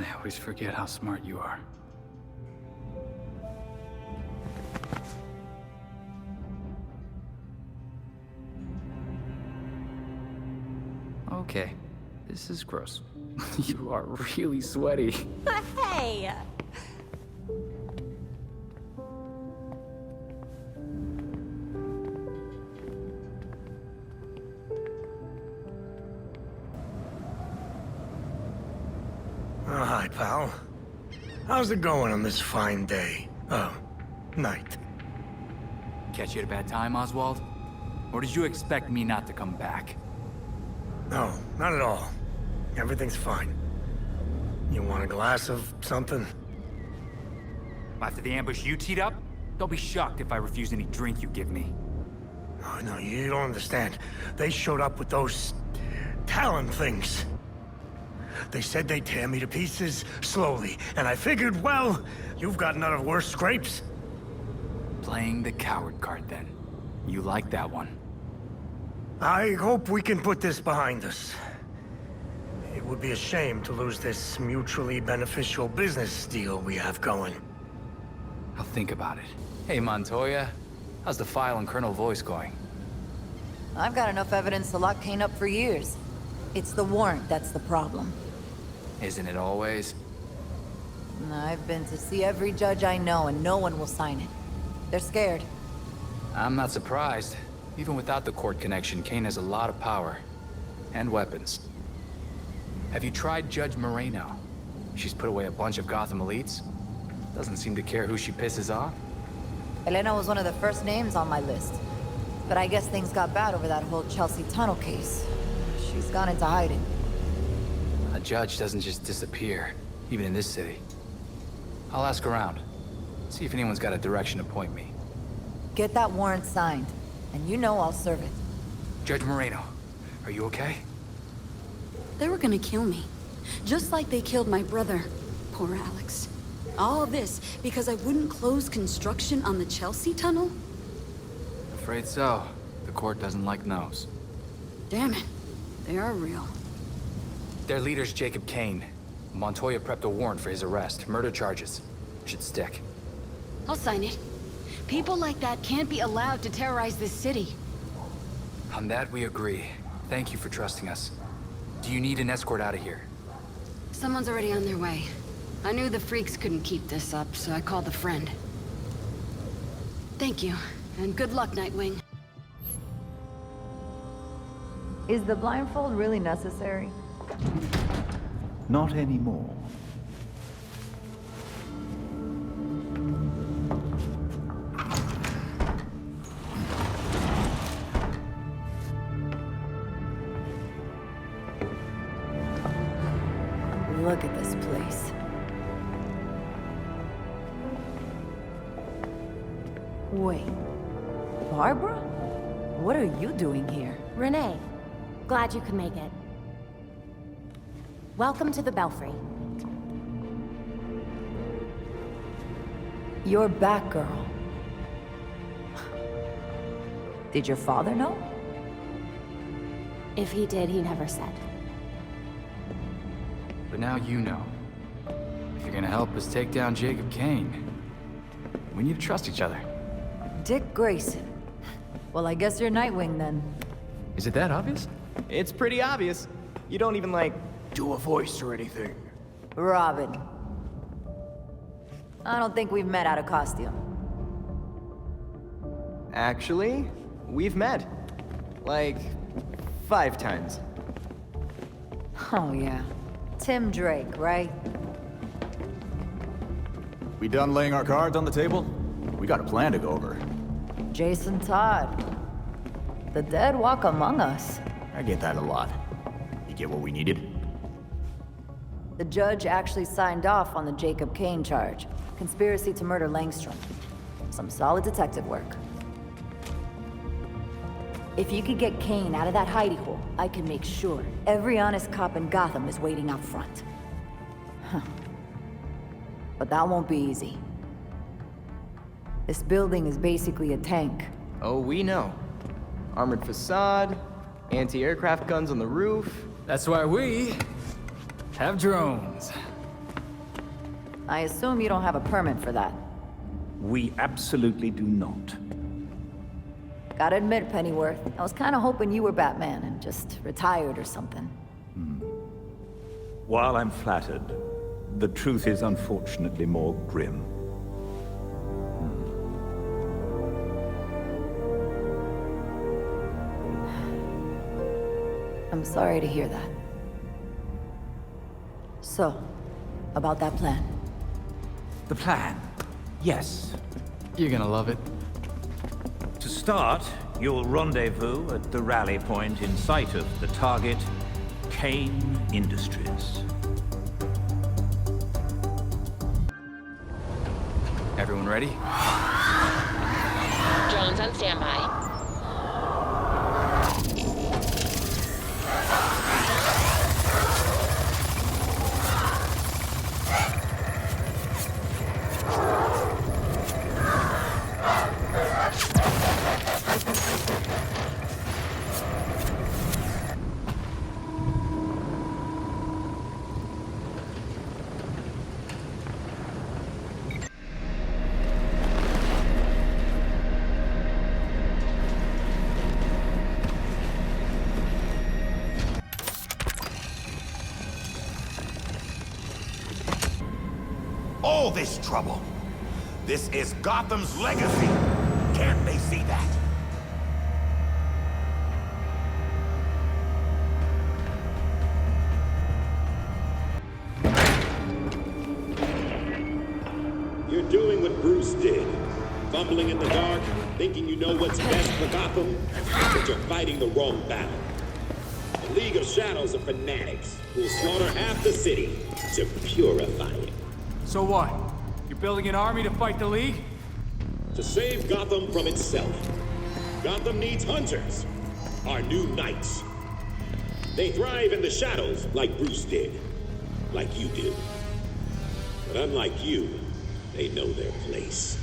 I always forget how smart you are. Okay, this is gross. You are really sweaty. Hey! Oh, hi, pal. How's it going on this fine day? Oh, night. Catch you at a bad time, Oswald? Or did you expect me not to come back? No, not at all. Everything's fine. You want a glass of something? After the ambush you teed up, don't be shocked if I refuse any drink you give me. Oh, no, you don't understand. They showed up with those Talon things. They said they'd tear me to pieces, slowly, and I figured, well, you've got none of worse scrapes. Playing the coward card, then. You like that one. I hope we can put this behind us. It would be a shame to lose this mutually beneficial business deal we have going. I'll think about it. Hey, Montoya. How's the file on Colonel Voice going? I've got enough evidence to lock Kane up for years. It's the warrant that's the problem. Isn't it always? I've been to see every judge I know, and no one will sign it. They're scared. I'm not surprised. Even without the court connection, Kane has a lot of power. And weapons. Have you tried Judge Moreno? She's put away a bunch of Gotham elites. Doesn't seem to care who she pisses off. Elena was one of the first names on my list. But I guess things got bad over that whole Chelsea tunnel case. She's gone into hiding. A judge doesn't just disappear, even in this city. I'll ask around. See if anyone's got a direction to point me. Get that warrant signed, and you know I'll serve it. Judge Moreno, are you okay? They were gonna kill me. Just like they killed my brother. Poor Alex. All this because I wouldn't close construction on the Chelsea tunnel? Afraid so. The court doesn't like no's. Damn it. They are real. Their leader's Jacob Kane. Montoya prepped a warrant for his arrest. Murder charges. Should stick. I'll sign it. People like that can't be allowed to terrorize this city. On that we agree. Thank you for trusting us. Do you need an escort out of here? Someone's already on their way. I knew the freaks couldn't keep this up, so I called a friend. Thank you, and good luck, Nightwing. Is the blindfold really necessary? Not anymore. Look at this place. Wait. Barbara? What are you doing here? Renee, glad you could make it. Welcome to the Belfry. You're Batgirl. Did your father know? If he did, he never said. But now you know. If you're gonna help us take down Jacob Kane, we need to trust each other. Dick Grayson. Well, I guess you're Nightwing then. Is it that obvious? It's pretty obvious. You don't even, like, do a voice or anything. Robin. I don't think we've met out of costume. Actually, we've met. Like, 5 times. Oh, yeah. Tim Drake, right? We done laying our cards on the table? We got a plan to go over. Jason Todd. The dead walk among us. I get that a lot. You get what we needed? The judge actually signed off on the Jacob Kane charge. Conspiracy to murder Langstrom. Some solid detective work. If you could get Kane out of that hidey hole, I can make sure every honest cop in Gotham is waiting out front. Huh. But that won't be easy. This building is basically a tank. Oh, we know. Armored facade, anti-aircraft guns on the roof. That's why we have drones. I assume you don't have a permit for that. We absolutely do not. Gotta admit, Pennyworth, I was kinda hoping you were Batman and just retired or something. While I'm flattered, the truth is unfortunately more grim. I'm sorry to hear that. So, about that plan. The plan? Yes. You're gonna love it. To start, you'll rendezvous at the rally point in sight of the target, Kane Industries. Everyone ready? Drones on standby. All this trouble. This is Gotham's legacy. Can't they see that? You're doing what Bruce did. Fumbling in the dark, thinking you know what's best for Gotham, but you're fighting the wrong battle. The League of Shadows are fanatics who will slaughter half the city to purify it. So what? You're building an army to fight the League? To save Gotham from itself. Gotham needs hunters. Our new knights. They thrive in the shadows like Bruce did. Like you do. But unlike you, they know their place.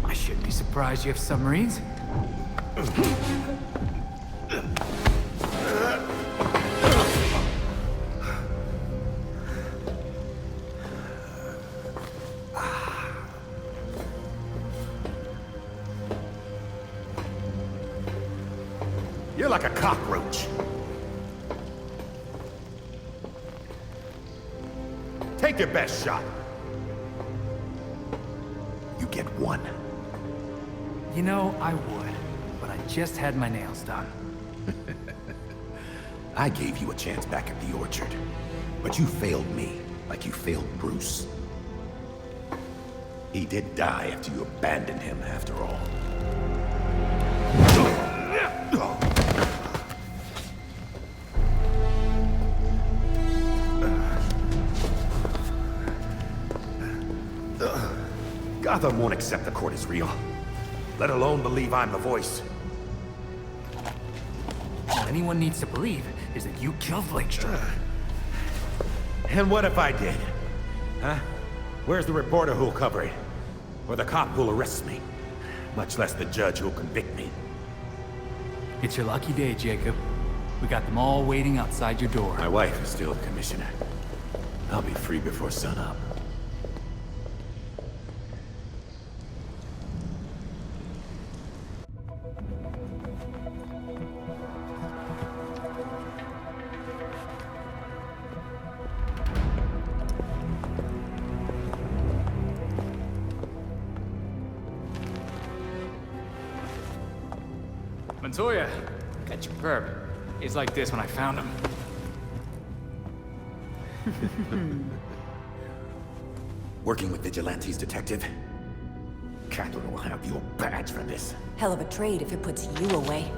I shouldn't be surprised you have submarines. You're like a cockroach. Take your best shot. You get one. You know, I would, but I just had my nails done. I gave you a chance back at the orchard, but you failed me like you failed Bruce. He did die after you abandoned him, after all. Gotham won't accept the court is real, let alone believe I'm the voice. All anyone needs to believe is that you killed Langstrom. And what if I did? Huh? Where's the reporter who'll cover it? Or the cop who'll arrest me? Much less the judge who'll convict me. It's your lucky day, Jacob. We got them all waiting outside your door. My wife is still the commissioner. I'll be free before sunup. Montoya, got your perp. He's like this when I found him. Working with vigilantes, detective. Catherine will have your badge for this. Hell of a trade if it puts you away.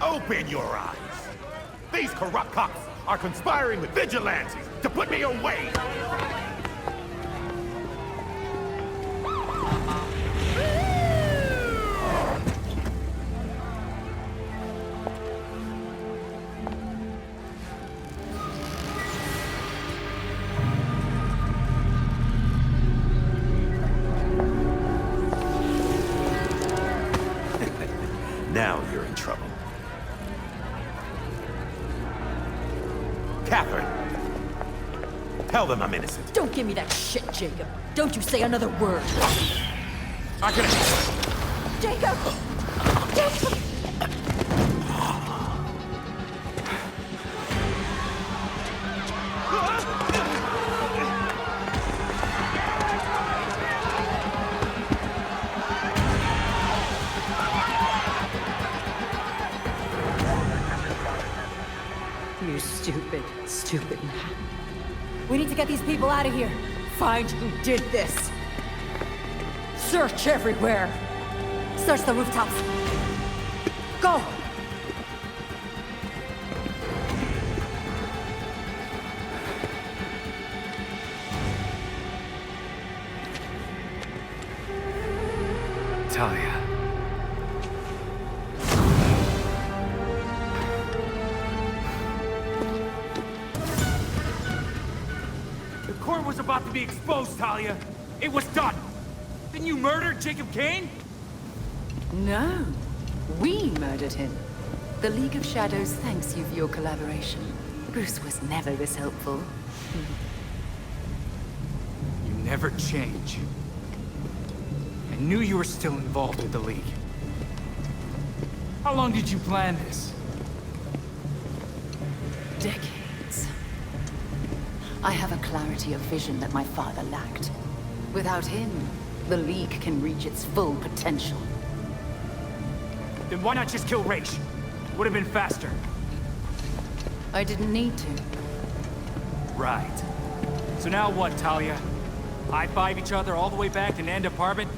Open your eyes! These corrupt cops are conspiring with vigilantes to put me away! Now you're in trouble. Catherine! Tell them I'm innocent. Don't give me that shit, Jacob. Don't you say another word. I can... Jacob! Jacob! You stupid man. We need to get these people out of here. Find who did this. Search everywhere. Search the rooftops. Go! Talia. The court was about to be exposed, Talia. It was done. Didn't you murder Jacob Kane? No. We murdered him. The League of Shadows thanks you for your collaboration. Bruce was never this helpful. You never change. I knew you were still involved with the League. How long did you plan this? Decades. I have a clarity of vision that my father lacked. Without him, the League can reach its full potential. Then why not just kill Raish? Would have been faster. I didn't need to. Right. So now what, Talia? High-five each other all the way back to Nanda Apartment?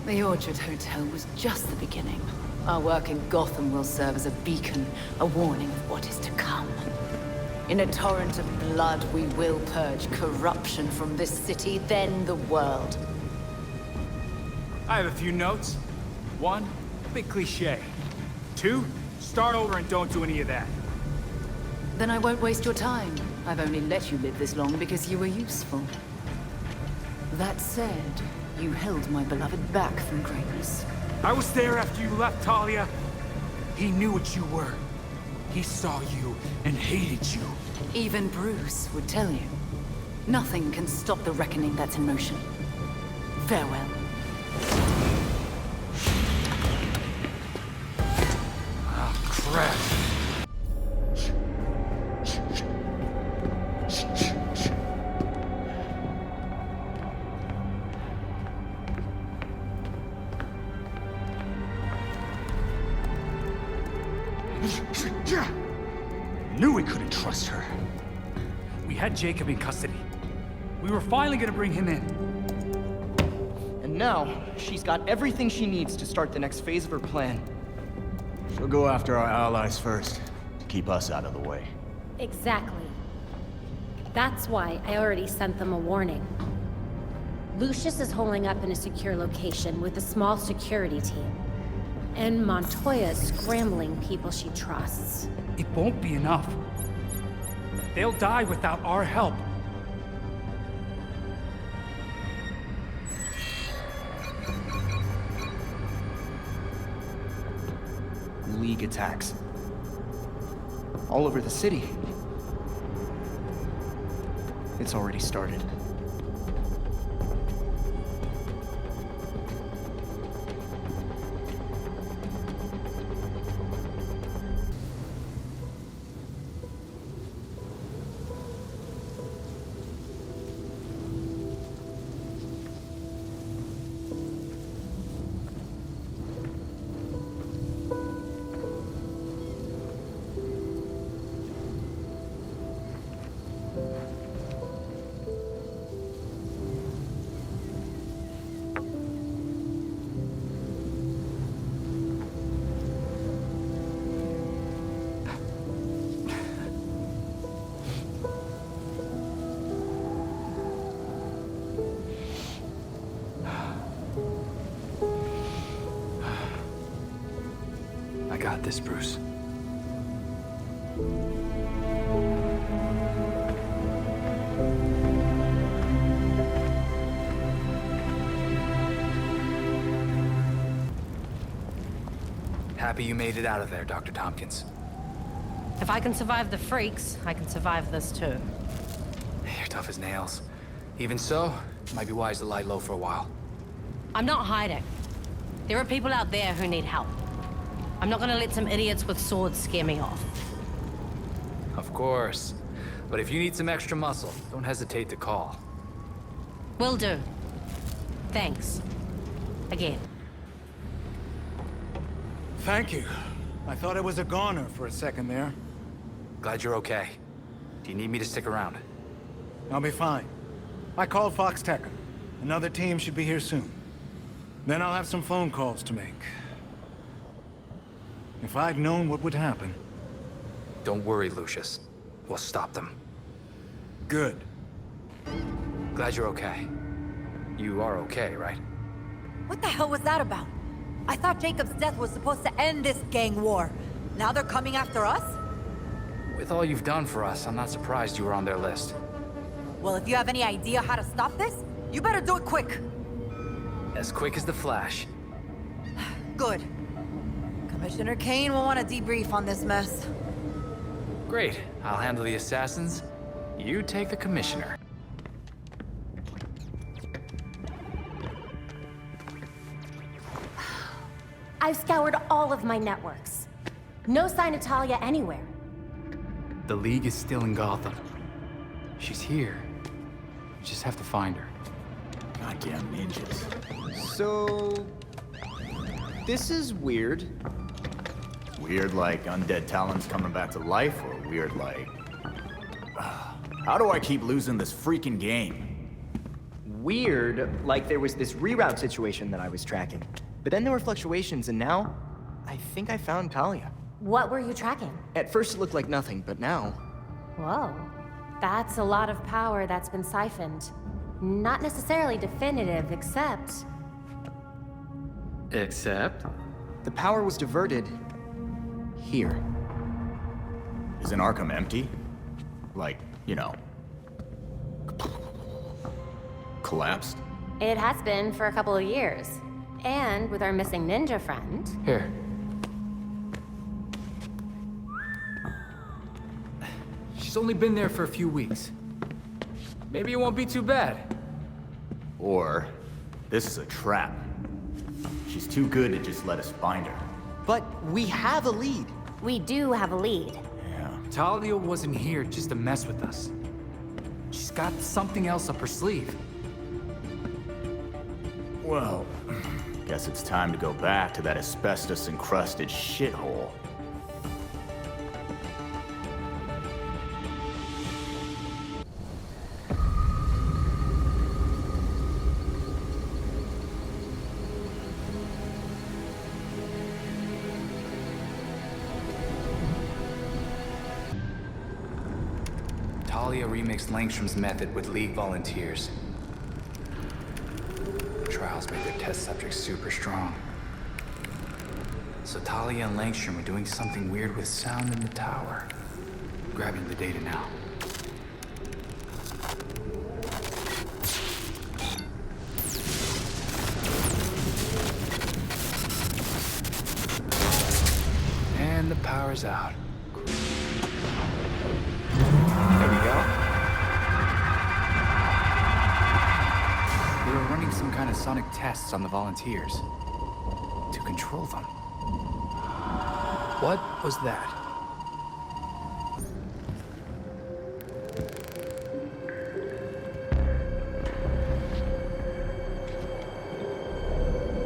The Orchard Hotel was just the beginning. Our work in Gotham will serve as a beacon, a warning of what is to come. In a torrent of blood, we will purge corruption from this city, then the world. I have a few notes. 1, big cliche. 2, start over and don't do any of that. Then I won't waste your time. I've only let you live this long because you were useful. That said, you held my beloved back from greatness. I was there after you left, Talia. He knew what you were. He saw you and hated you. Even Bruce would tell you. Nothing can stop the reckoning that's in motion. Farewell. Oh, crap. Knew we couldn't trust her. We had Jacob in custody. We were finally gonna bring him in. And now, she's got everything she needs to start the next phase of her plan. She'll go after our allies first, to keep us out of the way. Exactly. That's why I already sent them a warning. Lucius is holding up in a secure location with a small security team. And Montoya is scrambling people she trusts. It won't be enough. They'll die without our help. League attacks. All over the city. It's already started. I got this, Bruce. Happy you made it out of there, Dr. Tompkins. If I can survive the freaks, I can survive this too. You're tough as nails. Even so, it might be wise to lie low for a while. I'm not hiding. There are people out there who need help. I'm not gonna let some idiots with swords scare me off. Of course. But if you need some extra muscle, don't hesitate to call. Will do. Thanks. Again. Thank you. I thought I was a goner for a second there. Glad you're okay. Do you need me to stick around? I'll be fine. I called Fox Tech. Another team should be here soon. Then I'll have some phone calls to make. If I'd known what would happen... Don't worry, Lucius. We'll stop them. Good. Glad you're okay. You are okay, right? What the hell was that about? I thought Jacob's death was supposed to end this gang war. Now they're coming after us? With all you've done for us, I'm not surprised you were on their list. Well, if you have any idea how to stop this, you better do it quick. As quick as the Flash. Good. Commissioner Kane will want to debrief on this mess. Great. I'll handle the assassins. You take the commissioner. I've scoured all of my networks. No sign of Talia anywhere. The League is still in Gotham. She's here. You just have to find her. Goddamn ninjas. So... this is weird. Weird like undead talents coming back to life, or weird like... How do I keep losing this freaking game? Weird, like there was this reroute situation that I was tracking. But then there were fluctuations, and now... I think I found Talia. What were you tracking? At first it looked like nothing, but now... Whoa. That's a lot of power that's been siphoned. Not necessarily definitive, except... Except? The power was diverted... here. Isn't Arkham empty? Like, you know... collapsed? It has been for a couple of years. And with our missing ninja friend... Here. She's only been there for a few weeks. Maybe it won't be too bad. Or, this is a trap. She's too good to just let us find her. But we have a lead. We do have a lead. Yeah. Talia wasn't here just to mess with us. She's got something else up her sleeve. Well, guess it's time to go back to that asbestos-encrusted shithole. Talia remixed Langstrom's method with League volunteers. Trials made their test subjects super strong. So Talia and Langstrom are doing something weird with sound in the tower. Grabbing the data now. And the power's out. There we go. They were running some kind of sonic tests on the volunteers to control them. What was that?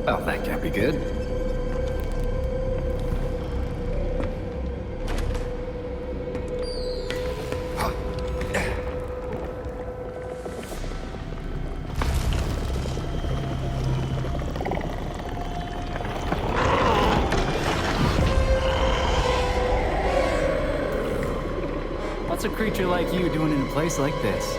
Well, that can't be good. What's a creature like you doing in a place like this?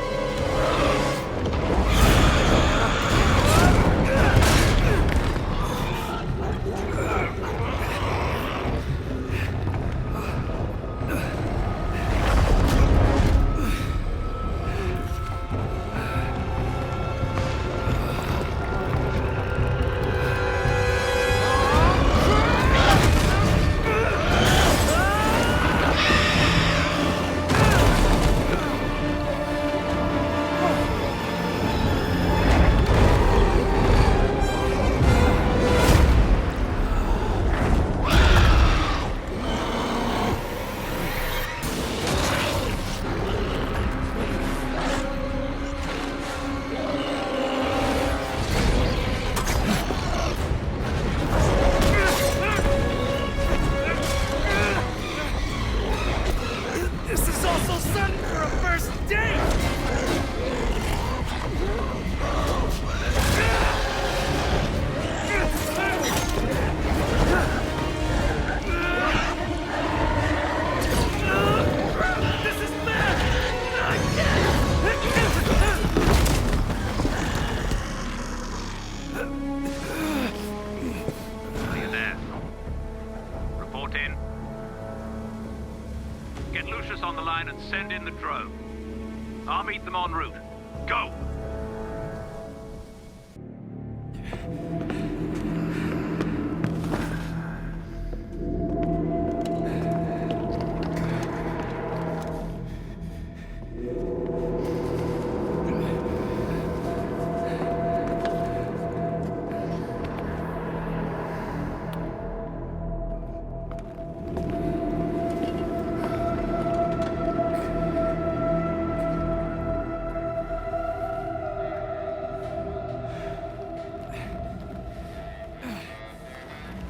Send in the drone. I'll meet them en route. Go!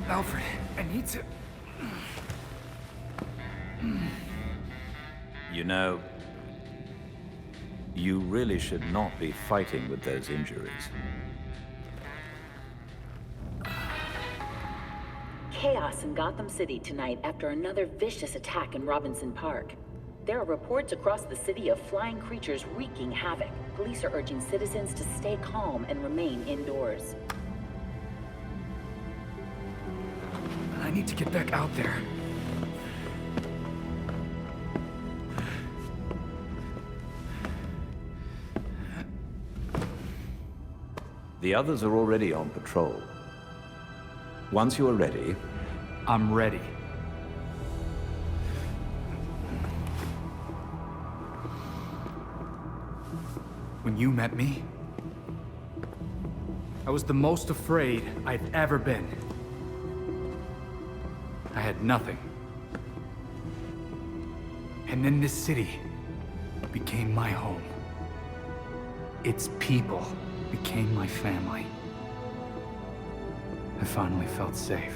Alfred, I need to... You know, you really should not be fighting with those injuries. Chaos in Gotham City tonight after another vicious attack in Robinson Park. There are reports across the city of flying creatures wreaking havoc. Police are urging citizens to stay calm and remain indoors. I need to get back out there. The others are already on patrol. Once you are ready... I'm ready. When you met me, I was the most afraid I'd ever been. I had nothing. And then this city became my home. Its people became my family. I finally felt safe.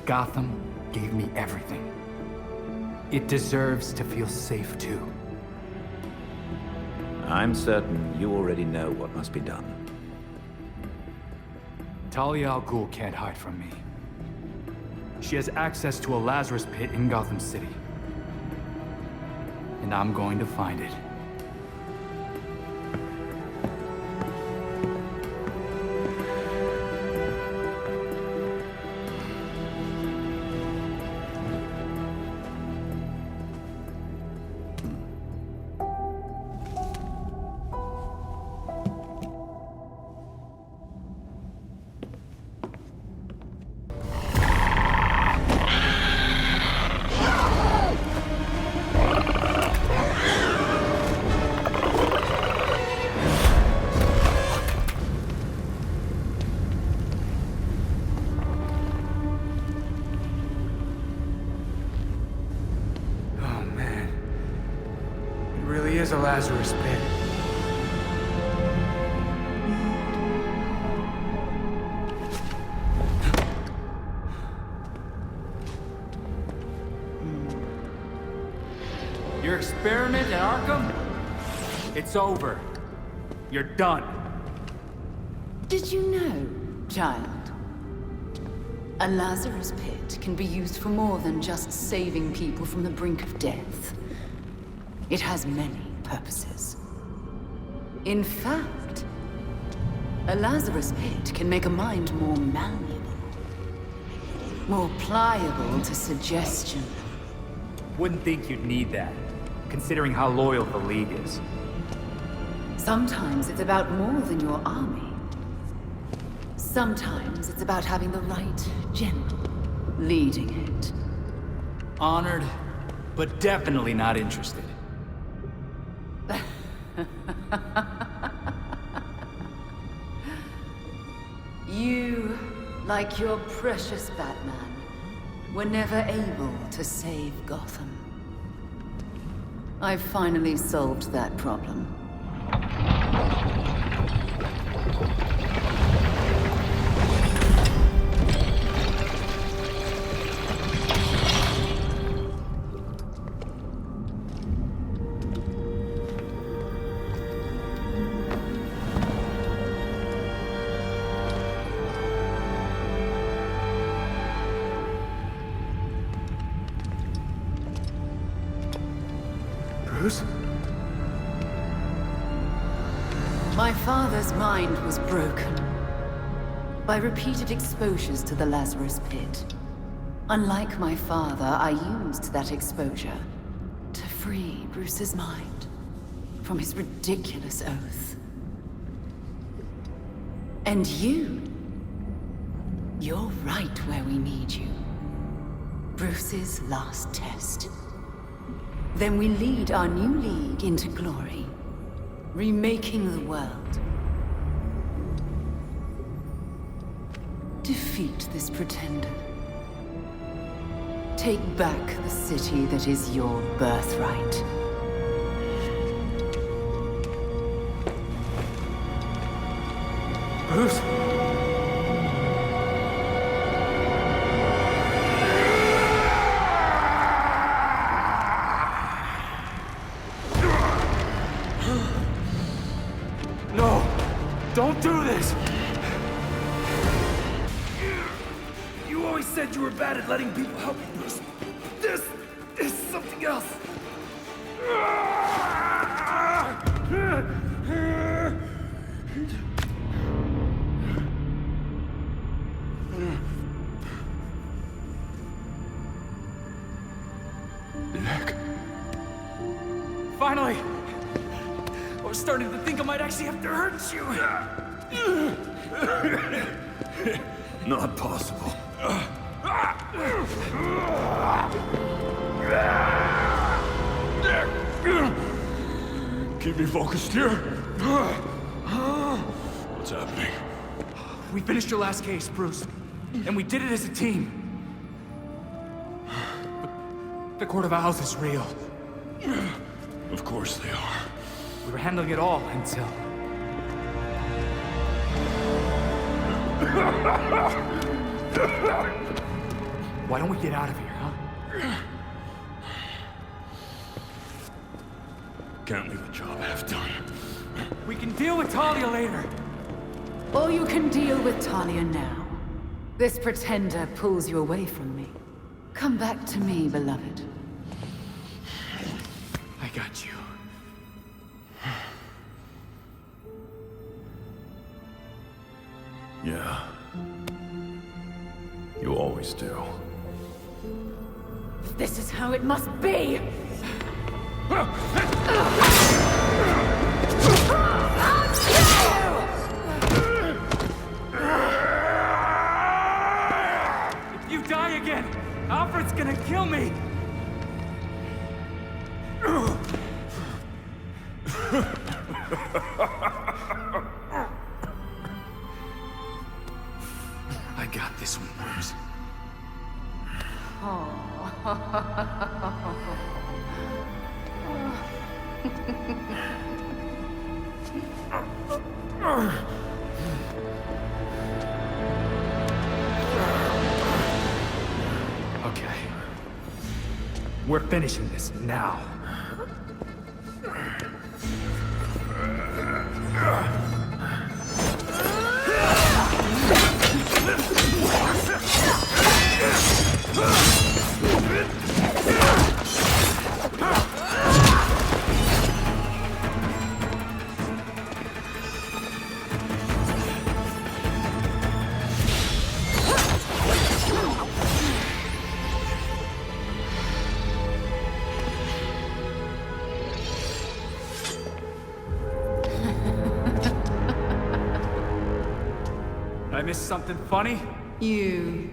Gotham gave me everything. It deserves to feel safe too. I'm certain you already know what must be done. Talia al Ghul can't hide from me. She has access to a Lazarus pit in Gotham City. And I'm going to find it. Is a Lazarus pit. Your experiment at Arkham? It's over. You're done. Did you know, child? A Lazarus pit can be used for more than just saving people from the brink of death. It has many purposes. In fact, a Lazarus pit can make a mind more malleable, more pliable to suggestion. Wouldn't think you'd need that, considering how loyal the League is. Sometimes it's about more than your army. Sometimes it's about having the right general leading it. Honored, but definitely not interested. You, like your precious Batman, were never able to save Gotham. I've finally solved that problem. Bruce? My father's mind was broken by repeated exposures to the Lazarus pit. Unlike my father, I used that exposure to free Bruce's mind from his ridiculous oath. And you're right where we need you. Bruce's last test. Then we lead our new league into glory, remaking the world. Defeat this pretender. Take back the city that is your birthright. Bruce? No! Don't do this! You always said you were bad at letting people help you, Bruce. This is something else. Nick. Finally! I was starting to think I might actually have to hurt you. Not possible. Keep me focused here. What's happening? We finished your last case, Bruce. And we did it as a team. The Court of Owls is real. Of course they are. We were handling it all until... Why don't we get out of here, huh? Can't leave a job half done. We can deal with Talia later. Or you can deal with Talia now. This pretender pulls you away from me. Come back to me, beloved. I got you. Yeah. You always do. This is how it must be! If you die again, Alfred's gonna kill me! I got this one, Bruce. Okay. We're finishing this now. I missed something funny? You...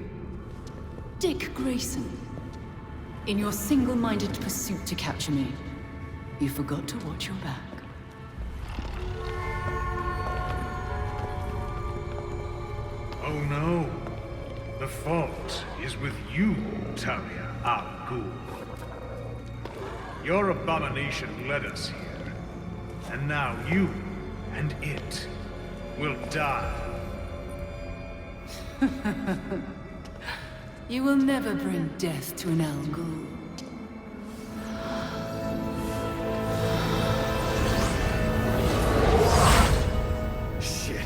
Dick Grayson. In your single-minded pursuit to capture me, you forgot to watch your back. Oh no. The fault is with you, Talia al Ghul. Your abomination led us here. And now you and it will die. You will never bring death to an Al Ghul. Shit.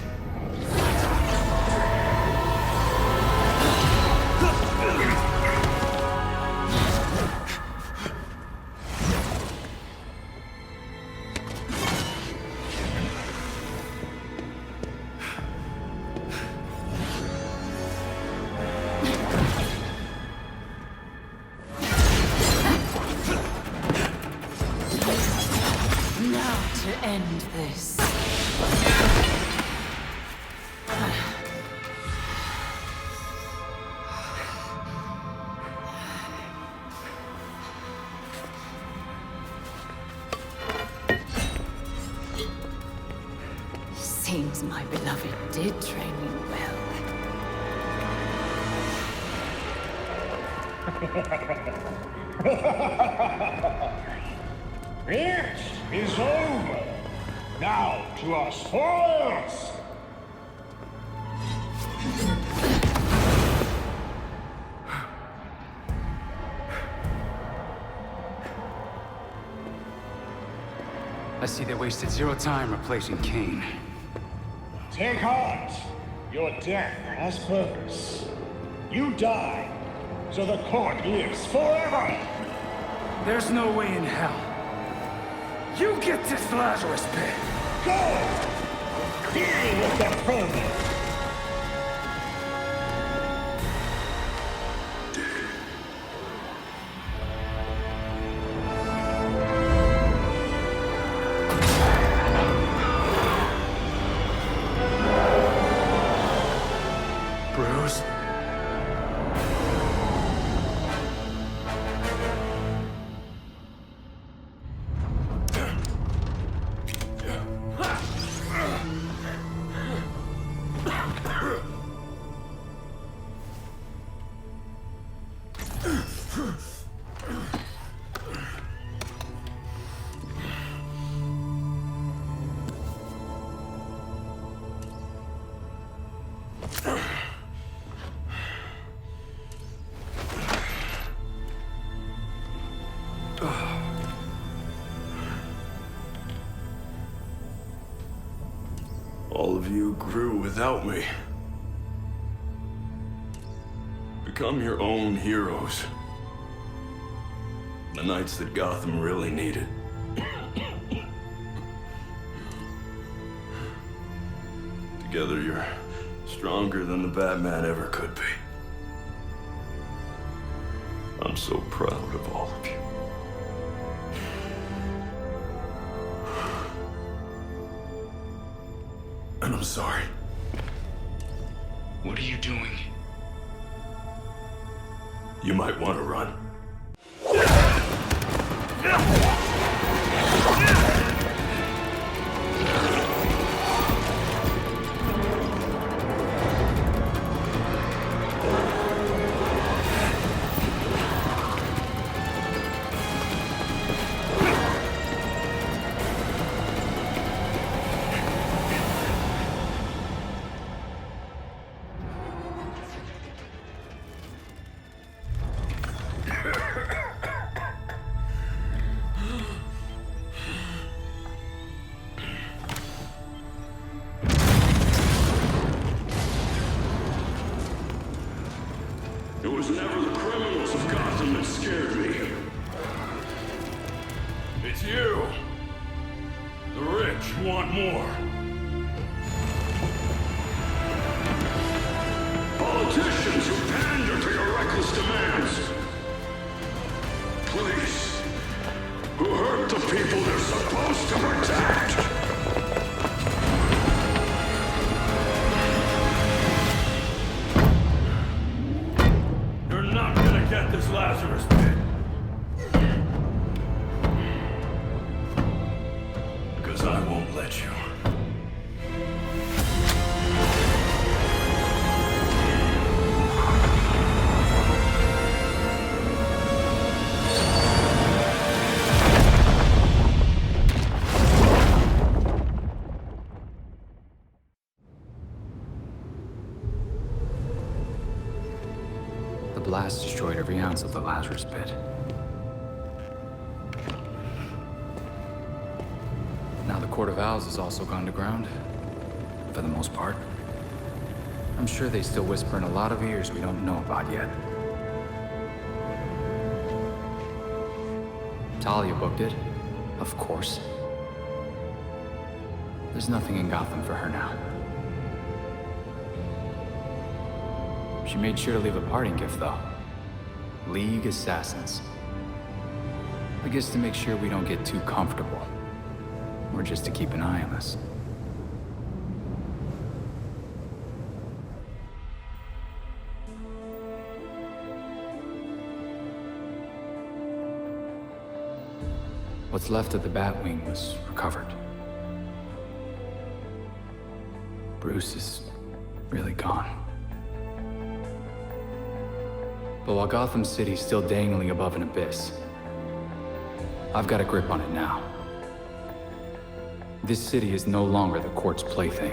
Now to end this. Seems my beloved did train you well. It is over. Now to our spoils. I see they wasted zero time replacing Kane. Take heart. Your death has purpose. You die, so the court lives forever! There's no way in hell. You get this Lazarus pit! Go! Deal with the vermin! Bruce? All of you grew without me. Become your own heroes. The knights that Gotham really needed. Together you're stronger than the Batman ever could be. I'm so proud of all of you. And I'm sorry. What are you doing? You might want to run. It was never the criminals of Gotham that scared me. It's you. The rich want more. Politicians who pander to your reckless demands. Police who hurt the people they're supposed to protect. Get this Lazarus pit. Because I won't let you. The blast destroyed every ounce of the Lazarus pit. Now the Court of Owls has also gone to ground. For the most part. I'm sure they still whisper in a lot of ears we don't know about yet. Talia booked it. Of course. There's nothing in Gotham for her now. She made sure to leave a parting gift, though. League Assassins. I guess to make sure we don't get too comfortable. Or just to keep an eye on us. What's left of the Batwing was recovered. Bruce is really gone. But while Gotham City's still dangling above an abyss, I've got a grip on it now. This city is no longer the court's plaything.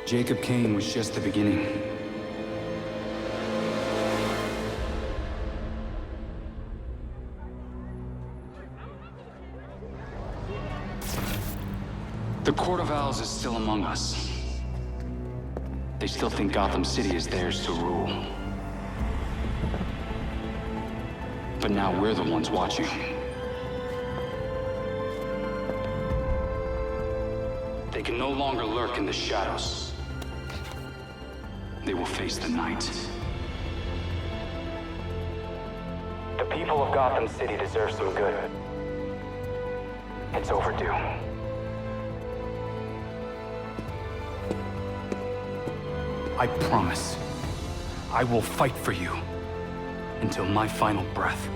Jacob Kane was just the beginning. The Court of Owls is still among us. They still think Gotham City is theirs to rule. But now we're the ones watching. They can no longer lurk in the shadows. They will face the night. The people of Gotham City deserve some good. It's overdue. I promise, I will fight for you until my final breath.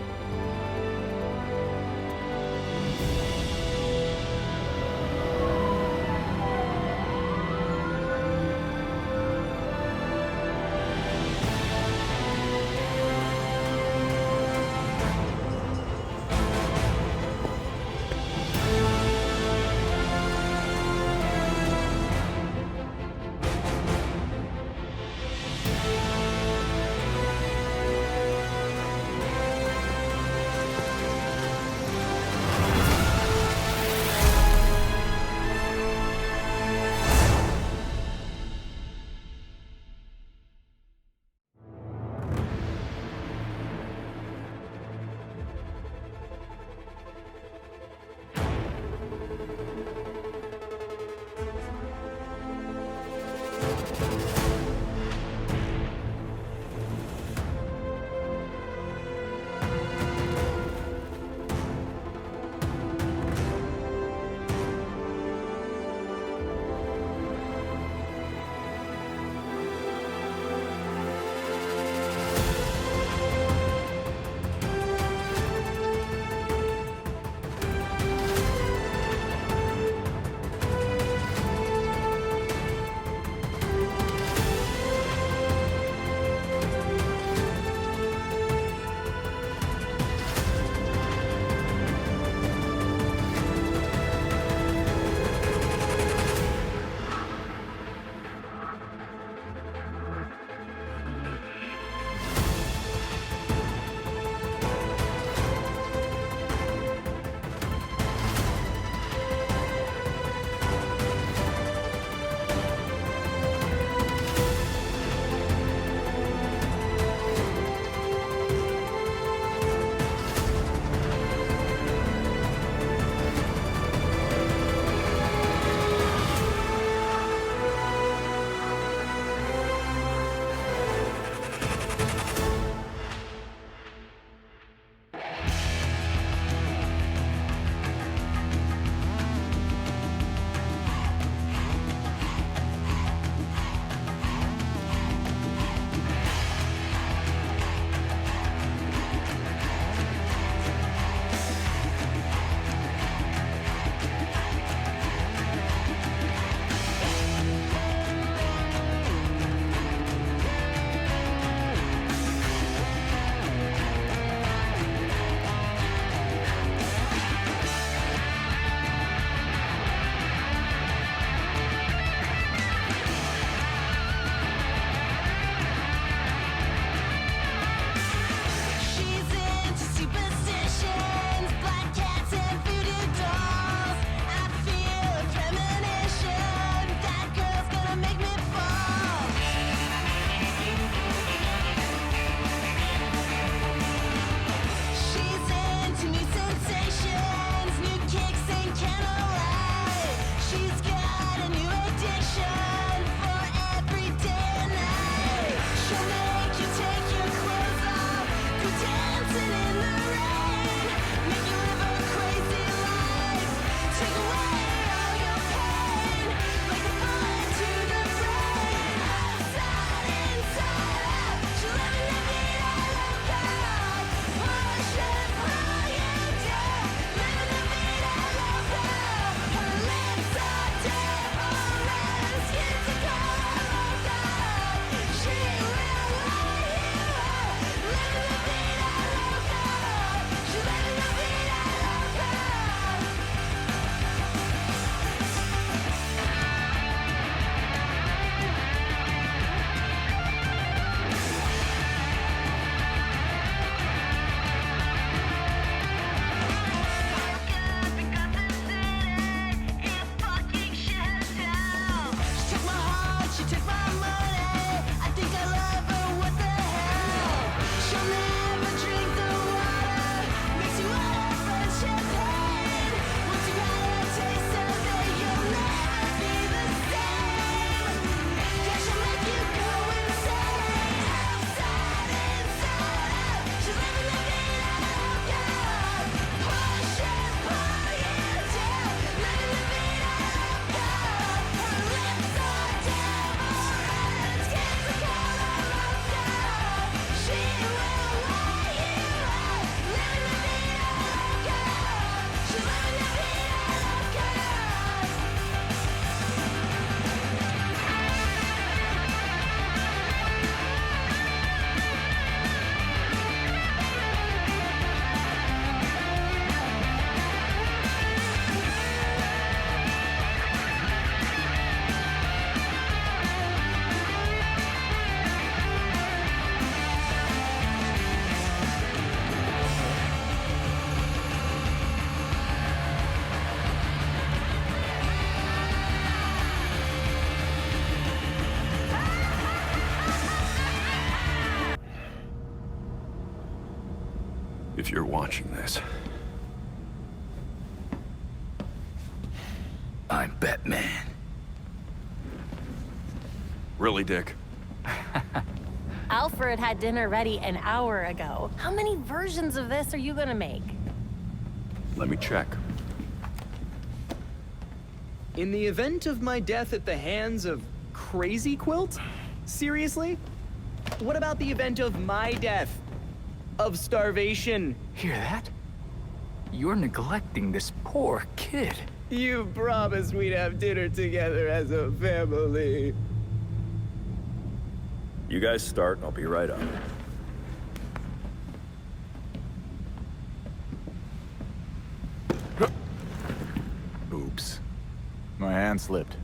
If you're watching this. I'm Batman. Really, Dick? Alfred had dinner ready an hour ago. How many versions of this are you gonna make? Let me check. In the event of my death at the hands of Crazy Quilt? Seriously? What about the event of my death? Of starvation? Hear that? You're neglecting this poor kid. You promised we'd have dinner together as a family. You guys start, I'll be right up. Oops. My hand slipped.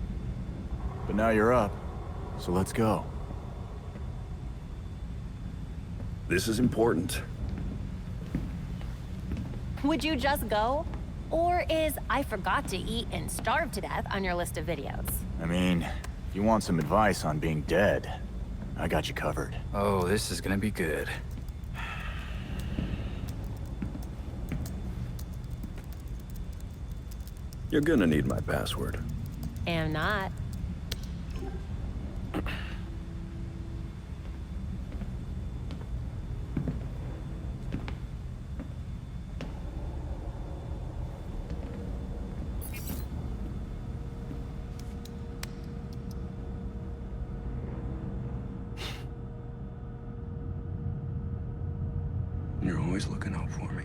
But now you're up, so let's go. This is important. Would you just go? Or is I forgot to eat and starve to death on your list of videos? I mean, if you want some advice on being dead, I got you covered. Oh, this is gonna be good. You're gonna need my password. Am not. You're always looking out for me.